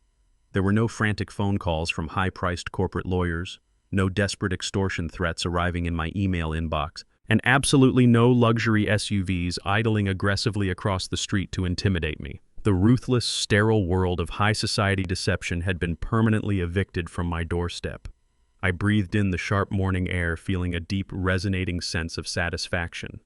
There were no frantic phone calls from high-priced corporate lawyers, no desperate extortion threats arriving in my email inbox, and absolutely no luxury SUVs idling aggressively across the street to intimidate me. The ruthless, sterile world of high society deception had been permanently evicted from my doorstep. I breathed in the sharp morning air, feeling a deep, resonating sense of satisfaction.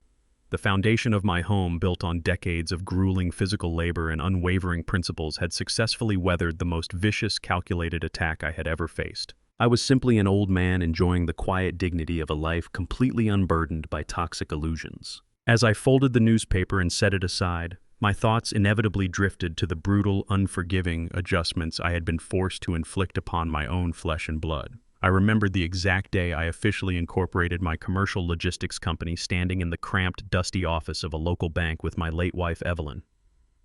The foundation of my home, built on decades of grueling physical labor and unwavering principles, had successfully weathered the most vicious, calculated attack I had ever faced. I was simply an old man enjoying the quiet dignity of a life completely unburdened by toxic illusions. As I folded the newspaper and set it aside, my thoughts inevitably drifted to the brutal, unforgiving adjustments I had been forced to inflict upon my own flesh and blood. I remembered the exact day I officially incorporated my commercial logistics company, standing in the cramped, dusty office of a local bank with my late wife, Evelyn.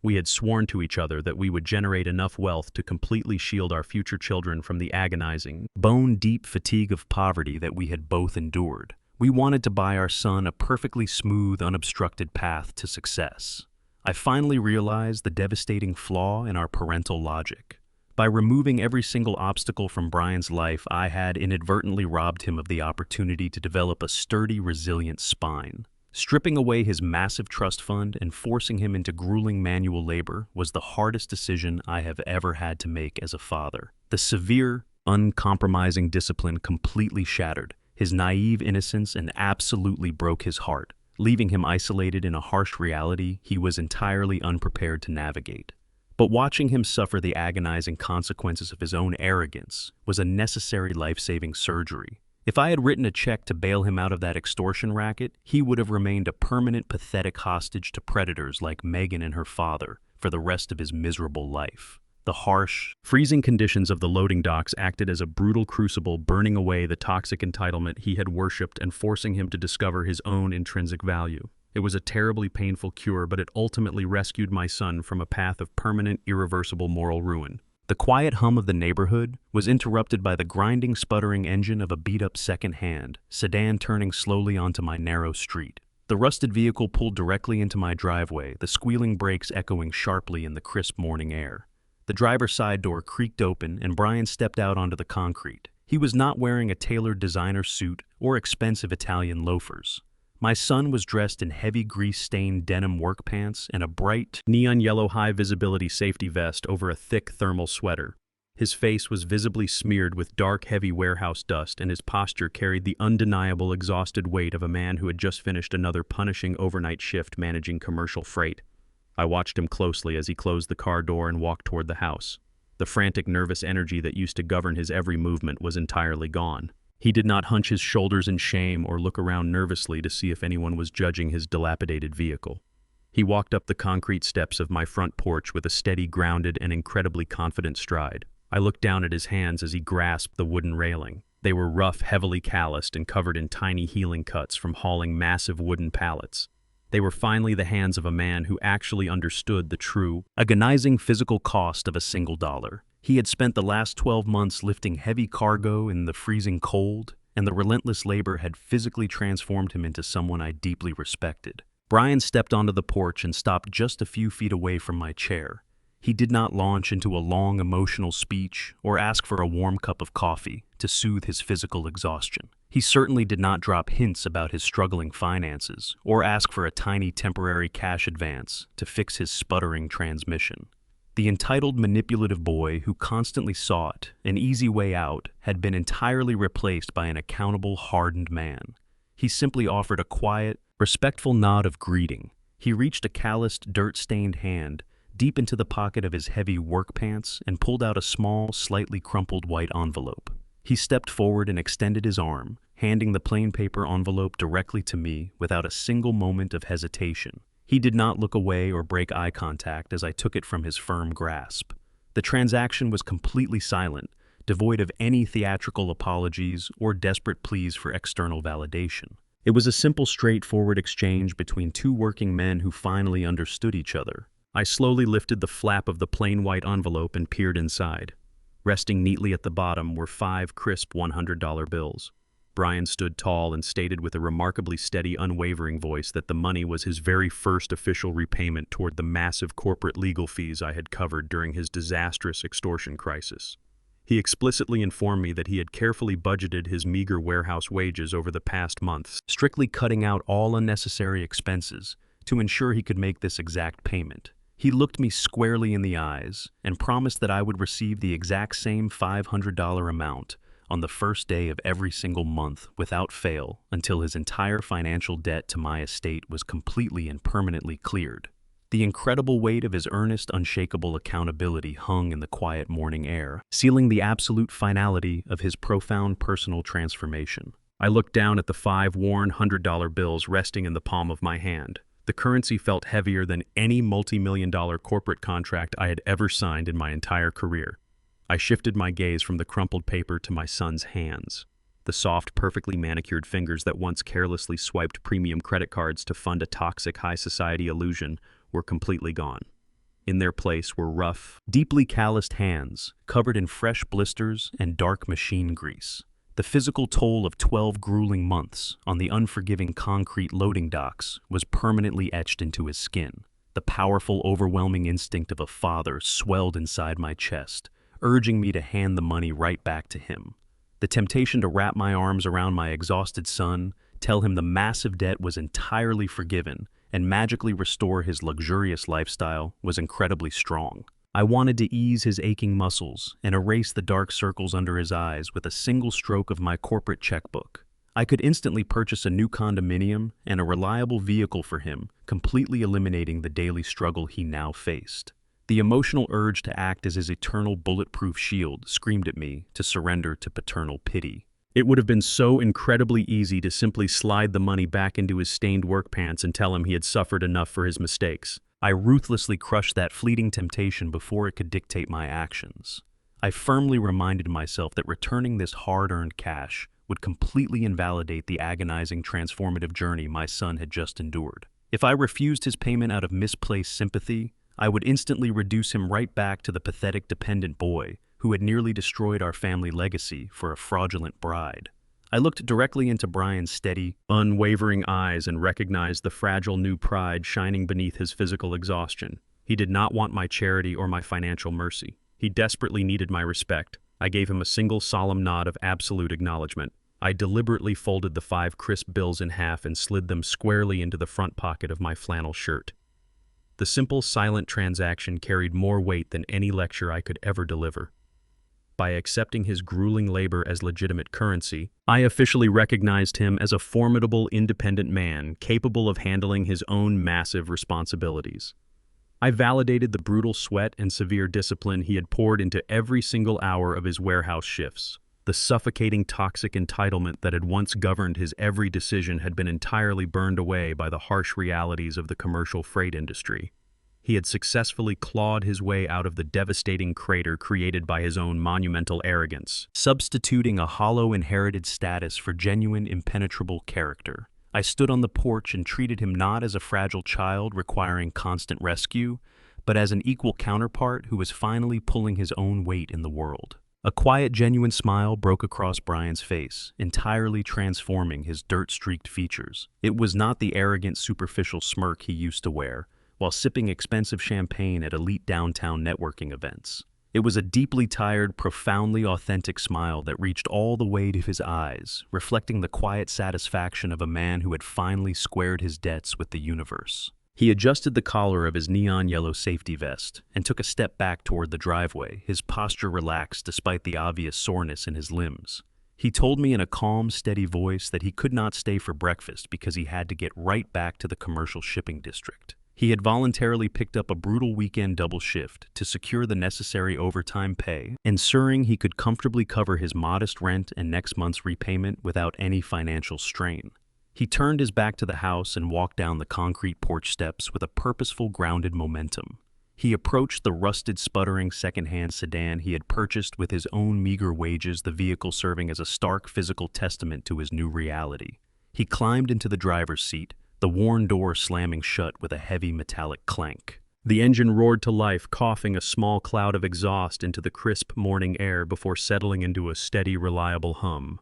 We had sworn to each other that we would generate enough wealth to completely shield our future children from the agonizing, bone-deep fatigue of poverty that we had both endured. We wanted to buy our son a perfectly smooth, unobstructed path to success. I finally realized the devastating flaw in our parental logic. By removing every single obstacle from Brian's life, I had inadvertently robbed him of the opportunity to develop a sturdy, resilient spine. Stripping away his massive trust fund and forcing him into grueling manual labor was the hardest decision I have ever had to make as a father. The severe, uncompromising discipline completely shattered his naive innocence and absolutely broke his heart, leaving him isolated in a harsh reality he was entirely unprepared to navigate. But watching him suffer the agonizing consequences of his own arrogance was a necessary life-saving surgery. If I had written a check to bail him out of that extortion racket, he would have remained a permanent pathetic hostage to predators like Megan and her father for the rest of his miserable life. The harsh, freezing conditions of the loading docks acted as a brutal crucible, burning away the toxic entitlement he had worshipped and forcing him to discover his own intrinsic value. It was a terribly painful cure, but it ultimately rescued my son from a path of permanent, irreversible moral ruin. The quiet hum of the neighborhood was interrupted by the grinding, sputtering engine of a beat-up second-hand sedan turning slowly onto my narrow street. The rusted vehicle pulled directly into my driveway, the squealing brakes echoing sharply in the crisp morning air. The driver's side door creaked open, and Brian stepped out onto the concrete. He was not wearing a tailored designer suit or expensive Italian loafers. My son was dressed in heavy grease-stained denim work pants and a bright, neon-yellow high-visibility safety vest over a thick thermal sweater. His face was visibly smeared with dark, heavy warehouse dust, and his posture carried the undeniable, exhausted weight of a man who had just finished another punishing overnight shift managing commercial freight. I watched him closely as he closed the car door and walked toward the house. The frantic, nervous energy that used to govern his every movement was entirely gone. He did not hunch his shoulders in shame or look around nervously to see if anyone was judging his dilapidated vehicle. He walked up the concrete steps of my front porch with a steady, grounded, and incredibly confident stride. I looked down at his hands as he grasped the wooden railing. They were rough, heavily calloused, and covered in tiny healing cuts from hauling massive wooden pallets. They were finally the hands of a man who actually understood the true, agonizing physical cost of a single dollar. He had spent the last 12 months lifting heavy cargo in the freezing cold, and the relentless labor had physically transformed him into someone I deeply respected. Brian stepped onto the porch and stopped just a few feet away from my chair. He did not launch into a long, emotional speech or ask for a warm cup of coffee to soothe his physical exhaustion. He certainly did not drop hints about his struggling finances or ask for a tiny temporary cash advance to fix his sputtering transmission. The entitled, manipulative boy who constantly sought an easy way out had been entirely replaced by an accountable, hardened man. He simply offered a quiet, respectful nod of greeting. He reached a calloused, dirt-stained hand deep into the pocket of his heavy work pants and pulled out a small, slightly crumpled white envelope. He stepped forward and extended his arm, handing the plain paper envelope directly to me without a single moment of hesitation. He did not look away or break eye contact as I took it from his firm grasp. The transaction was completely silent, devoid of any theatrical apologies or desperate pleas for external validation. It was a simple, straightforward exchange between two working men who finally understood each other. I slowly lifted the flap of the plain white envelope and peered inside. Resting neatly at the bottom were 5 crisp $100 bills. Brian stood tall and stated with a remarkably steady, unwavering voice that the money was his very first official repayment toward the massive corporate legal fees I had covered during his disastrous extortion crisis. He explicitly informed me that he had carefully budgeted his meager warehouse wages over the past months, strictly cutting out all unnecessary expenses to ensure he could make this exact payment. He looked me squarely in the eyes and promised that I would receive the exact same $500 amount on the first day of every single month without fail until his entire financial debt to my estate was completely and permanently cleared. The incredible weight of his earnest, unshakable accountability hung in the quiet morning air, sealing the absolute finality of his profound personal transformation. I looked down at the 5 worn $100 bills resting in the palm of my hand. The currency felt heavier than any multi-million-dollar corporate contract I had ever signed in my entire career. I shifted my gaze from the crumpled paper to my son's hands. The soft, perfectly manicured fingers that once carelessly swiped premium credit cards to fund a toxic high-society illusion were completely gone. In their place were rough, deeply calloused hands, covered in fresh blisters and dark machine grease. The physical toll of 12 grueling months on the unforgiving concrete loading docks was permanently etched into his skin. The powerful, overwhelming instinct of a father swelled inside my chest, urging me to hand the money right back to him. The temptation to wrap my arms around my exhausted son, tell him the massive debt was entirely forgiven, and magically restore his luxurious lifestyle was incredibly strong. I wanted to ease his aching muscles and erase the dark circles under his eyes with a single stroke of my corporate checkbook. I could instantly purchase a new condominium and a reliable vehicle for him, completely eliminating the daily struggle he now faced. The emotional urge to act as his eternal bulletproof shield screamed at me to surrender to paternal pity. It would have been so incredibly easy to simply slide the money back into his stained work pants and tell him he had suffered enough for his mistakes. I ruthlessly crushed that fleeting temptation before it could dictate my actions. I firmly reminded myself that returning this hard-earned cash would completely invalidate the agonizing transformative journey my son had just endured. If I refused his payment out of misplaced sympathy, I would instantly reduce him right back to the pathetic dependent boy who had nearly destroyed our family legacy for a fraudulent bride. I looked directly into Brian's steady, unwavering eyes and recognized the fragile new pride shining beneath his physical exhaustion. He did not want my charity or my financial mercy. He desperately needed my respect. I gave him a single solemn nod of absolute acknowledgement. I deliberately folded the 5 crisp bills in half and slid them squarely into the front pocket of my flannel shirt. The simple, silent transaction carried more weight than any lecture I could ever deliver. By accepting his grueling labor as legitimate currency, I officially recognized him as a formidable, independent man capable of handling his own massive responsibilities. I validated the brutal sweat and severe discipline he had poured into every single hour of his warehouse shifts. The suffocating toxic entitlement that had once governed his every decision had been entirely burned away by the harsh realities of the commercial freight industry. He had successfully clawed his way out of the devastating crater created by his own monumental arrogance, substituting a hollow inherited status for genuine, impenetrable character. I stood on the porch and treated him not as a fragile child requiring constant rescue, but as an equal counterpart who was finally pulling his own weight in the world. A quiet, genuine smile broke across Brian's face, entirely transforming his dirt-streaked features. It was not the arrogant, superficial smirk he used to wear while sipping expensive champagne at elite downtown networking events. It was a deeply tired, profoundly authentic smile that reached all the way to his eyes, reflecting the quiet satisfaction of a man who had finally squared his debts with the universe. He adjusted the collar of his neon yellow safety vest and took a step back toward the driveway, his posture relaxed despite the obvious soreness in his limbs. He told me in a calm, steady voice that he could not stay for breakfast because he had to get right back to the commercial shipping district. He had voluntarily picked up a brutal weekend double shift to secure the necessary overtime pay, ensuring he could comfortably cover his modest rent and next month's repayment without any financial strain. He turned his back to the house and walked down the concrete porch steps with a purposeful, grounded momentum. He approached the rusted, sputtering second-hand sedan he had purchased with his own meager wages, the vehicle serving as a stark physical testament to his new reality. He climbed into the driver's seat, the worn door slamming shut with a heavy metallic clank. The engine roared to life, coughing a small cloud of exhaust into the crisp morning air before settling into a steady, reliable hum.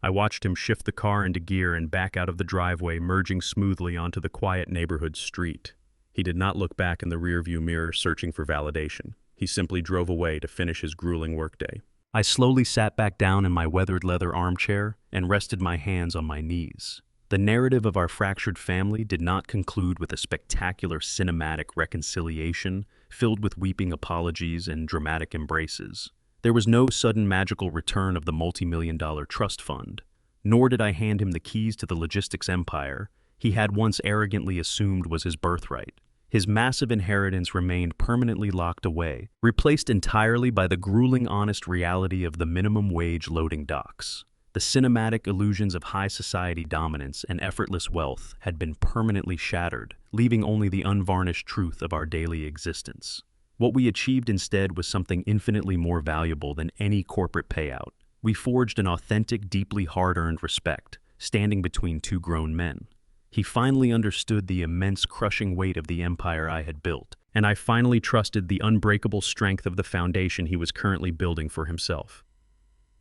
I watched him shift the car into gear and back out of the driveway, merging smoothly onto the quiet neighborhood street. He did not look back in the rearview mirror searching for validation. He simply drove away to finish his grueling workday. I slowly sat back down in my weathered leather armchair and rested my hands on my knees. The narrative of our fractured family did not conclude with a spectacular cinematic reconciliation filled with weeping apologies and dramatic embraces. There was no sudden magical return of the multi-million-dollar trust fund, nor did I hand him the keys to the logistics empire he had once arrogantly assumed was his birthright. His massive inheritance remained permanently locked away, replaced entirely by the grueling honest reality of the minimum wage loading docks. The cinematic illusions of high society dominance and effortless wealth had been permanently shattered, leaving only the unvarnished truth of our daily existence. What we achieved instead was something infinitely more valuable than any corporate payout. We forged an authentic, deeply hard-earned respect, standing between two grown men. He finally understood the immense crushing weight of the empire I had built, and I finally trusted the unbreakable strength of the foundation he was currently building for himself.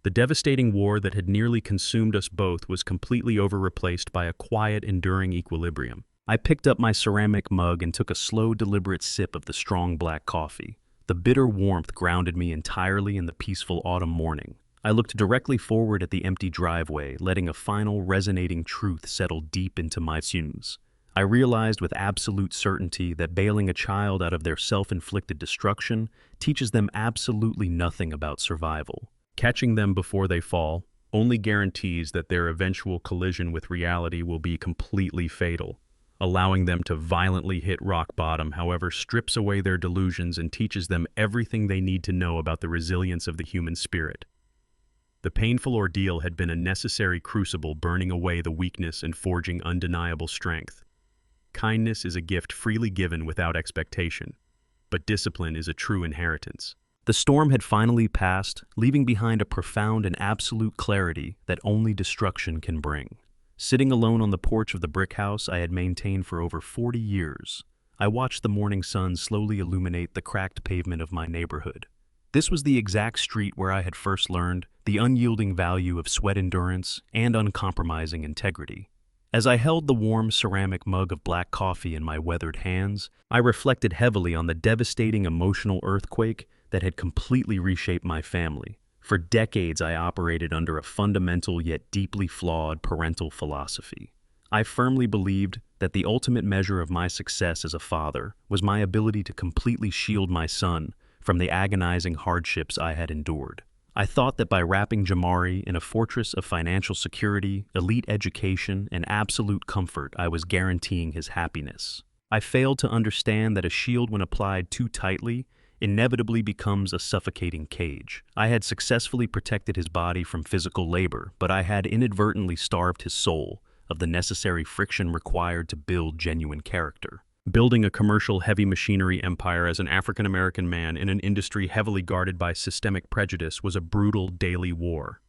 The devastating war that had nearly consumed us both was completely replaced by a quiet, enduring equilibrium. I picked up my ceramic mug and took a slow, deliberate sip of the strong black coffee. The bitter warmth grounded me entirely in the peaceful autumn morning. I looked directly forward at the empty driveway, letting a final, resonating truth settle deep into my sinews. I realized with absolute certainty that bailing a child out of their self-inflicted destruction teaches them absolutely nothing about survival. Catching them before they fall only guarantees that their eventual collision with reality will be completely fatal. Allowing them to violently hit rock bottom, however, strips away their delusions and teaches them everything they need to know about the resilience of the human spirit. The painful ordeal had been a necessary crucible burning away the weakness and forging undeniable strength. Kindness is a gift freely given without expectation, but discipline is a true inheritance. The storm had finally passed, leaving behind a profound and absolute clarity that only destruction can bring. Sitting alone on the porch of the brick house I had maintained for over 40 years, I watched the morning sun slowly illuminate the cracked pavement of my neighborhood. This was the exact street where I had first learned the unyielding value of sweat endurance and uncompromising integrity. As I held the warm ceramic mug of black coffee in my weathered hands, I reflected heavily on the devastating emotional earthquake that had completely reshaped my family. For decades, I operated under a fundamental yet deeply flawed parental philosophy. I firmly believed that the ultimate measure of my success as a father was my ability to completely shield my son from the agonizing hardships I had endured. I thought that by wrapping Jamari in a fortress of financial security, elite education, and absolute comfort, I was guaranteeing his happiness. I failed to understand that a shield, when applied too tightly, inevitably becomes a suffocating cage. I had successfully protected his body from physical labor, but I had inadvertently starved his soul of the necessary friction required to build genuine character. Building a commercial heavy machinery empire as an African-American man in an industry heavily guarded by systemic prejudice was a brutal daily war.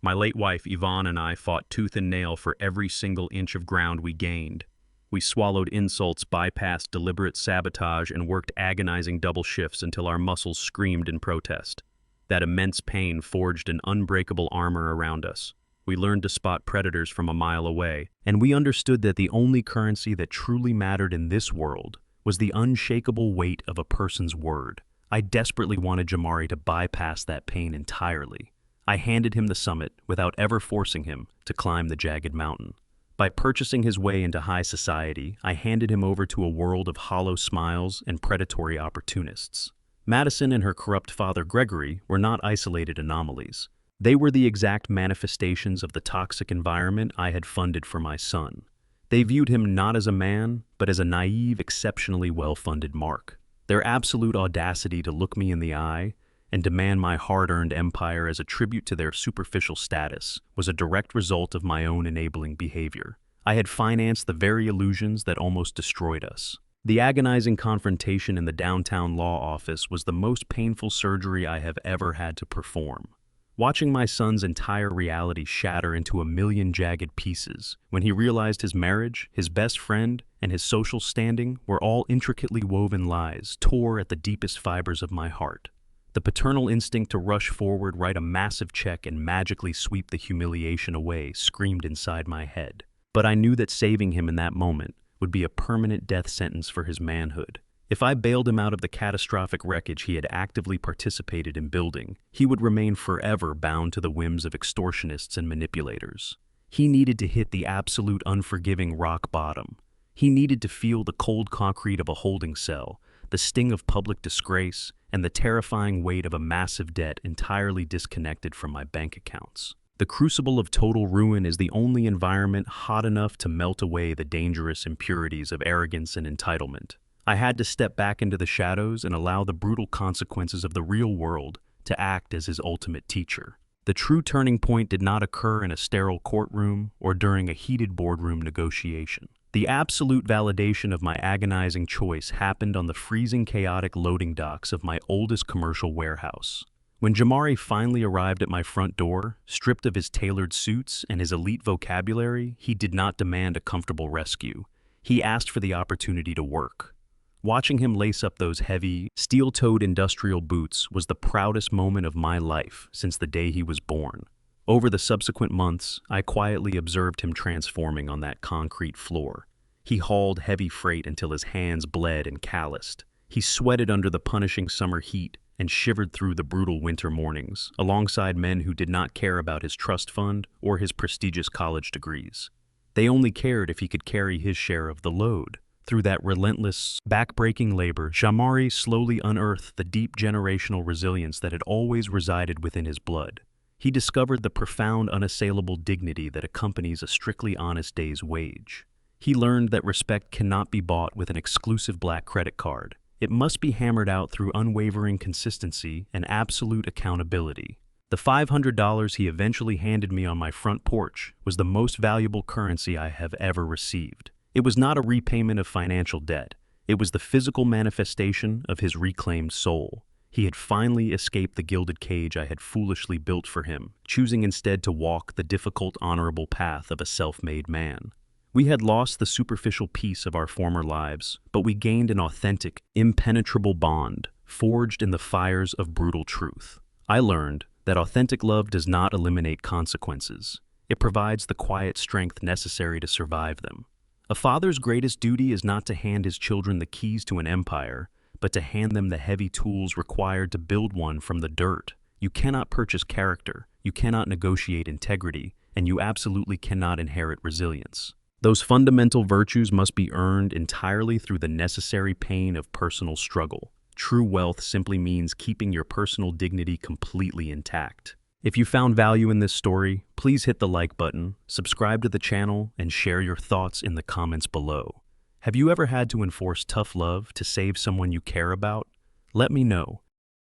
My late wife, Yvonne, and I fought tooth and nail for every single inch of ground we gained. We swallowed insults, bypassed deliberate sabotage, and worked agonizing double shifts until our muscles screamed in protest. That immense pain forged an unbreakable armor around us. We learned to spot predators from a mile away, and we understood that the only currency that truly mattered in this world was the unshakable weight of a person's word. I desperately wanted Jamari to bypass that pain entirely. I handed him the summit without ever forcing him to climb the jagged mountain. By purchasing his way into high society, I handed him over to a world of hollow smiles and predatory opportunists. Madison and her corrupt father Gregory were not isolated anomalies. They were the exact manifestations of the toxic environment I had funded for my son. They viewed him not as a man, but as a naive, exceptionally well-funded mark. Their absolute audacity to look me in the eye and demand my hard-earned empire as a tribute to their superficial status was a direct result of my own enabling behavior. I had financed the very illusions that almost destroyed us. The agonizing confrontation in the downtown law office was the most painful surgery I have ever had to perform. Watching my son's entire reality shatter into a million jagged pieces when he realized his marriage, his best friend, and his social standing were all intricately woven lies tore at the deepest fibers of my heart. The paternal instinct to rush forward, write a massive check, and magically sweep the humiliation away screamed inside my head. But I knew that saving him in that moment would be a permanent death sentence for his manhood. If I bailed him out of the catastrophic wreckage he had actively participated in building, he would remain forever bound to the whims of extortionists and manipulators. He needed to hit the absolute unforgiving rock bottom. He needed to feel the cold concrete of a holding cell, the sting of public disgrace, and the terrifying weight of a massive debt entirely disconnected from my bank accounts. The crucible of total ruin is the only environment hot enough to melt away the dangerous impurities of arrogance and entitlement. I had to step back into the shadows and allow the brutal consequences of the real world to act as his ultimate teacher. The true turning point did not occur in a sterile courtroom or during a heated boardroom negotiation. The absolute validation of my agonizing choice happened on the freezing, chaotic loading docks of my oldest commercial warehouse. When Jamari finally arrived at my front door, stripped of his tailored suits and his elite vocabulary, he did not demand a comfortable rescue. He asked for the opportunity to work. Watching him lace up those heavy, steel-toed industrial boots was the proudest moment of my life since the day he was born. Over the subsequent months, I quietly observed him transforming on that concrete floor. He hauled heavy freight until his hands bled and calloused. He sweated under the punishing summer heat and shivered through the brutal winter mornings, alongside men who did not care about his trust fund or his prestigious college degrees. They only cared if he could carry his share of the load. Through that relentless, back-breaking labor, Jamari slowly unearthed the deep generational resilience that had always resided within his blood. He discovered the profound, unassailable dignity that accompanies a strictly honest day's wage. He learned that respect cannot be bought with an exclusive black credit card. It must be hammered out through unwavering consistency and absolute accountability. The $500 he eventually handed me on my front porch was the most valuable currency I have ever received. It was not a repayment of financial debt. It was the physical manifestation of his reclaimed soul. He had finally escaped the gilded cage I had foolishly built for him, choosing instead to walk the difficult, honorable path of a self-made man. We had lost the superficial peace of our former lives, but we gained an authentic, impenetrable bond, forged in the fires of brutal truth. I learned that authentic love does not eliminate consequences. It provides the quiet strength necessary to survive them. A father's greatest duty is not to hand his children the keys to an empire, but to hand them the heavy tools required to build one from the dirt. You cannot purchase character, you cannot negotiate integrity, and you absolutely cannot inherit resilience. Those fundamental virtues must be earned entirely through the necessary pain of personal struggle. True wealth simply means keeping your personal dignity completely intact. If you found value in this story, please hit the like button, subscribe to the channel, and share your thoughts in the comments below. Have you ever had to enforce tough love to save someone you care about? Let me know.